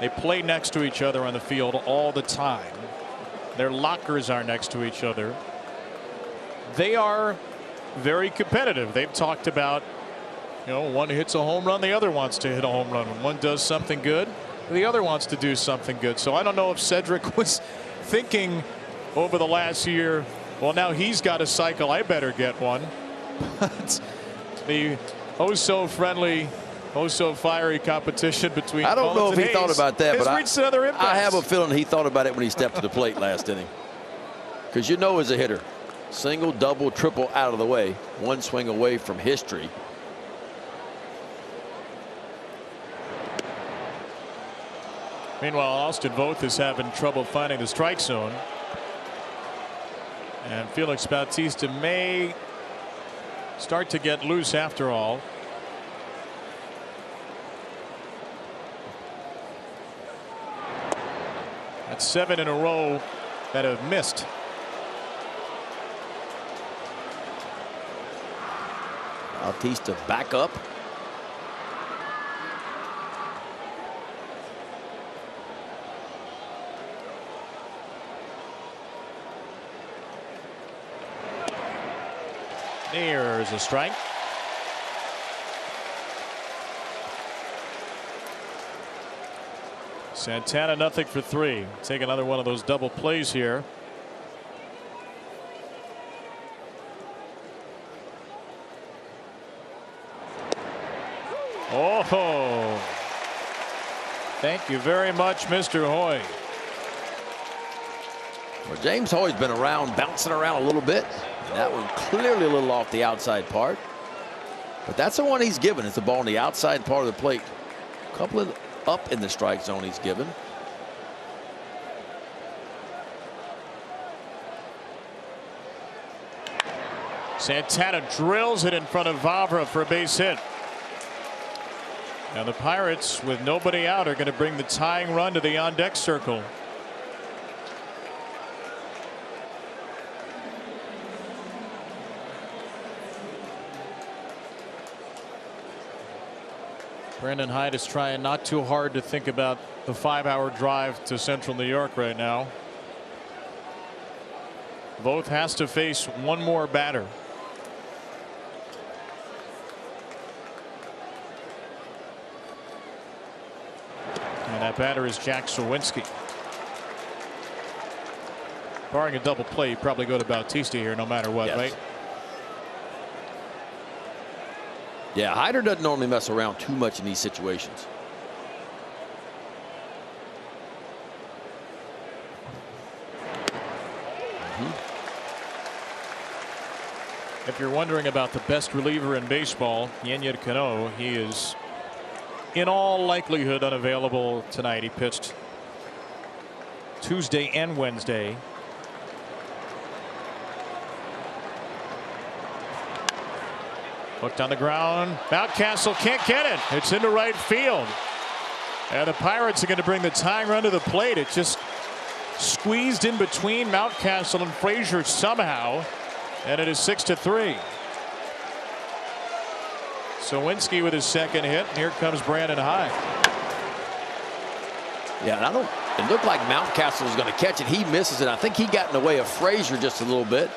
They play next to each other on the field all the time. Their lockers are next to each other. They are very competitive. They've talked about, you know, one hits a home run, the other wants to hit a home run. When one does something good, the other wants to do something good. So I don't know if Cedric was thinking over the last year, well, now he's got a cycle, I better get one. But the oh so friendly, oh so fiery competition between I don't know if he thought about that, but I have a feeling he thought about it when he stepped to the plate last inning. Because you know, as a hitter, single, double, triple out of the way, one swing away from history. Meanwhile, Austin Voth is having trouble finding the strike zone. And Felix Bautista may start to get loose after all. That's 7 in a row that have missed. Bautista back up. There's a strike. Santana nothing for 3. Take another one of those double plays here. Oh, thank you very much, Mr. Hoy. Well, James Hoy's been around, bouncing around a little bit. That one clearly a little off the outside part. But that's the one he's given. It's the ball on the outside part of the plate. A couple of up in the strike zone he's given. Santana drills it in front of Vavra for a base hit. Now the Pirates, with nobody out, are going to bring the tying run to the on-deck circle. Brandon Hyde is trying not too hard to think about the 5-hour drive to Central New York right now. Voth has to face one more batter. And that batter is Jack Sawinski. Barring a double play, you probably go to Bautista here no matter what, yes. Right? Yeah, Hyder doesn't normally mess around too much in these situations. If you're wondering about the best reliever in baseball, Yennier Cano, he is in all likelihood unavailable tonight. He pitched Tuesday and Wednesday. Hooked on the ground. Mountcastle can't get it. It's into right field. And the Pirates are going to bring the tying run to the plate. It just squeezed in between Mountcastle and Frazier somehow. And it is 6-3. Sawinski with his second hit. And here comes Brandon Hyde. Yeah, and it looked like Mountcastle was going to catch it. He misses it. I think he got in the way of Frazier just a little bit.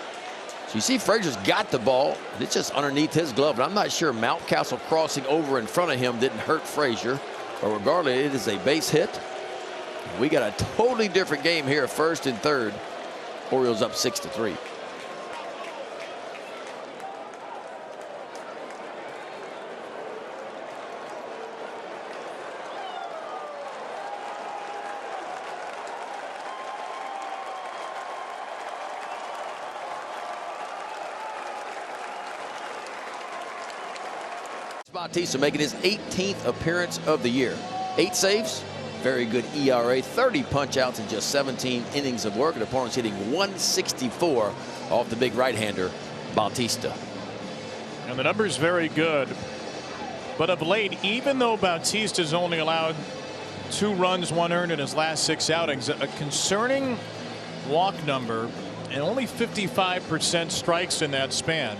So you see Frazier's got the ball. It's just underneath his glove. And I'm not sure Mountcastle crossing over in front of him didn't hurt Frazier. But regardless, it is a base hit. We got a totally different game here, first and third. Orioles up 6-3. Bautista making his 18th appearance of the year. 8 saves, very good ERA, 30 punch-outs in just 17 innings of work. And opponents hitting 164 off the big right-hander, Bautista. And the number's very good. But of late, even though Bautista's only allowed 2 runs, 1 earned in his last 6 outings, a concerning walk number and only 55% strikes in that span.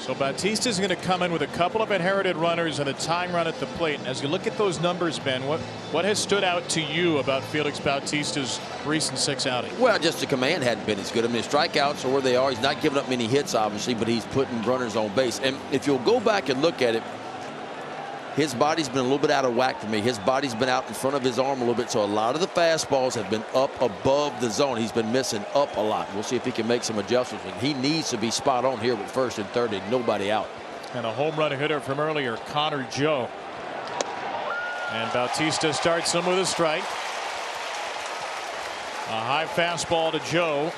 So Bautista's going to come in with a couple of inherited runners and a tying run at the plate. And as you look at those numbers, Ben, what has stood out to you about Felix Bautista's recent 6 outings? Well, just the command hadn't been as good. I mean, his strikeouts are where they are. He's not giving up many hits, obviously, but he's putting runners on base. And if you'll go back and look at it, his body's been a little bit out of whack for me. His body's been out in front of his arm a little bit, so a lot of the fastballs have been up above the zone. He's been missing up a lot. We'll see if he can make some adjustments. And he needs to be spot on here with first and third and nobody out. And a home run hitter from earlier, Connor Joe. And Bautista starts him with a strike. A high fastball to Joe.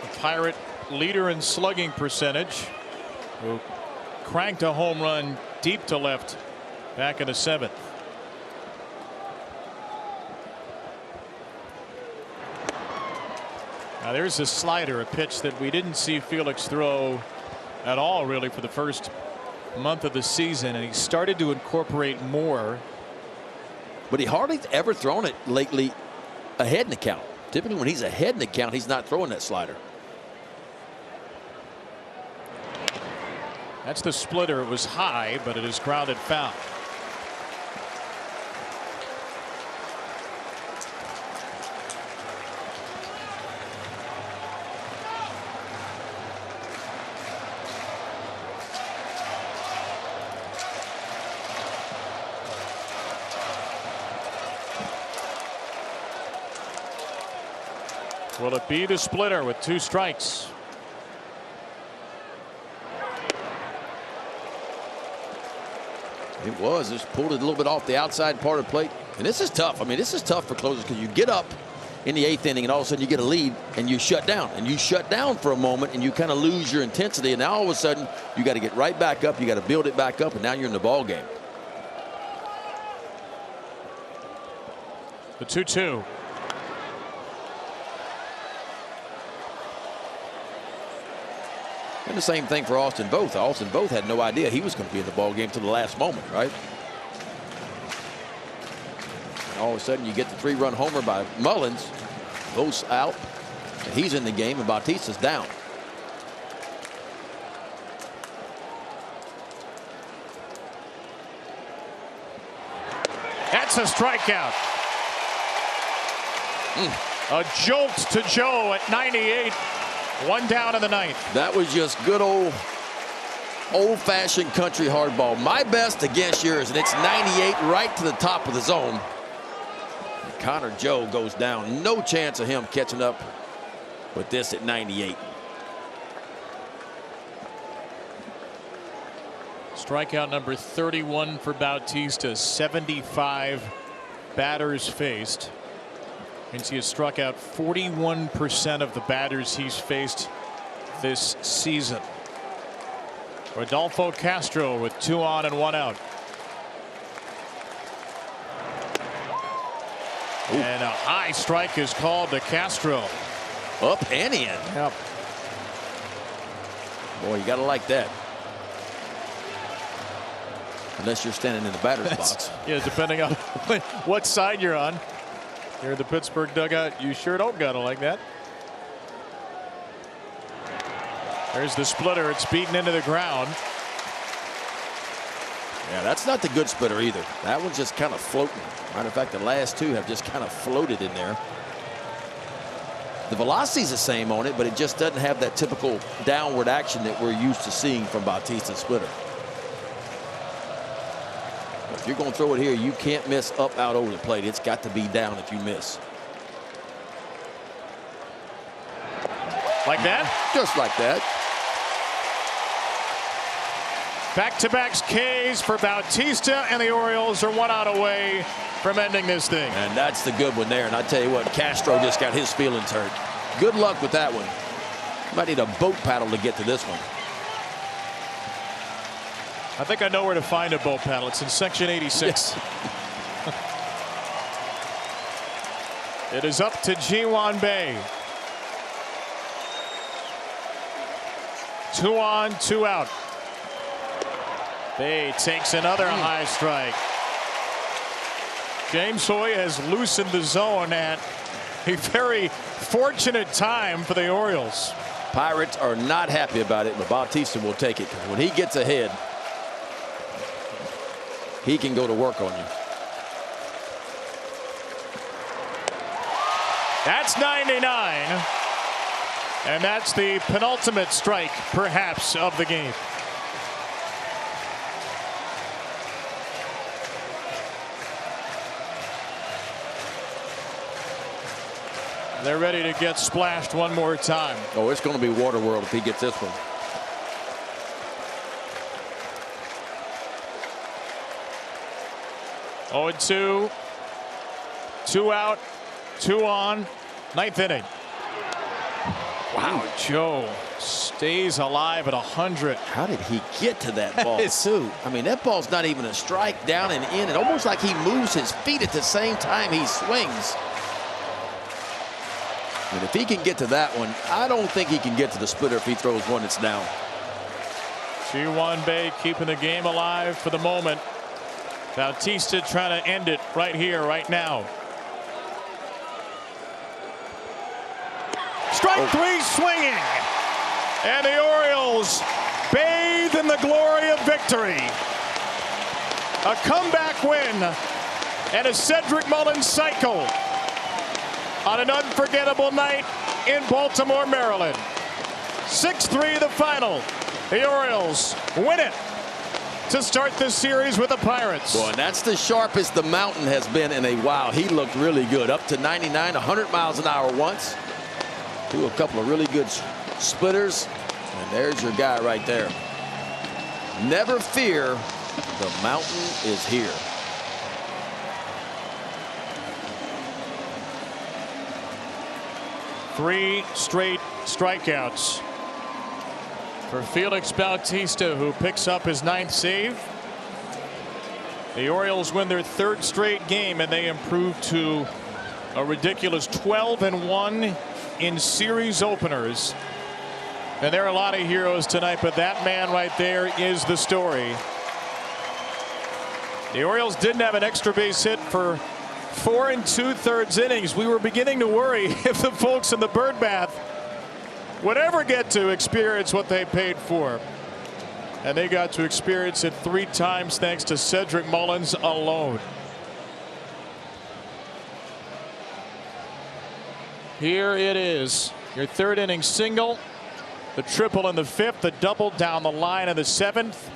The Pirate leader in slugging percentage, who cranked a home run deep to left back in the 7th. Now there's a slider, a pitch that we didn't see Felix throw at all really for the first month of the season, and he started to incorporate more. But he hardly ever thrown it lately ahead in the count. Typically when he's ahead in the count, he's not throwing that slider. That's the splitter. It was high, but it is grounded foul. Will it be the splitter with 2 strikes? It was. Just pulled it a little bit off the outside part of the plate. And this is tough. I mean, this is tough for closers because you get up in the 8th inning and all of a sudden you get a lead and you shut down. And you shut down for a moment and you kind of lose your intensity. And now all of a sudden you got to get right back up. You got to build it back up. And now you're in the ball game. The 2-2. And the same thing for Austin Voth. Austin Voth had no idea he was going to be in the ball game till the last moment, right? And all of a sudden you get the 3-run homer by Mullins. Voth's out. And he's in the game and Bautista's down. That's a strikeout. A jolt to Joe at 98. 1 down in the 9th. That was just good old-fashioned country hardball. My best against yours, and it's 98 right to the top of the zone. And Connor Joe goes down. No chance of him catching up with this at 98. Strikeout number 31 for Bautista. 75 batters faced. And he has struck out 41% of the batters he's faced this season. Rodolfo Castro with 2 on and 1 out. Ooh. And a high strike is called to Castro. Up and in. Yep. Boy, you got to like that. Unless you're standing in the batter's box. Yeah, depending on what side you're on. Here at the Pittsburgh dugout, you sure don't gotta like that. There's the splitter. It's beaten into the ground. Yeah, that's not the good splitter either. That one's just kind of floating. Matter of fact, the last 2 have just kind of floated in there. The velocity's the same on it, but it just doesn't have that typical downward action that we're used to seeing from Bautista's splitter. If you're going to throw it here, you can't miss up, out, over the plate. It's got to be down if you miss. Like that? Just like that. Back-to-back Ks for Bautista, and the Orioles are 1 out away from ending this thing. And that's the good one there. And I tell you what, Castro just got his feelings hurt. Good luck with that one. Might need a boat paddle to get to this one. I think I know where to find a boat paddle. It's in section 86. It is up to Ji-hwan Bae. 2 on, 2 out. Bae takes another high strike. James Hoy has loosened the zone at a very fortunate time for the Orioles. Pirates are not happy about it, but Bautista will take it. When he gets ahead, he can go to work on you. That's 99. And that's the penultimate strike, perhaps, of the game. They're ready to get splashed one more time. Oh, it's going to be Waterworld if he gets this one. Oh, and 2. 2 out, 2 on, 9th inning. Wow, Joe stays alive at 100. How did he get to that ball, too? I mean, that ball's not even a strike, down and in. It almost like he moves his feet at the same time he swings. And if he can get to that one, I don't think he can get to the splitter if he throws one that's down. Ji-hwan Bae keeping the game alive for the moment. Bautista trying to end it right here, right now. Strike 3 swinging. And the Orioles bathe in the glory of victory. A comeback win and a Cedric Mullins cycle on an unforgettable night in Baltimore, Maryland. 6-3 the final. The Orioles win it to start this series with the Pirates. Boy, and that's the sharpest the mountain has been in a while. He looked really good. Up to 99, 100 miles an hour once. Do a couple of really good splitters. And there's your guy right there. Never fear The mountain is here. Three straight strikeouts for Felix Bautista, who picks up his 9th save. The Orioles win their 3rd straight game, and they improve to a ridiculous 12-1 in series openers. And there are a lot of heroes tonight, but that man right there is the story. The Orioles didn't have an extra base hit for 4 2/3 innings. We were beginning to worry if the folks in the bird bath would ever get to experience what they paid for. And they got to experience it 3 times thanks to Cedric Mullins alone. Here it is, your 3rd inning single, the triple in the 5th, the double down the line in the 7th,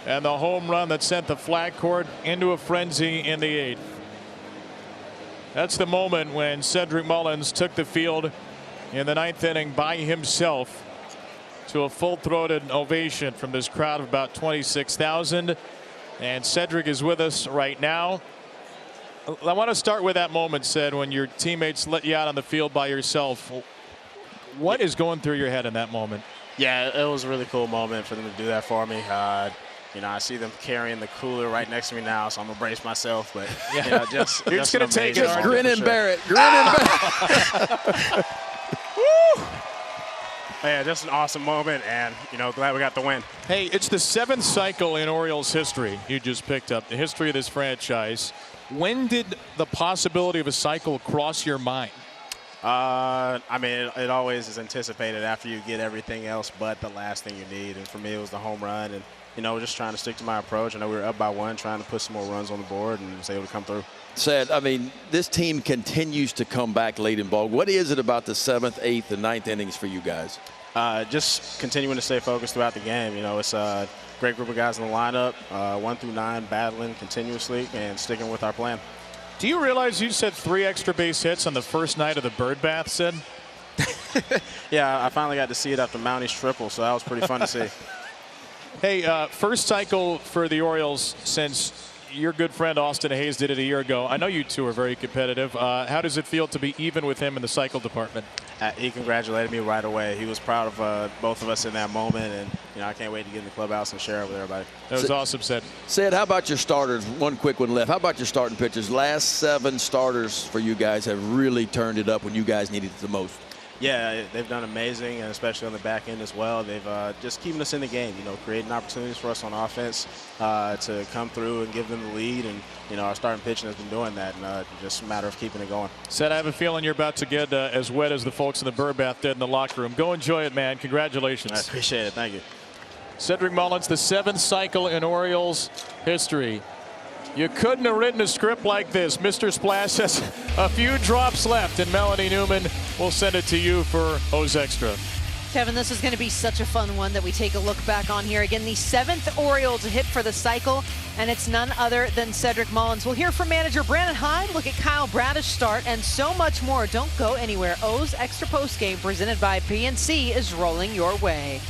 and the home run that sent the flag court into a frenzy in the 8th. That's the moment when Cedric Mullins took the field in the 9th inning by himself to a full-throated ovation from this crowd of about 26,000. And Cedric is with us right now. I want to start with that moment, Ced, when your teammates let you out on the field by yourself. What is going through your head in that moment? Yeah, it was a really cool moment for them to do that for me. You know, I see them carrying the cooler right next to me now, so I'm gonna brace myself. But you know, just You're just gonna take it. Just grin and bear it. Grin and bear it. Woo! Yeah, just an awesome moment, and you know, glad we got the win. Hey, it's the 7th cycle in Orioles history you just picked up, the history of this franchise. When did the possibility of a cycle cross your mind? I mean, it always is anticipated after you get everything else but the last thing you need, and for me, it was the home run, and you know, just trying to stick to my approach. I know we were up by 1, trying to put some more runs on the board, and was able to come through. Said, I mean, this team continues to come back late in ball. What is it about the 7th, 8th, and 9th innings for you guys? Just continuing to stay focused throughout the game. You know, it's a great group of guys in the lineup, 1 through 9, battling continuously and sticking with our plan. Do you realize you said 3 extra base hits on the first night of the bird bath, Sid? Yeah, I finally got to see it after Mounty's triple, so that was pretty fun to see. Hey, first cycle for the Orioles since your good friend Austin Hayes did it a year ago. I know you two are very competitive. How does it feel to be even with him in the cycle department? He congratulated me right away. He was proud of both of us in that moment, and you know, I can't wait to get in the clubhouse and share it with everybody. That was awesome, Sid. Sid, how about your starters? One quick one left. How about your starting pitchers? Last 7 starters for you guys have really turned it up when you guys needed it the most. Yeah, they've done amazing, and especially on the back end as well. They've just keeping us in the game, you know, creating opportunities for us on offense to come through and give them the lead. And, you know, our starting pitching has been doing that, and just a matter of keeping it going. Sid, I have a feeling you're about to get as wet as the folks in the bird bath did in the locker room. Go enjoy it, man. Congratulations. I appreciate it. Thank you. Cedric Mullins, the 7th cycle in Orioles history. You couldn't have written a script like this. Mr. Splash has a few drops left, and Melanie Newman will send it to you for O's Extra. Kevin, this is going to be such a fun one that we take a look back on here. Again, the 7th Orioles hit for the cycle, and it's none other than Cedric Mullins. We'll hear from manager Brandon Hyde, look at Kyle Bradish start, and so much more. Don't go anywhere. O's Extra Postgame presented by PNC is rolling your way.